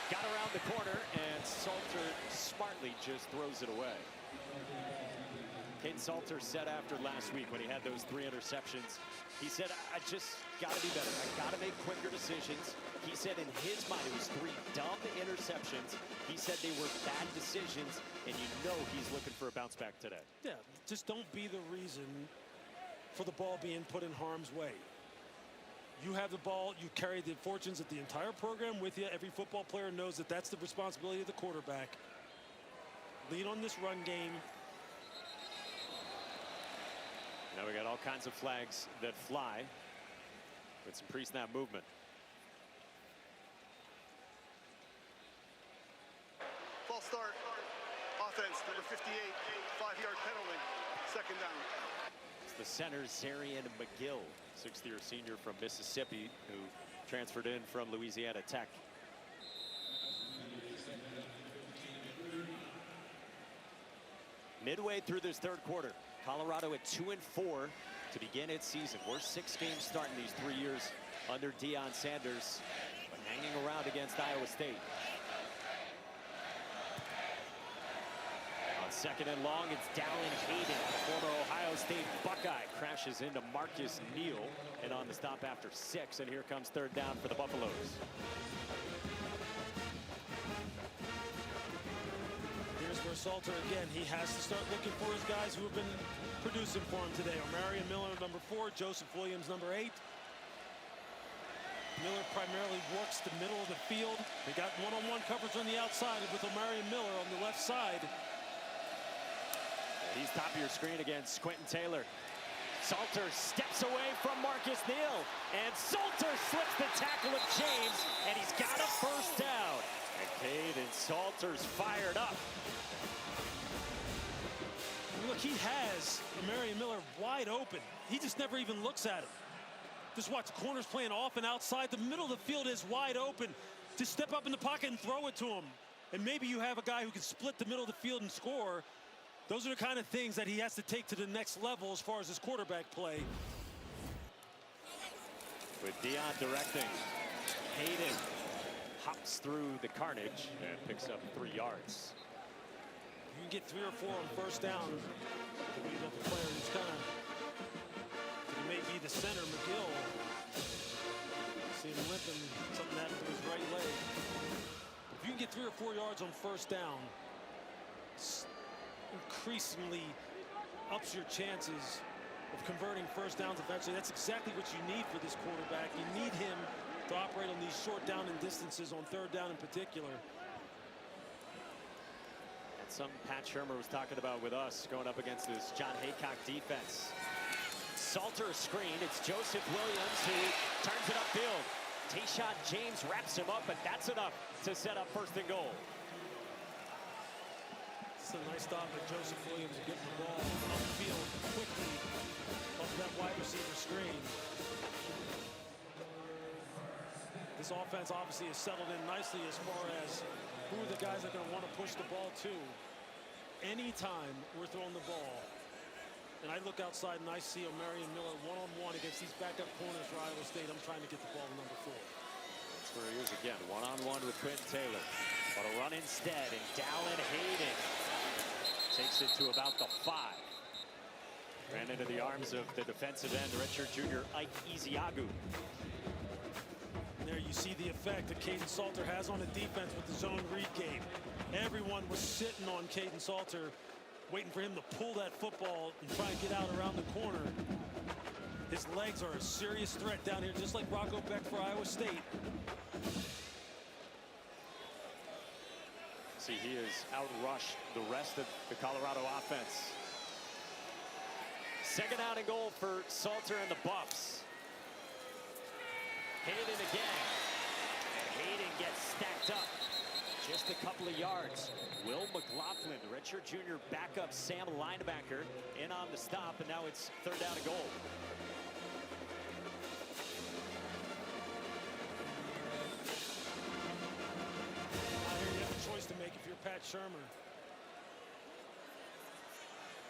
Got around the corner, and Salter smartly just throws it away. Caden Salter said after last week when he had those 3 interceptions, he said, I just got to be better. I got to make quicker decisions. He said in his mind it was 3 dumb interceptions. He said they were bad decisions, and you know he's looking for a bounce back today. Yeah, just don't be the reason for the ball being put in harm's way. You have the ball, you carry the fortunes of the entire program with you. Every football player knows that that's the responsibility of the quarterback. Lean on this run game. Now we got all kinds of flags that fly with some pre-snap movement. False start. Offense, number 58, 5-yard penalty, second down. It's the center, Zarian McGill, 6th-year senior from Mississippi, who transferred in from Louisiana Tech. Midway through this third quarter, Colorado at 2-4 to begin its season. Worst 6-game start in these 3 years under Deion Sanders, but hanging around against Iowa State. On 2nd and long, it's Dallin Hayden, former Ohio State Buckeye, crashes into Marcus Neal, and on the stop after 6, and here comes 3rd down for the Buffaloes. Here's where Salter again, he has to start looking for his guys who have been producing for him today. Omarion Miller, number 4, Joseph Williams, number 8. Miller primarily works the middle of the field. They got one-on-one coverage on the outside with Omarion Miller on the left side. He's top of your screen against Quentin Taylor. Salter steps away from Marcus Neal, and Salter slips the tackle of James, and he's got a 1st down. And Caden Salter's fired up. Look, he has Omarion Miller wide open. He just never even looks at him. Just watch, the corners playing off and outside. The middle of the field is wide open. Just step up in the pocket and throw it to him. And maybe you have a guy who can split the middle of the field and score. Those are the kind of things that he has to take to the next level as far as his quarterback play. With Deion directing, Hayden hops through the carnage and picks up 3 yards. You can get 3 or 4 on 1st down. The lead of the player who's kind of, it may be the center, McGill. See him limping, something happened to his right leg. If you can get 3 or 4 yards on 1st down, increasingly ups your chances of converting 1st downs eventually. That's exactly what you need for this quarterback. You need him to operate on these short down and distances on 3rd down in particular. That's something Pat Shermer was talking about with us going up against this John Haycock defense. Salter screen. It's Joseph Williams who turns it upfield. Tayshawn James wraps him up, but that's enough to set up 1st and goal. It's a nice stop by Joseph Williams getting the ball upfield quickly off that wide receiver screen. This offense obviously has settled in nicely as far as who are the guys that are going to want to push the ball to. Anytime we're throwing the ball, and I look outside and I see Omarion Miller one-on-one against these backup corners for Iowa State, I'm trying to get the ball to number 4. That's where he is again, one-on-one with Quentin Taylor. But a run instead, and Dallin Hayden takes it to about the 5. Ran into the arms of the defensive end, redshirt junior Ike Ezeagu. And there you see the effect that Caden Salter has on the defense with the zone read game. Everyone was sitting on Caden Salter, waiting for him to pull that football and try and get out around the corner. His legs are a serious threat down here, just like Rocco Beck for Iowa State. See, he has outrushed the rest of the Colorado offense. 2nd down and goal for Salter and the Buffs. Hayden again. And Hayden gets stacked up. Just a couple of yards. Will McLaughlin, the redshirt junior backup Sam linebacker, in on the stop, and now it's 3rd down and goal. To make if you're Pat Shermer.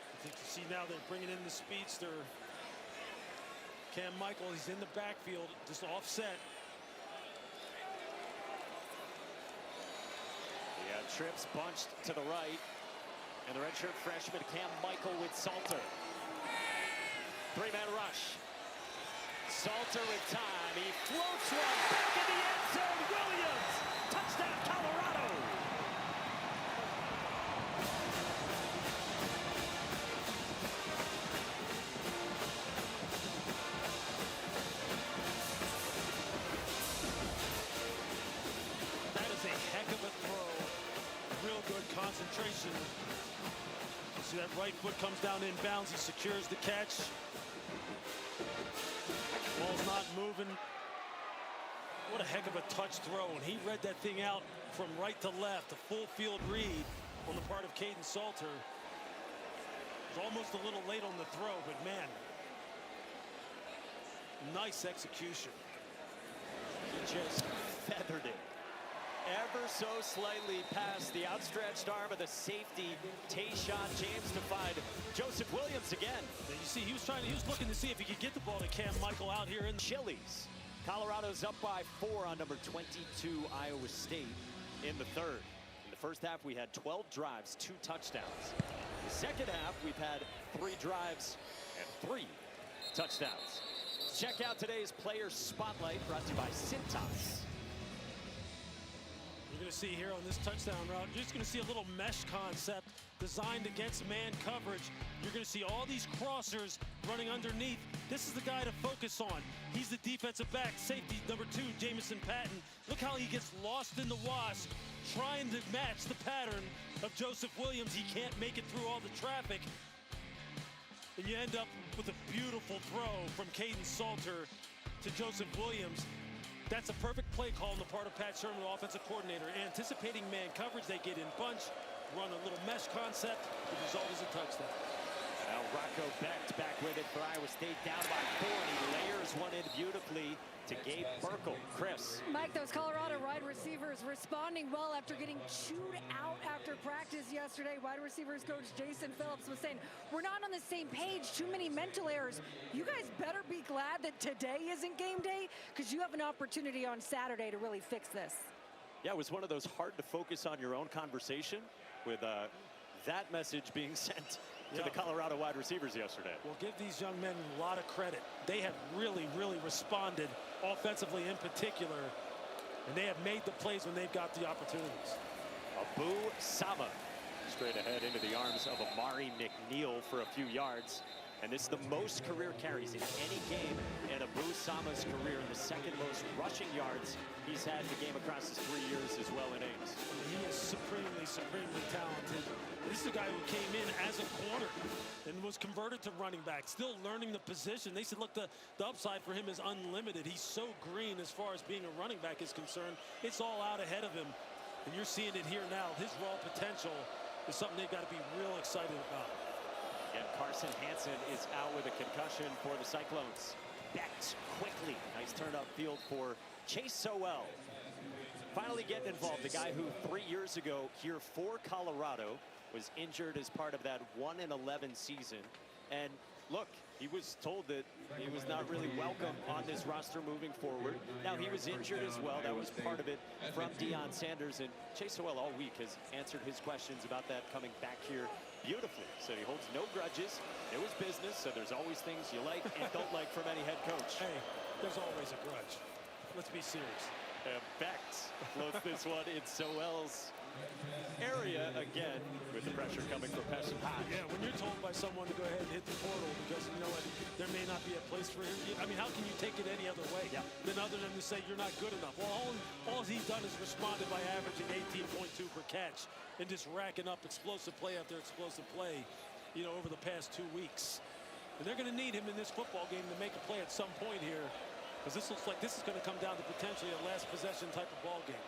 I think you see now they're bringing in the speedster. Cam Michael, he's in the backfield, just offset. Yeah, trips bunched to the right. And the redshirt freshman Cam Michael with Salter. 3-man rush. Salter with time. He floats one back in the end zone. Williams. Touchdown, Colorado. Concentration. You see that right foot comes down inbounds. He secures the catch. Ball's not moving. What a heck of a touch throw. And he read that thing out from right to left. A full field read on the part of Caden Salter. It was almost a little late on the throw, but man, nice execution. He just feathered it. Ever so slightly past the outstretched arm of the safety, Tayshawn James, to find Joseph Williams again. And you see, he was looking to see if he could get the ball to Cam Michael out here in Chili's. Colorado's up by 4 on number 22 Iowa State in the third. In the first half, we had 12 drives, 2 touchdowns. The second half, we've had 3 drives and 3 touchdowns. Check out today's Player Spotlight, brought to you by Cintas. You're going to see here on this touchdown route, you're just going to see a little mesh concept designed against man coverage. You're going to see all these crossers running underneath. This is the guy to focus on. He's the defensive back, safety number 2, Jamison Patton. Look how he gets lost in the wash, trying to match the pattern of Joseph Williams. He can't make it through all the traffic. And you end up with a beautiful throw from Caden Salter to Joseph Williams. That's a perfect play call on the part of Pat Sherman, the offensive coordinator. Anticipating man coverage, they get in bunch, run a little mesh concept. The result is a touchdown. Now Rocco Becht back with it for Iowa State, down by 4, and he layers one in beautifully to Gabe Burkle. Chris. Mike, those Colorado wide receivers responding well after getting chewed out after practice yesterday. Wide receivers coach Jason Phillips was saying, we're not on the same page, too many mental errors. You guys better be glad that today isn't game day, because you have an opportunity on Saturday to really fix this. Yeah, it was one of those hard to focus on your own conversation with that message being sent to the Colorado wide receivers yesterday. We'll give these young men a lot of credit. They have really, really responded offensively in particular, and they have made the plays when they've got the opportunities. Abu Sama straight ahead into the arms of Amari McNeil for a few yards. And this is the most career carries in any game in Abu Sama's career, the second most rushing yards he's had in the game across his 3 years as well in Ames. He is supremely, supremely talented. This is a guy who came in as a corner and was converted to running back, still learning the position. They said, look, the upside for him is unlimited. He's so green as far as being a running back is concerned. It's all out ahead of him. And you're seeing it here now. His raw potential is something they've got to be real excited about. And Carson Hansen is out with a concussion for the Cyclones. Becht quickly. Nice turn upfield for Chase Sowell. Finally getting involved. The guy who 3 years ago here for Colorado was injured as part of that 1-11 season. And look, he was told that he was not really welcome on this roster moving forward. Now, he was injured as well. That was part of it from Deion Sanders. And Chase Sowell all week has answered his questions about that coming back here beautifully. So he holds no grudges. It was business, so there's always things you like and don't like from any head coach. Hey, there's always a grudge. Let's be serious. And Becht floats this one in Sowell's area again with the pressure coming from Peshin Hodge. Yeah, when you're told by someone to go ahead and hit the portal because, you know what, there may not be a place for him. I mean, how can you take it any other way than other than to say you're not good enough? Well, all he's done is responded by averaging 18.2 per catch and just racking up explosive play after explosive play, you know, over the past 2 weeks. And they're going to need him in this football game to make a play at some point here, because this looks like this is going to come down to potentially a last possession type of ball game.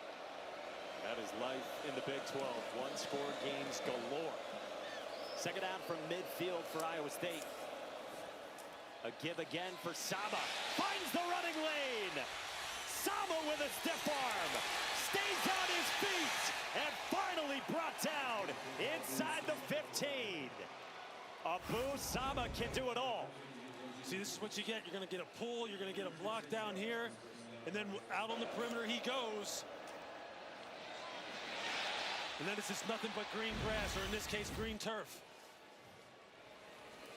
That is life in the Big 12. One-score games galore. Second down from midfield for Iowa State. A give again for Sama. Finds the running lane. Sama with a stiff arm. Stays on his feet. And finally brought down inside the 15. Abu Sama can do it all. See, this is what you get. You're going to get a pull. You're going to get a block down here. And then out on the perimeter he goes. And then it's just nothing but green grass, or in this case, green turf.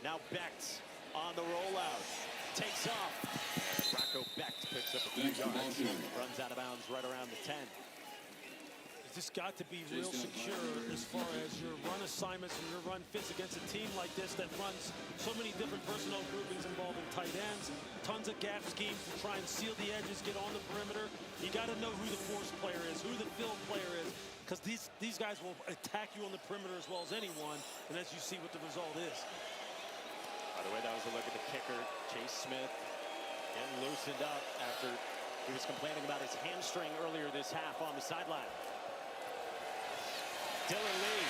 Now Becht on the rollout. Takes off. And Rocco Becht picks up a few yards. Runs out of bounds right around the 10. It's just got to be real secure as far as your run assignments and your run fits against a team like this that runs so many different personnel groupings involving tight ends, tons of gap schemes to try and seal the edges, get on the perimeter. You got to know who the force player is, who the fill player is, because these guys will attack you on the perimeter as well as anyone, and as you see what the result is. By the way, that was a look at the kicker, Chase Smith, getting loosened up after he was complaining about his hamstring earlier this half on the sideline. Dylan Lee,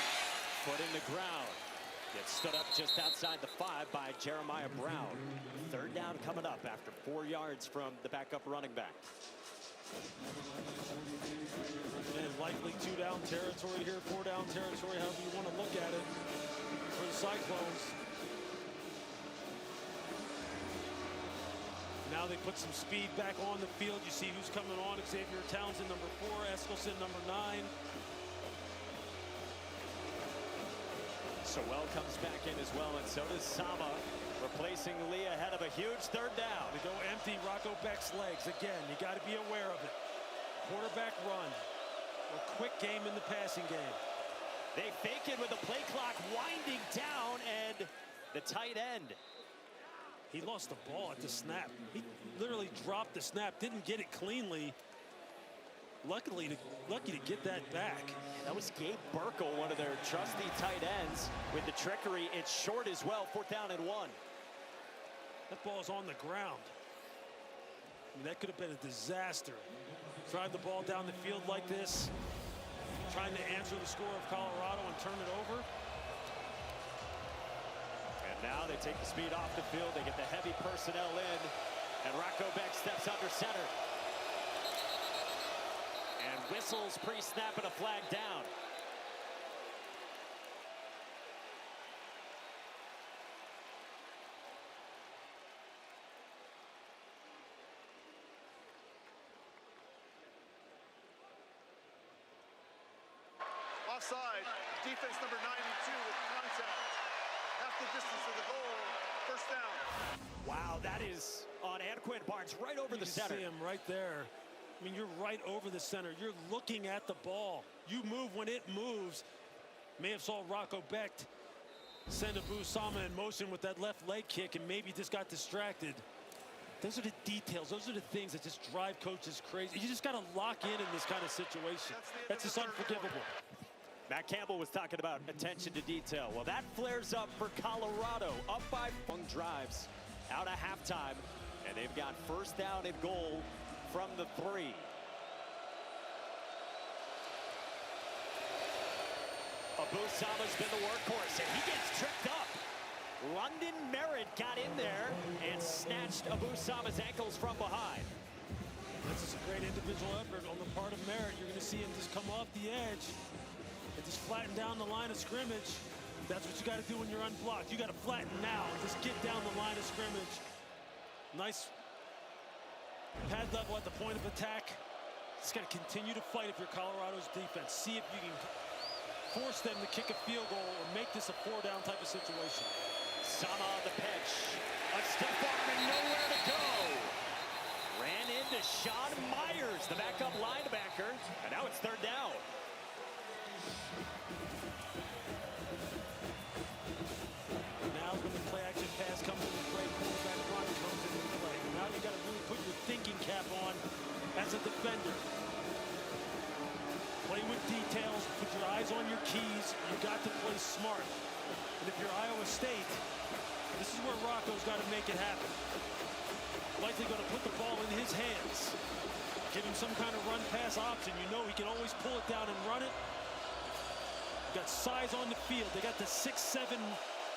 foot in the ground. Gets stood up just outside the 5 by Jeremiah Brown. Third down coming up after 4 yards from the backup running back. And likely 2-down territory here, 4-down territory, however you want to look at it for the Cyclones. Now Now they put some speed back on the field. You see who's coming on. Xavier Townsend, number 4. Eskelson, number 9. Sewell comes back in as well, and so does Sama, replacing Lee ahead of a huge third down. They go empty Rocco Beck's legs. Again, you got to be aware of it. Quarterback run. A quick game in the passing game. They fake it with the play clock winding down, and the tight end. He lost the ball at the snap. He literally dropped the snap, didn't get it cleanly. Lucky to get that back. That was Gabe Burkle, one of their trusty tight ends. With the trickery, it's short as well. 4th down and 1. That ball's on the ground. I mean, that could have been a disaster. Drive the ball down the field like this, trying to answer the score of Colorado and turn it over. And now they take the speed off the field. They get the heavy personnel in, and Rocco Beck steps under center. And whistles pre-snap and a flag down. Offside, defense number 92 with contact. Half the distance to the goal, 1st down. Wow, that is on Anquin Barnes, right over the center. You see him right there. I mean, you're right over the center. You're looking at the ball. You move when it moves. May have saw Rocco Beck send Abu Sama in motion with that left leg kick and maybe just got distracted. Those are the details. Those are the things that just drive coaches crazy. You just got to lock in this kind of situation. That's just unforgivable. Matt Campbell was talking about attention to detail. Well, that flares up for Colorado. Up by long drives out of halftime. And they've got 1st down and goal from the 3. Abu Sama's been the workhorse, and he gets tripped up. London Merritt got in there and snatched Abu Sama's ankles from behind. This is a great individual effort on the part of Merritt. You're going to see him just come off the edge and just flatten down the line of scrimmage. That's what you got to do when you're unblocked. You got to flatten now and just get down the line of scrimmage. Nice pad level at the point of attack. Just got to continue to fight if you're Colorado's defense. See if you can force them to kick a field goal or make this a 4-down type of situation. Sama on the pitch. A stiff arm and nowhere to go. Ran into Sean Myers, the backup linebacker, and now it's 3rd down. Now when the play action pass comes into play, quarterback run comes into play. Now you got to really put your thinking cap on as a defender. Play with details, put your eyes on your keys. You got to play smart. And if you're Iowa State, this is where Rocco's got to make it happen. Likely going to put the ball in his hands. Give him some kind of run-pass option. You know he can always pull it down and run it. Got size on the field. They got the 6'7"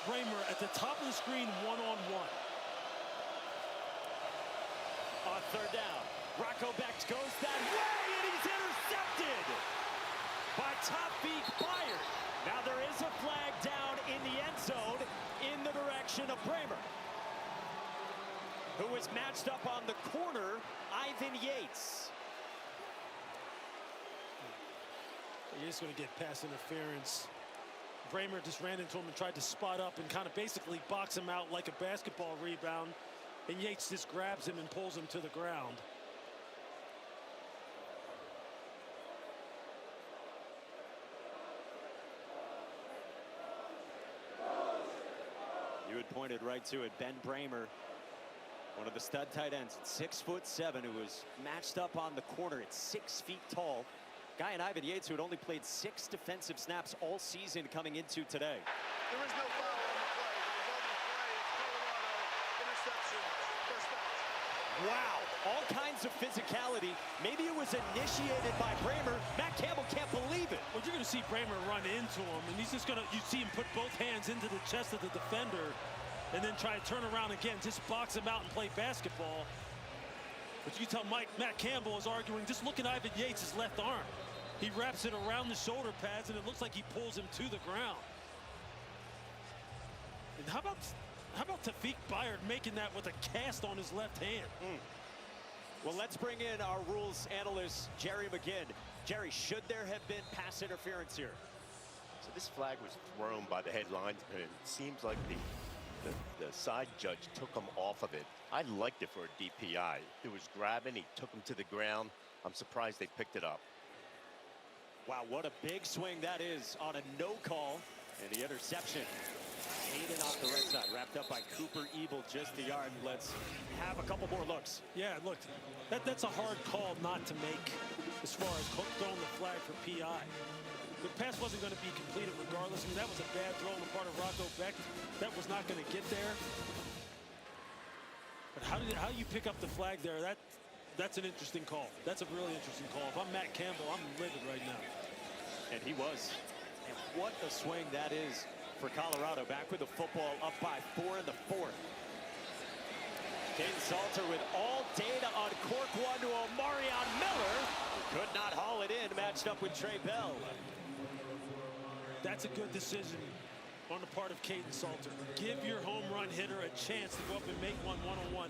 Bramer at the top of the screen, one-on-one. On 3rd down, Rocco Beck goes that way, and he's intercepted by Tawfiq Byard. Now there is a flag down in the end zone in the direction of Bramer, who was matched up on the corner, Ivan Yates. He's going to get pass interference. Bramer just ran into him and tried to spot up and kind of basically box him out like a basketball rebound. And Yates just grabs him and pulls him to the ground. You had pointed right to it. Ben Bramer, one of the stud tight ends, 6'7", who was matched up on the corner at 6 feet tall. Guy in Ivan Yates, who had only played 6 defensive snaps all season coming into today. There is no foul on the play. The result of the play is Colorado interception, 1st down. Wow, all kinds of physicality. Maybe it was initiated by Bramer. Matt Campbell can't believe it. Well, you're going to see Bramer run into him, and he's just going to, you see him put both hands into the chest of the defender and then try to turn around again, just box him out and play basketball. But you can tell Matt Campbell is arguing, just look at Ivan Yates' left arm. He wraps it around the shoulder pads, and it looks like he pulls him to the ground. And how about How about Tafik Bayard making that with a cast on his left hand? Well, let's bring in our rules analyst, Jerry McGinn. Jerry, should there have been pass interference here? So this flag was thrown by the head linesman, and it seems like the side judge took him off of it. I liked it for a DPI. It was grabbing, he took him to the ground. I'm surprised they picked it up. Wow, what a big swing that is on a no call, and the interception. Hayden off the right side, wrapped up by Cooper Evil just the yard. Let's have a couple more looks. Yeah, look, that's a hard call not to make as far as throwing the flag for PI. The pass wasn't going to be completed regardless. I mean, that was a bad throw on the part of Rocco Beck. That was not going to get there. But how you pick up the flag there, that's an interesting call. That's a really interesting call. If I'm Matt Campbell, I'm livid right now. And he was. And what a swing that is for Colorado. Back with the football, up by 4 in the 4th. Caden Salter with all data on cork one to Omarion Miller. Could not haul it in, matched up with Trey Bell. That's a good decision on the part of Caden Salter. Give your home run hitter a chance to go up and make one-on-one.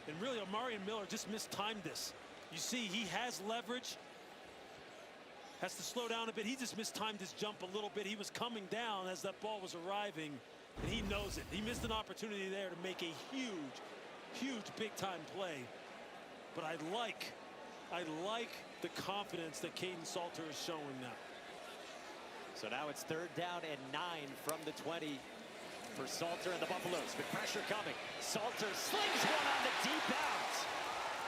And really, Omarion Miller just mistimed this. You see, he has leverage. Has to slow down a bit. He just mistimed his jump a little bit. He was coming down as that ball was arriving, and he knows it. He missed an opportunity there to make a huge big-time play. But I like the confidence that Caden Salter is showing now. So now it's 3rd down and 9 from the 20 for Salter and the Buffaloes. With pressure coming, Salter slings one on the deep bounds.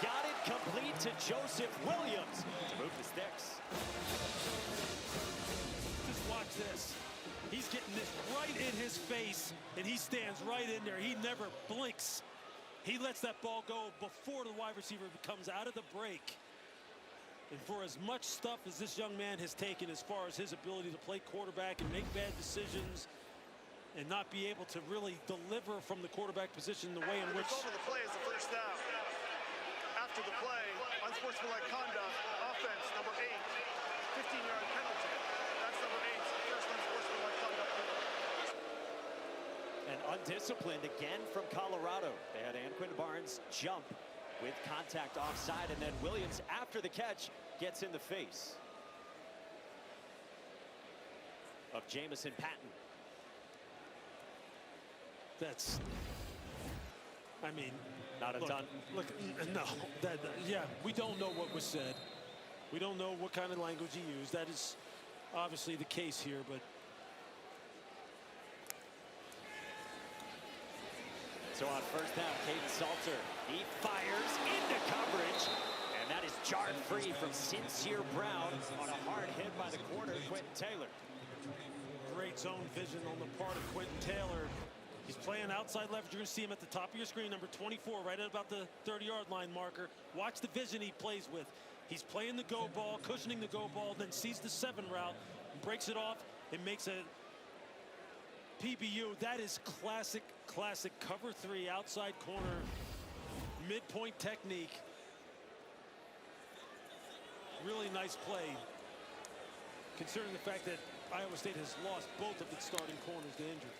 Got it complete to Joseph Williams to move the sticks. Just watch this. He's getting this right in his face, and he stands right in there. He never blinks. He lets that ball go before the wide receiver comes out of the break. And for as much stuff as this young man has taken as far as his ability to play quarterback and make bad decisions and not be able to really deliver from the quarterback position the way in which... The result of the play is the first down. After the play, unsportsmanlike conduct, offense, number 8, 15-yard penalty. That's number 8's first unsportsmanlike conduct. And undisciplined again from Colorado. They had Anquin Barnes jump with contact offside, and then Williams, after the catch, gets in the face of Jamison Patton. That's... I mean... Not a ton. Look, no. Yeah, we don't know what was said. We don't know what kind of language he used. That is obviously the case here, but... So on 1st down, Caden Salter, he fires into coverage, and that is jarred free from Sincere Brown on a hard hit by the corner, Quentin Taylor. Great zone vision on the part of Quentin Taylor. He's playing outside leverage. You're going to see him at the top of your screen, number 24, right at about the 30-yard line marker. Watch the vision he plays with. He's playing the go ball, cushioning the go ball, then sees the 7 route, breaks it off, and makes a PBU. That is classic cover 3 outside corner midpoint technique. Really nice play, considering the fact that Iowa State has lost both of its starting corners to injury.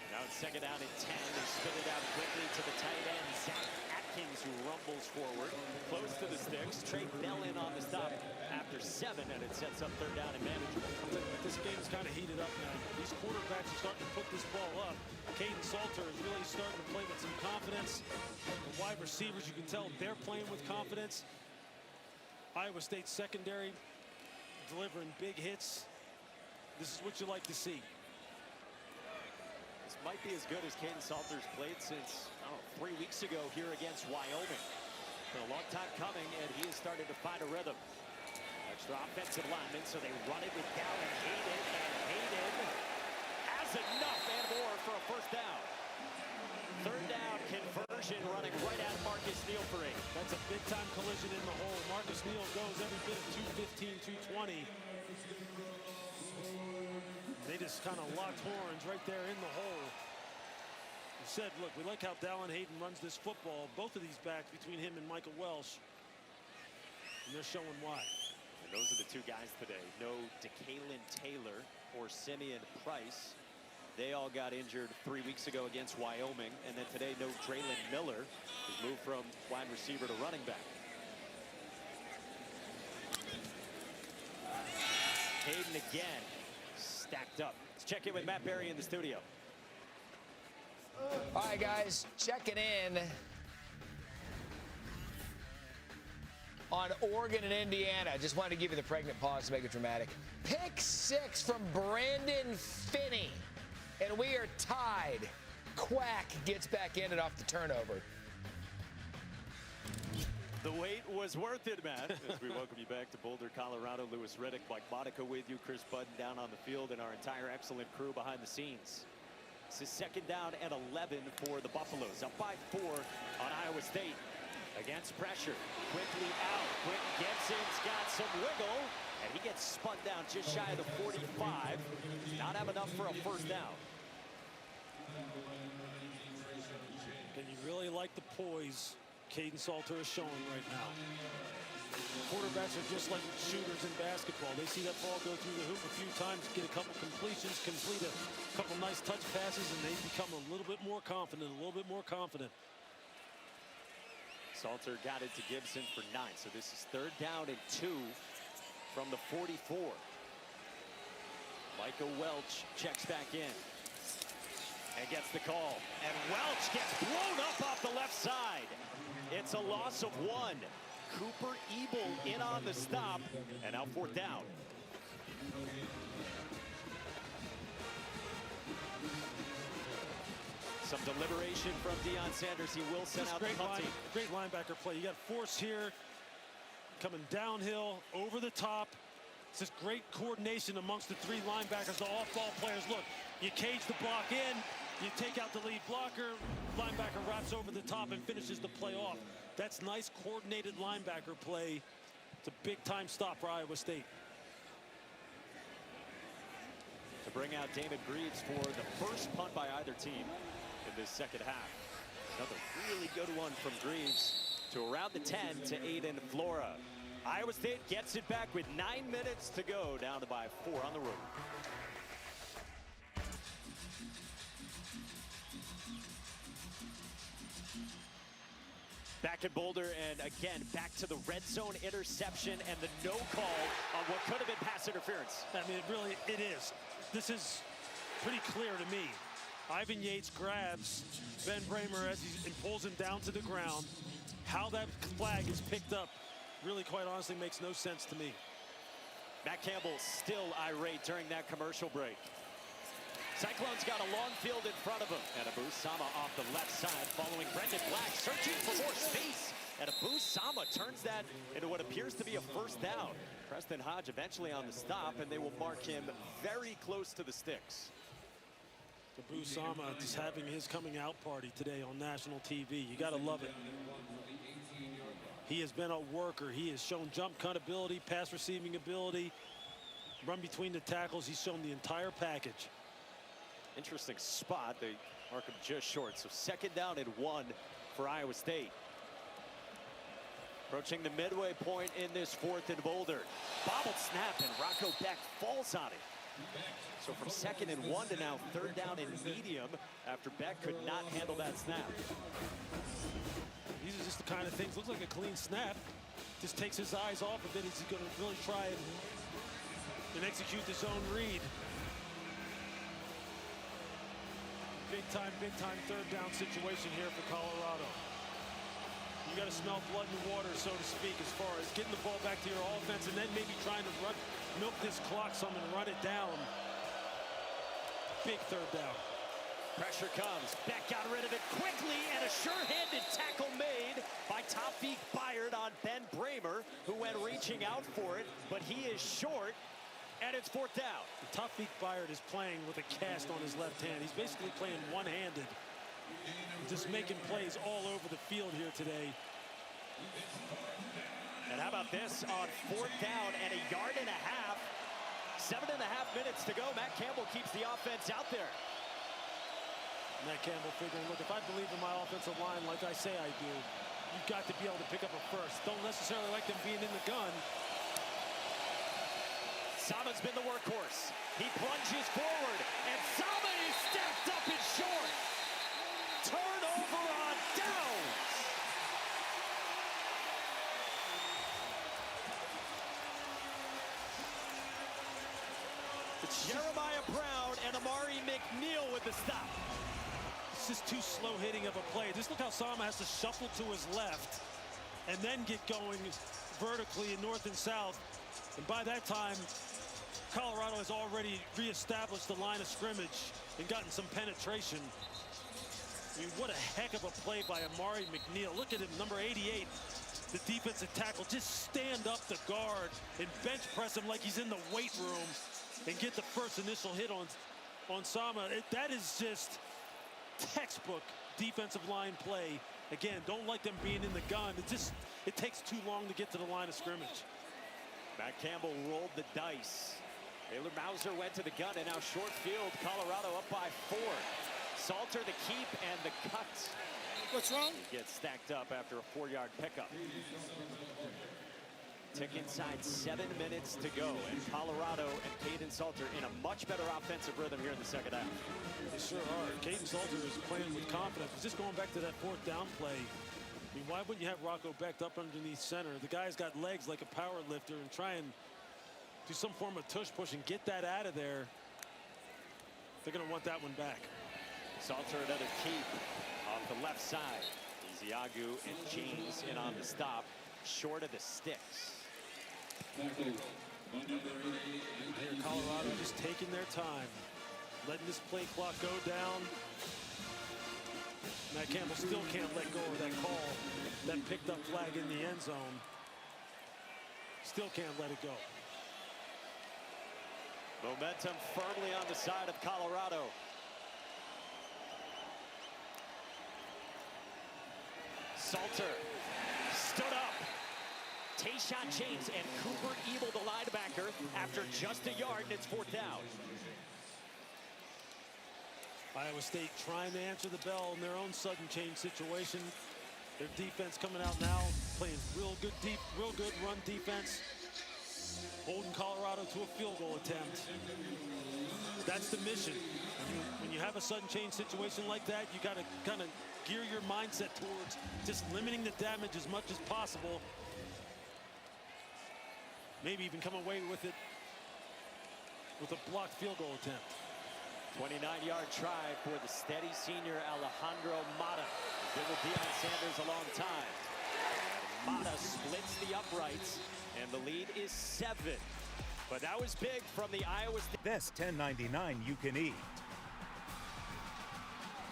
Now it's 2nd down and 10. They spin it out quickly to the tight end, Zach Atkins, who rumbles forward, close to the sticks. Trey Bell in on the stop after 7, and it sets up 3rd down and manageable. This game's kind of heated up now. These quarterbacks are starting to put this ball up. Caden Salter is really starting to play with some confidence. The wide receivers, you can tell they're playing with confidence. Iowa State secondary delivering big hits. This is what you like to see. This might be as good as Caden Salter's played since, 3 weeks ago here against Wyoming. Been a long time coming, and he has started to find a rhythm. Extra offensive lineman, so they run it with Dallin Hayden, and Hayden has enough and more for a 1st down. 3rd down conversion, running right at Marcus Neal for 8. That's a big-time collision in the hole. Marcus Neal goes every bit of 215, 220. They just kind of locked horns right there in the hole. He said, look, we like how Dallin Hayden runs this football. Both of these backs between him and Michael Welsh. And they're showing why. And those are the 2 guys today. No DeKalin Taylor or Simeon Price. They all got injured 3 weeks ago against Wyoming, and then today no Draylon Miller, who's moved from wide receiver to running back. Hayden again, stacked up. Let's check in with Matt Berry in the studio. All right, guys, checking in on Oregon and Indiana. Just wanted to give you the pregnant pause to make it dramatic. Pick 6 from Brandon Finney, and we are tied. Quack gets back in it off the turnover. The wait was worth it, Matt. As we welcome you back to Boulder, Colorado. Lewis Riddick, Mike Monaco with you, Chris Budden down on the field, and our entire excellent crew behind the scenes. This is 2nd down and 11 for the Buffaloes. Up by 4 on Iowa State. Against pressure. Quickly out. Quick Gibson's got some wiggle, and he gets spun down just shy of the 45. Not have enough for a 1st down. And you really like the poise Caden Salter is showing right now. Quarterbacks are just like shooters in basketball. They see that ball go through the hoop a few times, get a couple completions, complete a couple nice touch passes, and they become a little bit more confident, Salter got it to Gibson for 9, so this is 3rd down and 2 from the 44. Micah Welch checks back in and gets the call, and Welch gets blown up off the left side. It's a loss of 1. Cooper Ebel in on the stop, and now 4th down. Some deliberation from Deion Sanders. He will send out the punt team. Great linebacker play. You got Force here coming downhill over the top. It's just great coordination amongst the 3 linebackers, the off-ball players. Look, you cage the block in, you take out the lead blocker, linebacker wraps over the top and finishes the play off. That's nice coordinated linebacker play. It's a big-time stop for Iowa State. To bring out Damon Greaves for the first punt by either team in this 2nd half. Another really good one from Greaves to around the 10 to Aiden Flora. Iowa State gets it back with 9 minutes to go, down to by 4 on the road. Back at Boulder, and again, back to the red zone interception and the no call on what could have been pass interference. I mean, it is. This is pretty clear to me. Ivan Yates grabs Ben Bramer as he pulls him down to the ground. How that flag is picked up really, quite honestly, makes no sense to me. Matt Campbell still irate during that commercial break. Cyclones got a long field in front of him. And Abu Sama off the left side, following Brendan Black, searching for more space. And Abu Sama turns that into what appears to be a 1st down. Preston Hodge eventually on the stop, and they will mark him very close to the sticks. Abu Sama just having his coming out party today on national TV. You got to love it. He has been a worker. He has shown jump cut ability, pass receiving ability, run between the tackles. He's shown the entire package. Interesting spot. They mark him just short. So 2nd down and 1 for Iowa State. Approaching the midway point in this 4th and Boulder. Bobbled snap, and Rocco Beck falls on it. So from 2nd and 1 to now 3rd down and medium after Beck could not handle that snap. These are just the kind of things. Looks like a clean snap. Just takes his eyes off of it. He's going to really try and execute the zone read. Big time 3rd down situation here for Colorado. You got to smell blood in the water, so to speak, as far as getting the ball back to your offense and then maybe trying to milk this clock some and run it down. Big 3rd down. Pressure comes. Beck got rid of it quickly, and a sure-handed tackle made by Tawfiq Byard on Ben Bramer, who went reaching out for it, but he is short, and it's 4th down. Tawfiq Byard is playing with a cast on his left hand. He's basically playing one-handed. Just making plays all over the field here today. And how about this on 4th down and a yard and a half. 7.5 minutes to go. Matt Campbell keeps the offense out there. Matt Campbell figuring, look, if I believe in my offensive line like I say I do, you've got to be able to pick up a 1st. Don't necessarily like them being in the gun. Sama's been the workhorse. He plunges forward, and Sama is stepped up and short. Turnover on downs. It's Jeremiah Brown and Amari McNeil with the stop. It's just too slow hitting of a play. Just look how Sama has to shuffle to his left and then get going vertically in north and south. And by that time, Colorado has already reestablished the line of scrimmage and gotten some penetration. I mean, what a heck of a play by Amari McNeil. Look at him, number 88, the defensive tackle. Just stand up the guard and bench press him like he's in the weight room and get the first initial hit on Sama. That is just textbook defensive line play. Again, don't like them being in the gun. It takes too long to get to the line of scrimmage. Matt Campbell rolled the dice. Baylor Mauser went to the gun, and now short field, Colorado up by 4. Salter the keep and the cut. What's wrong? He gets stacked up after a 4-yard pickup. Tick inside 7 minutes to go, and Colorado and Caden Salter in a much better offensive rhythm here in the second half. They sure are. Caden Salter is playing with confidence. Just going back to that 4th down play. I mean, why wouldn't you have Rocco Becht up underneath center? The guy's got legs like a power lifter, and try and do some form of tush push and get that out of there. They're going to want that one back. Salter another keep off the left side. Ezeagu and James in on the stop, short of the sticks. Here, Colorado just taking their time, letting this play clock go down. Matt Campbell still can't let go of that call, that picked up flag in the end zone. Still can't let it go. Momentum firmly on the side of Colorado. Salter stood up. Tayshaun James and Cooper Ebel, the linebacker, after just a yard, and it's 4th down. Iowa State trying to answer the bell in their own sudden change situation. Their defense coming out now, playing real good run defense, holding Colorado to a field goal attempt. That's the mission. When you have a sudden change situation like that, you got to kind of gear your mindset towards just limiting the damage as much as possible. Maybe even come away with it with a blocked field goal attempt. 29-yard try for the steady senior Alejandro Mata. Been with Deion Sanders a long time. And Mata splits the uprights, and the lead is 7. But that was big from the Iowa State. This 1099 you can eat.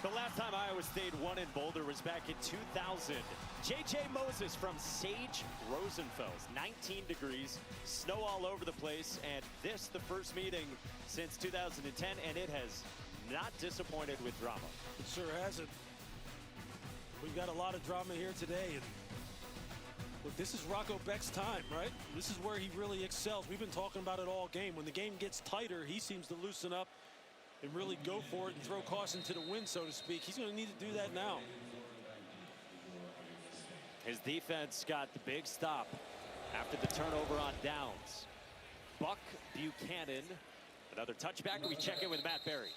The last time Iowa State won in Boulder was back in 2000. J.J. Moses from Sage Rosenfels. 19 degrees, snow all over the place, and this the first meeting since 2010, and it has not disappointed with drama. It sure hasn't. We've got a lot of drama here today, and look, this is Rocco Becht's time, right? This is where he really excels. We've been talking about it all game. When the game gets tighter, he seems to loosen up and really go for it and throw caution to the wind, so to speak. He's going to need to do that now. His defense got the big stop after the turnover on downs. Buck Buchanan, another touchback. We check in with Matt Berry.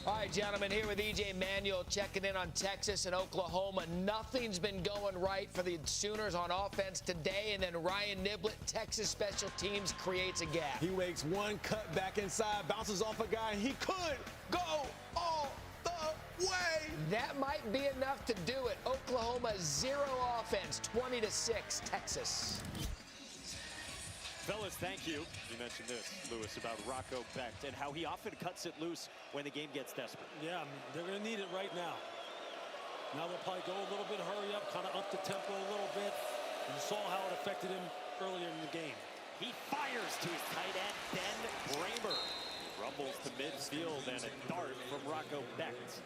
All right, gentlemen, here with E.J. Manuel checking in on Texas and Oklahoma. Nothing's been going right for the Sooners on offense today, and then Ryan Niblett, Texas special teams, creates a gap. He makes one cut back inside, bounces off a guy. He could go all the way. That might be enough to do it. Oklahoma 0 offense, 20-6, Texas. Fellas, thank you. You mentioned this, Lewis, about Rocco Becht and how he often cuts it loose when the game gets desperate. Yeah, I mean, they're going to need it right now. Now they'll probably go a little bit, hurry up, kind of up the tempo a little bit. You saw how it affected him earlier in the game. He fires to his tight end, Ben Bramer. He rumbles to midfield, and a dart from Rocco Becht.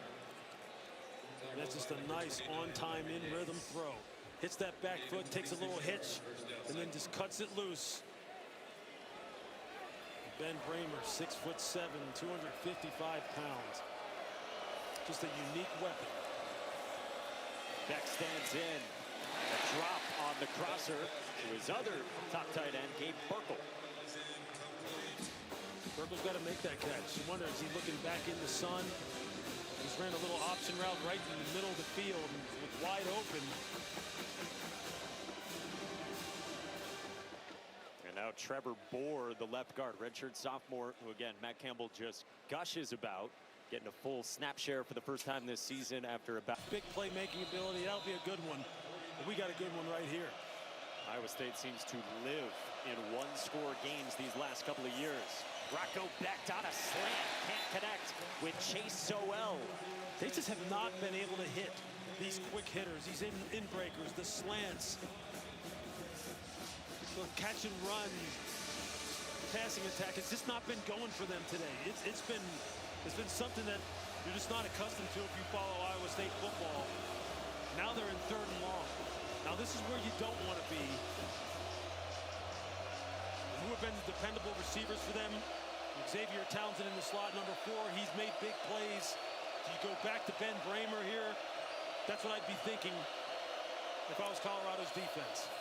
That's just a nice on-time, in-rhythm throw. Hits that back foot, takes a little hitch, and then just cuts it loose. Ben Bramer, 6'7", 255 pounds. Just a unique weapon. Becht stands in. A drop on the crosser to his other top tight end, Gabe Burkle. Burkle's got to make that catch. You wonder, is he looking back in the sun? He's ran a little option route right in the middle of the field, with wide open. And now Trevor Bohr, the left guard, redshirt sophomore, who again, Matt Campbell just gushes about, getting a full snap share for the first time this season after about. Big playmaking ability, that'll be a good one. But we got a good one right here. Iowa State seems to live in one-score games these last couple of years. Rocco Becht on a slant, can't connect with Chase Sowell. They just have not been able to hit these quick hitters, these in breakers, the slants, the catch and run, passing attack. It's just not been going for them today. It's been something that you're just not accustomed to if you follow Iowa State football. Now they're in 3rd and long. Now this is where you don't want to be. Who have been the dependable receivers for them? Xavier Townsend in the slot, number 4. He's made big plays. Do you go back to Ben Bramer here? That's what I'd be thinking if I was Colorado's defense.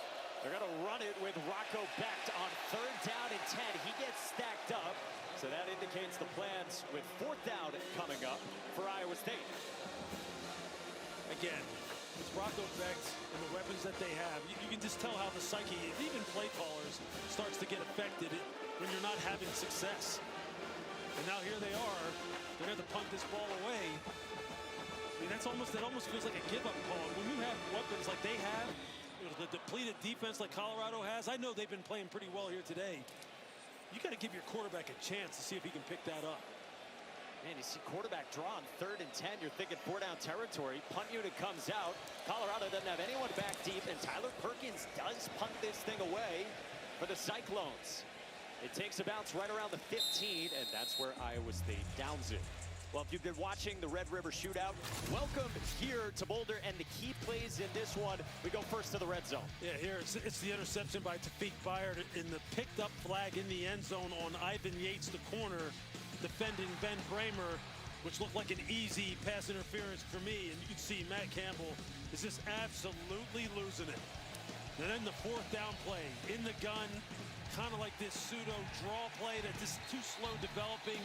They're going to run it with Rocco Becht on 3rd down and 10. He gets stacked up. So that indicates the plans with 4th down coming up for Iowa State. Again, it's Rocco Becht and the weapons that they have. You can just tell how the psyche, even play callers, starts to get affected when you're not having success. And now here they are. They're going to punt this ball away. I mean, that almost feels like a give-up call. When you have weapons like they have, the depleted defense like Colorado has, I know they've been playing pretty well here today. You got to give your quarterback a chance to see if he can pick that up. Man, you see quarterback draw on 3rd and 10. You're thinking 4-down territory. Punt unit comes out. Colorado doesn't have anyone back deep, and Tyler Perkins does punt this thing away for the Cyclones. It takes a bounce right around the 15, and that's where Iowa State downs it. Well, if you've been watching the Red River Shootout, welcome here to Boulder, and the key plays in this one. We go first to the red zone. Yeah, here it's the interception by Tafik Bayard in the picked up flag in the end zone on Ivan Yates, the corner, defending Ben Bramer, which looked like an easy pass interference for me. And you can see Matt Campbell is just absolutely losing it. And then the 4th down play in the gun, kind of like this pseudo draw play that just too slow developing.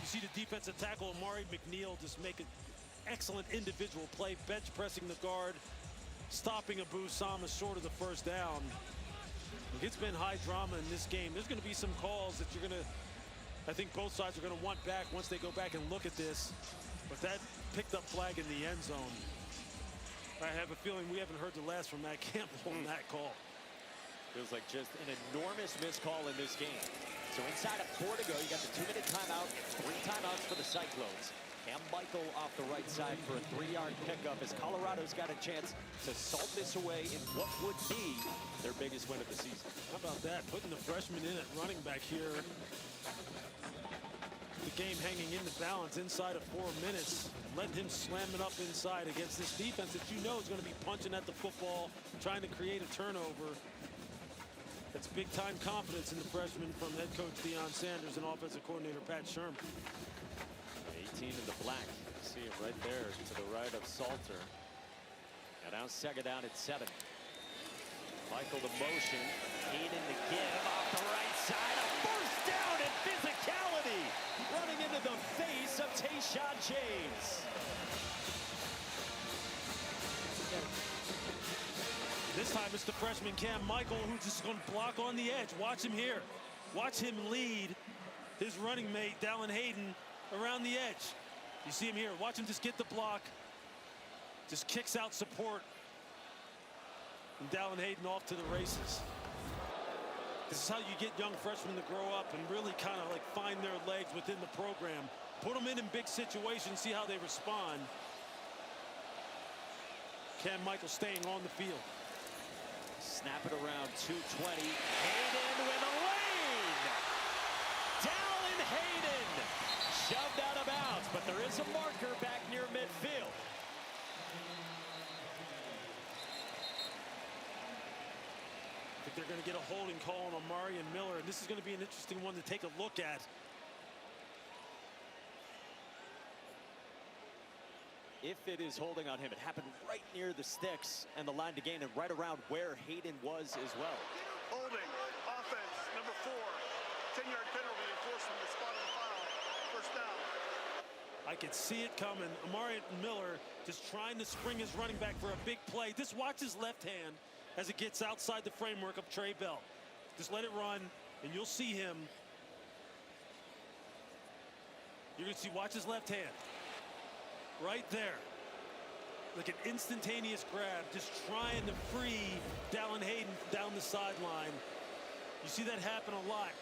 You see the defensive tackle Amari McNeil just make an excellent individual play, bench pressing the guard, stopping Abu Sama short of the 1st down. It's been high drama in this game. There's going to be some calls that I think both sides are going to want back once they go back and look at this. But that picked up flag in the end zone, I have a feeling we haven't heard the last from Matt Campbell on that call. Feels like just an enormous missed call in this game. So inside of 4 to go, you got the 2-minute timeout, 3 timeouts for the Cyclones. Cam Michael off the right side for a 3-yard pickup as Colorado's got a chance to salt this away in what would be their biggest win of the season. How about that? Putting the freshman in at running back here. The game hanging in the balance inside of 4 minutes. Letting him slam it up inside against this defense that you know is going to be punching at the football, trying to create a turnover. That's big-time confidence in the freshman from head coach Deion Sanders and offensive coordinator Pat Sherman. 18 in the black. You see him right there to the right of Salter. And now 2nd down at 7. Michael the motion. Hayden the give off the right side. A 1st down and physicality. Running into the face of Tayshawn James. This time it's the freshman Cam Michael who's just going to block on the edge. Watch him here. Watch him lead his running mate, Dallin Hayden, around the edge. You see him here. Watch him just get the block. Just kicks out support. And Dallin Hayden off to the races. This is how you get young freshmen to grow up and really kind of like find their legs within the program. Put them in big situations, see how they respond. Cam Michael staying on the field. Snap it around 220. Hayden with a lane. Dallin Hayden shoved out of bounds, but there is a marker back near midfield. I think they're going to get a holding call on Amari and Miller, and this is going to be an interesting one to take a look at. If it is holding on him, it happened right near the sticks and the line to gain and right around where Hayden was as well. Holding, offense, number 4. 10-yard penalty enforced from the spot I could see it coming. Amari Miller just trying to spring his running back for a big play. Just watch his left hand as it gets outside the framework of Trey Bell. Just let it run, and you'll see him. You're going to see, watch his left hand. Right there. Like an instantaneous grab, just trying to free Dallin Hayden down the sideline. You see that happen a lot.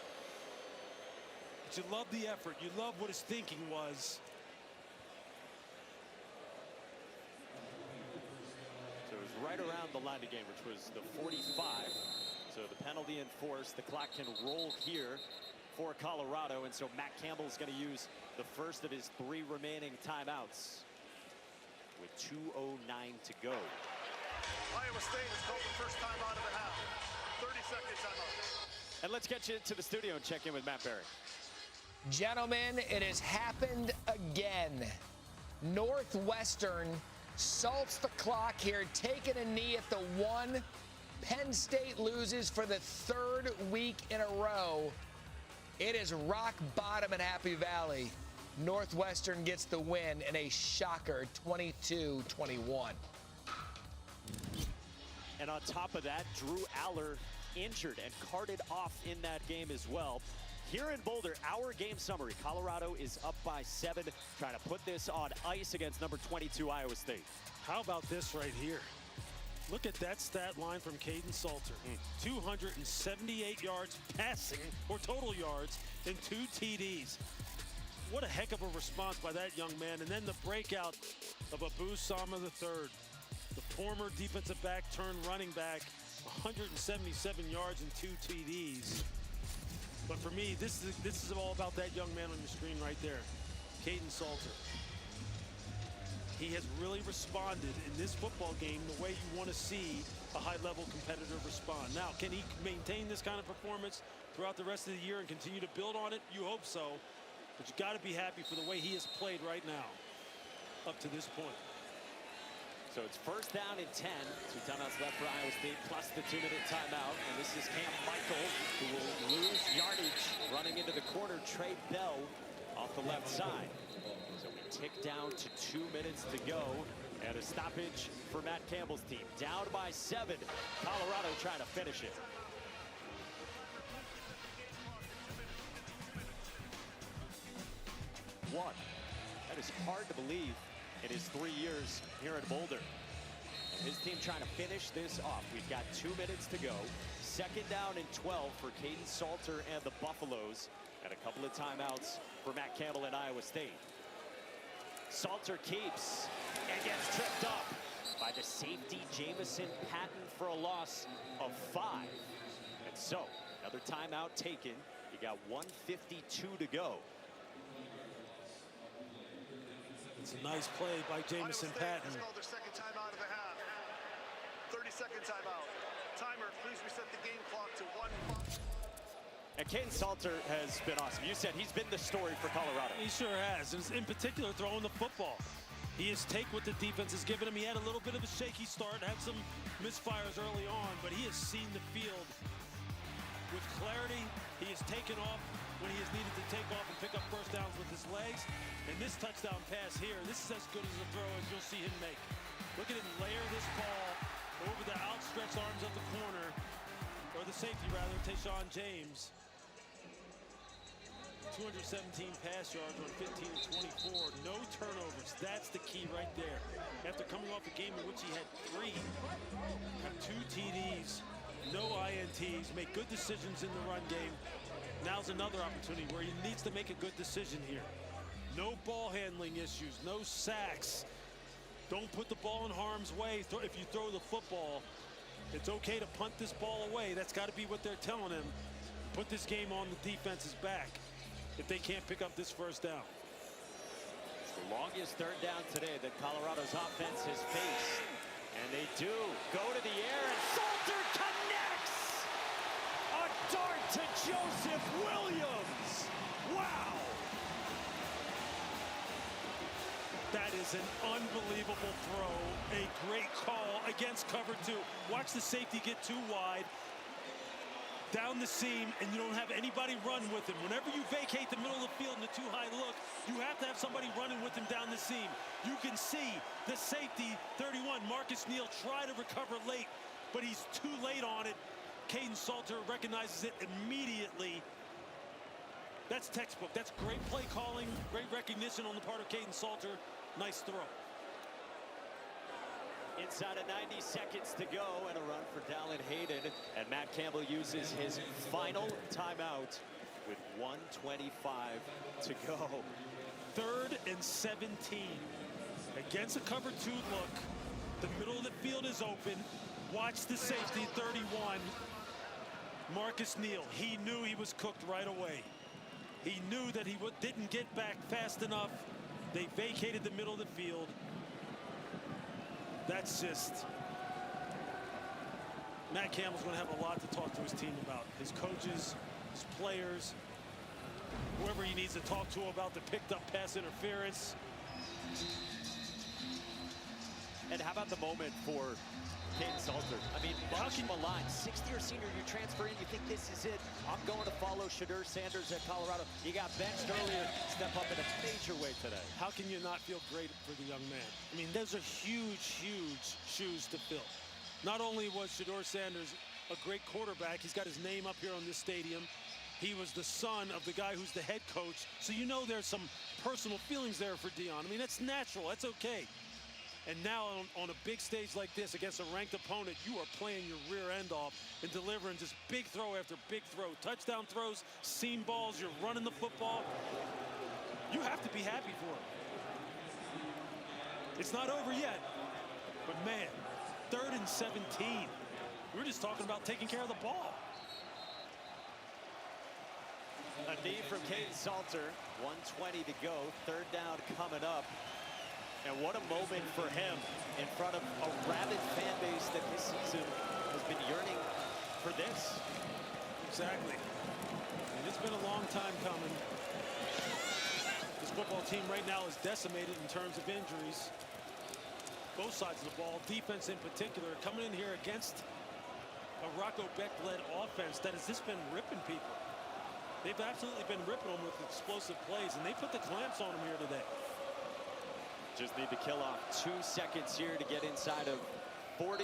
But you love the effort. You love what his thinking was. So it was right around the line of game, which was the 45. So the penalty enforced. The clock can roll here for Colorado. And so Matt Campbell's going to use the first of his 3 remaining timeouts with 2:09 to go. Iowa State has called the first timeout of the half. 30-second timeout. And let's get you to the studio and check in with Matt Barry. Gentlemen, it has happened again. Northwestern salts the clock here, taking a knee at the 1. Penn State loses for the 3rd week in a row. It is rock bottom in Happy Valley. Northwestern gets the win in a shocker, 22-21. And on top of that, Drew Aller injured and carted off in that game as well. Here in Boulder, our game summary. Colorado is up by 7, trying to put this on ice against number 22 Iowa State. How about this right here? Look at that stat line from Caden Salter. 278 yards passing, or total yards, and 2 TDs. What a heck of a response by that young man. And then the breakout of Abu Sama III, the former defensive back turned running back, 177 yards and 2 TDs. But for me, this is all about that young man on your screen right there, Caden Salter. He has really responded in this football game the way you want to see a high-level competitor respond. Now, can he maintain this kind of performance throughout the rest of the year and continue to build on it? You hope so. But you got to be happy for the way he has played right now up to this point. So it's first down and 10. 2 timeouts left for Iowa State, plus the 2-minute timeout. And this is Cam Michael, who will lose yardage running into the corner. Trey Bell off the left side. So we tick down to 2 minutes to go. And a stoppage for Matt Campbell's team. Down by 7. Colorado trying to finish it. That is hard to believe in his 3 years here in Boulder. And his team trying to finish this off. We've got 2 minutes to go. Second down and 12 for Caden Salter and the Buffaloes. And a couple of timeouts for Matt Campbell and Iowa State. Salter keeps and gets tripped up by the safety Jamison Patton for a loss of 5. And so another timeout taken. You got 1:52 to go. It's a nice play by Jamison Patton. Iowa State has called their second timeout of the half. 30-second timeout. Timer, please reset the game clock to 1. And Caden Salter has been awesome. You said he's been the story for Colorado. He sure has. And in particular, throwing the football. He has taken what the defense has given him. He had a little bit of a shaky start, had some misfires early on, but he has seen the field with clarity. He has taken off when he has needed to take off and pick up first downs with his legs. And this touchdown pass here, this is as good as a throw as you'll see him make. Look at him layer this ball over the outstretched arms of the corner, or the safety rather, Tayshawn James. 217 pass yards on 15 of 24. No turnovers. That's the key right there. After coming off a game in which he had 3, had 2 TDs, no INTs, make good decisions in the run game. Now's another opportunity where he needs to make a good decision here. No ball handling issues, no sacks. Don't put the ball in harm's way. If you throw the football, it's okay to punt this ball away. That's got to be what they're telling him. Put this game on the defense's back if they can't pick up this first down. It's the longest third down today that Colorado's offense has faced. And they do go to the air, and Salter connects! A dart to Joseph Williams! Wow! That is an unbelievable throw. A great call against cover 2. Watch the safety get too wide. down the seam, and you don't have anybody run with him. Whenever you vacate the middle of the field in the too high look, you have to have somebody running with him down the seam. You can see the safety, 31, Marcus Neal, try to recover late, but he's too late on it. Caden Salter recognizes it immediately. That's textbook. That's great play calling, great recognition on the part of Caden Salter. Nice throw. Inside of 90 seconds to go, and a run for Dallin Hayden. And Matt Campbell uses his final timeout with 1:25 to go. 3rd and 17. Against a cover 2 look. The middle of the field is open. Watch the safety, 31. Marcus Neal. He knew he was cooked right away. He knew that he didn't get back fast enough. They vacated the middle of the field. That's just... Matt Campbell's going to have a lot to talk to his team about. His coaches, his players, whoever he needs to talk to about the picked up pass interference. And how about the moment for Caden Salter? I mean, Marsh Maline, 6th-year senior, you transfer in, you think this is it. I'm going to follow Shedeur Sanders at Colorado. He got benched earlier, step up in a major way today. How can you not feel great for the young man? I mean, those are huge, huge shoes to fill. Not only was Shedeur Sanders a great quarterback, he's got his name up here on this stadium. He was the son of the guy who's the head coach. So you know there's some personal feelings there for Deion. I mean, that's natural, that's okay. And now on a big stage like this against a ranked opponent, you are playing your rear end off and delivering just big throw after big throw. Touchdown throws, seam balls, you're running the football. You have to be happy for him. It's not over yet, but man, 3rd and 17. We're just talking about taking care of the ball. A knee from Caden Salter, 1:20 to go, 3rd down coming up. And what a moment for him in front of a rabid fan base that this season has been yearning for this. Exactly. And it's been a long time coming. This football team right now is decimated in terms of injuries. Both sides of the ball, defense in particular, coming in here against a Rocco Beck-led offense that has just been ripping people. They've absolutely been ripping them with explosive plays, and they put the clamps on them here today. Just need to kill off 2 seconds here to get inside of 40.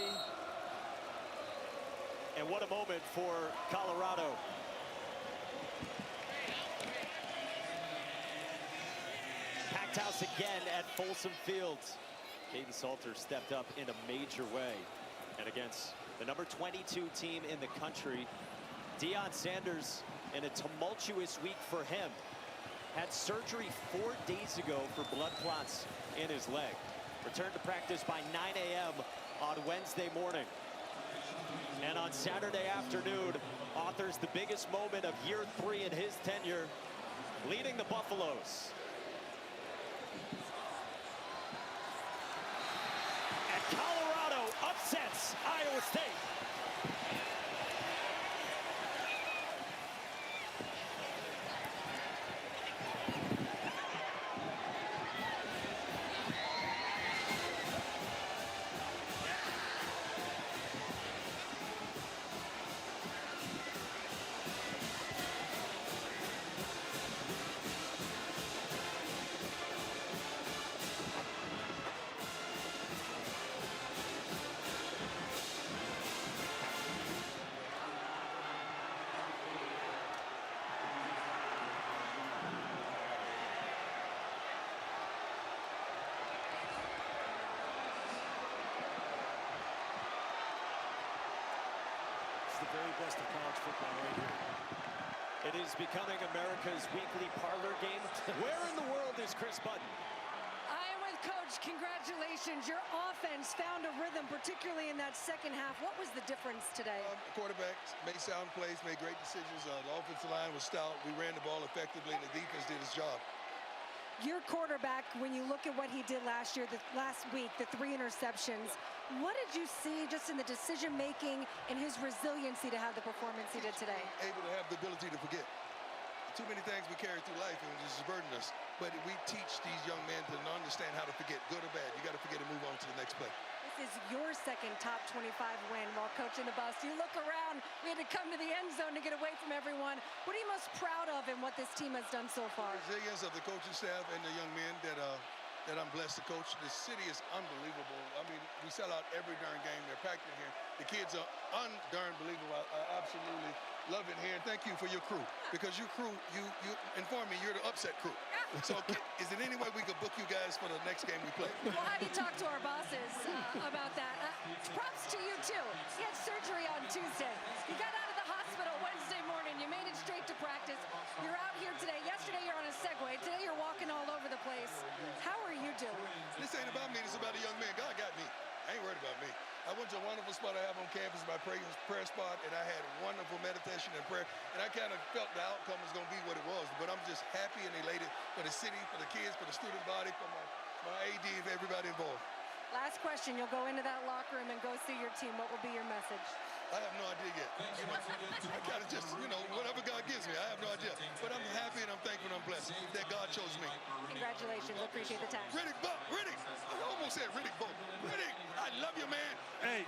And what a moment for Colorado. Packed house again at Folsom Fields. Caden Salter stepped up in a major way. And against the number 22 team in the country, Deion Sanders in a tumultuous week for him. Had surgery 4 days ago for blood clots in his leg. Returned to practice by 9 a.m. on Wednesday morning. And on Saturday afternoon, authors the biggest moment of year 3 in his tenure, leading the Buffaloes. And Colorado upsets Iowa State. The very best of college football right here. It is becoming America's weekly parlor game. Where in the world is Chris Button? I am with Coach. Congratulations. Your offense found a rhythm, particularly in that second half. What was the difference today? Quarterbacks made sound plays, made great decisions. The offensive line was stout. We ran the ball effectively, and the defense did its job. Your quarterback, when you look at what he did last year, last week, the 3 interceptions, what did you see just in the decision-making and his resiliency to have the performance he did today? Able to have the ability to forget. Too many things we carry through life and it just burden us. But we teach these young men to understand how to forget, good or bad. You got to forget and move on to the next play. This is your second top 25 win while coaching the Buffs. You look around, we had to come to the end zone to get away from everyone. What are you most proud of in what this team has done so far? The resilience of the coaching staff and the young men that I'm blessed to coach. The city is unbelievable. I mean, we sell out every darn game. They're packed in here. The kids are darn believable. I absolutely love it here. And thank you for your crew, because your crew, you informed me you're the upset crew. So is there any way we could book you guys for the next game we play? We'll have you talk to our bosses about that. Props to you, too. He had surgery on Tuesday. You got out of the hospital Wednesday morning. You made it straight to practice. You're out here today. Yesterday, you're on a Segway. Today, you're walking all over the place. How are you doing? This ain't about me. This is about a young man. God got me. I ain't worried about me. I went to a wonderful spot I have on campus, my prayer spot, and I had wonderful meditation and prayer. And I kind of felt the outcome was going to be what it was. But I'm just happy and elated for the city, for the kids, for the student body, for my AD, for everybody involved. Last question. You'll go into that locker room and go see your team. What will be your message? I have no idea yet. I kind of just, whatever God gives me, I have no idea. But I'm happy and I'm thankful and I'm blessed that God chose me. Congratulations. Appreciate the time. Riddick, I almost said Riddick, Riddick, I love you, man. Hey.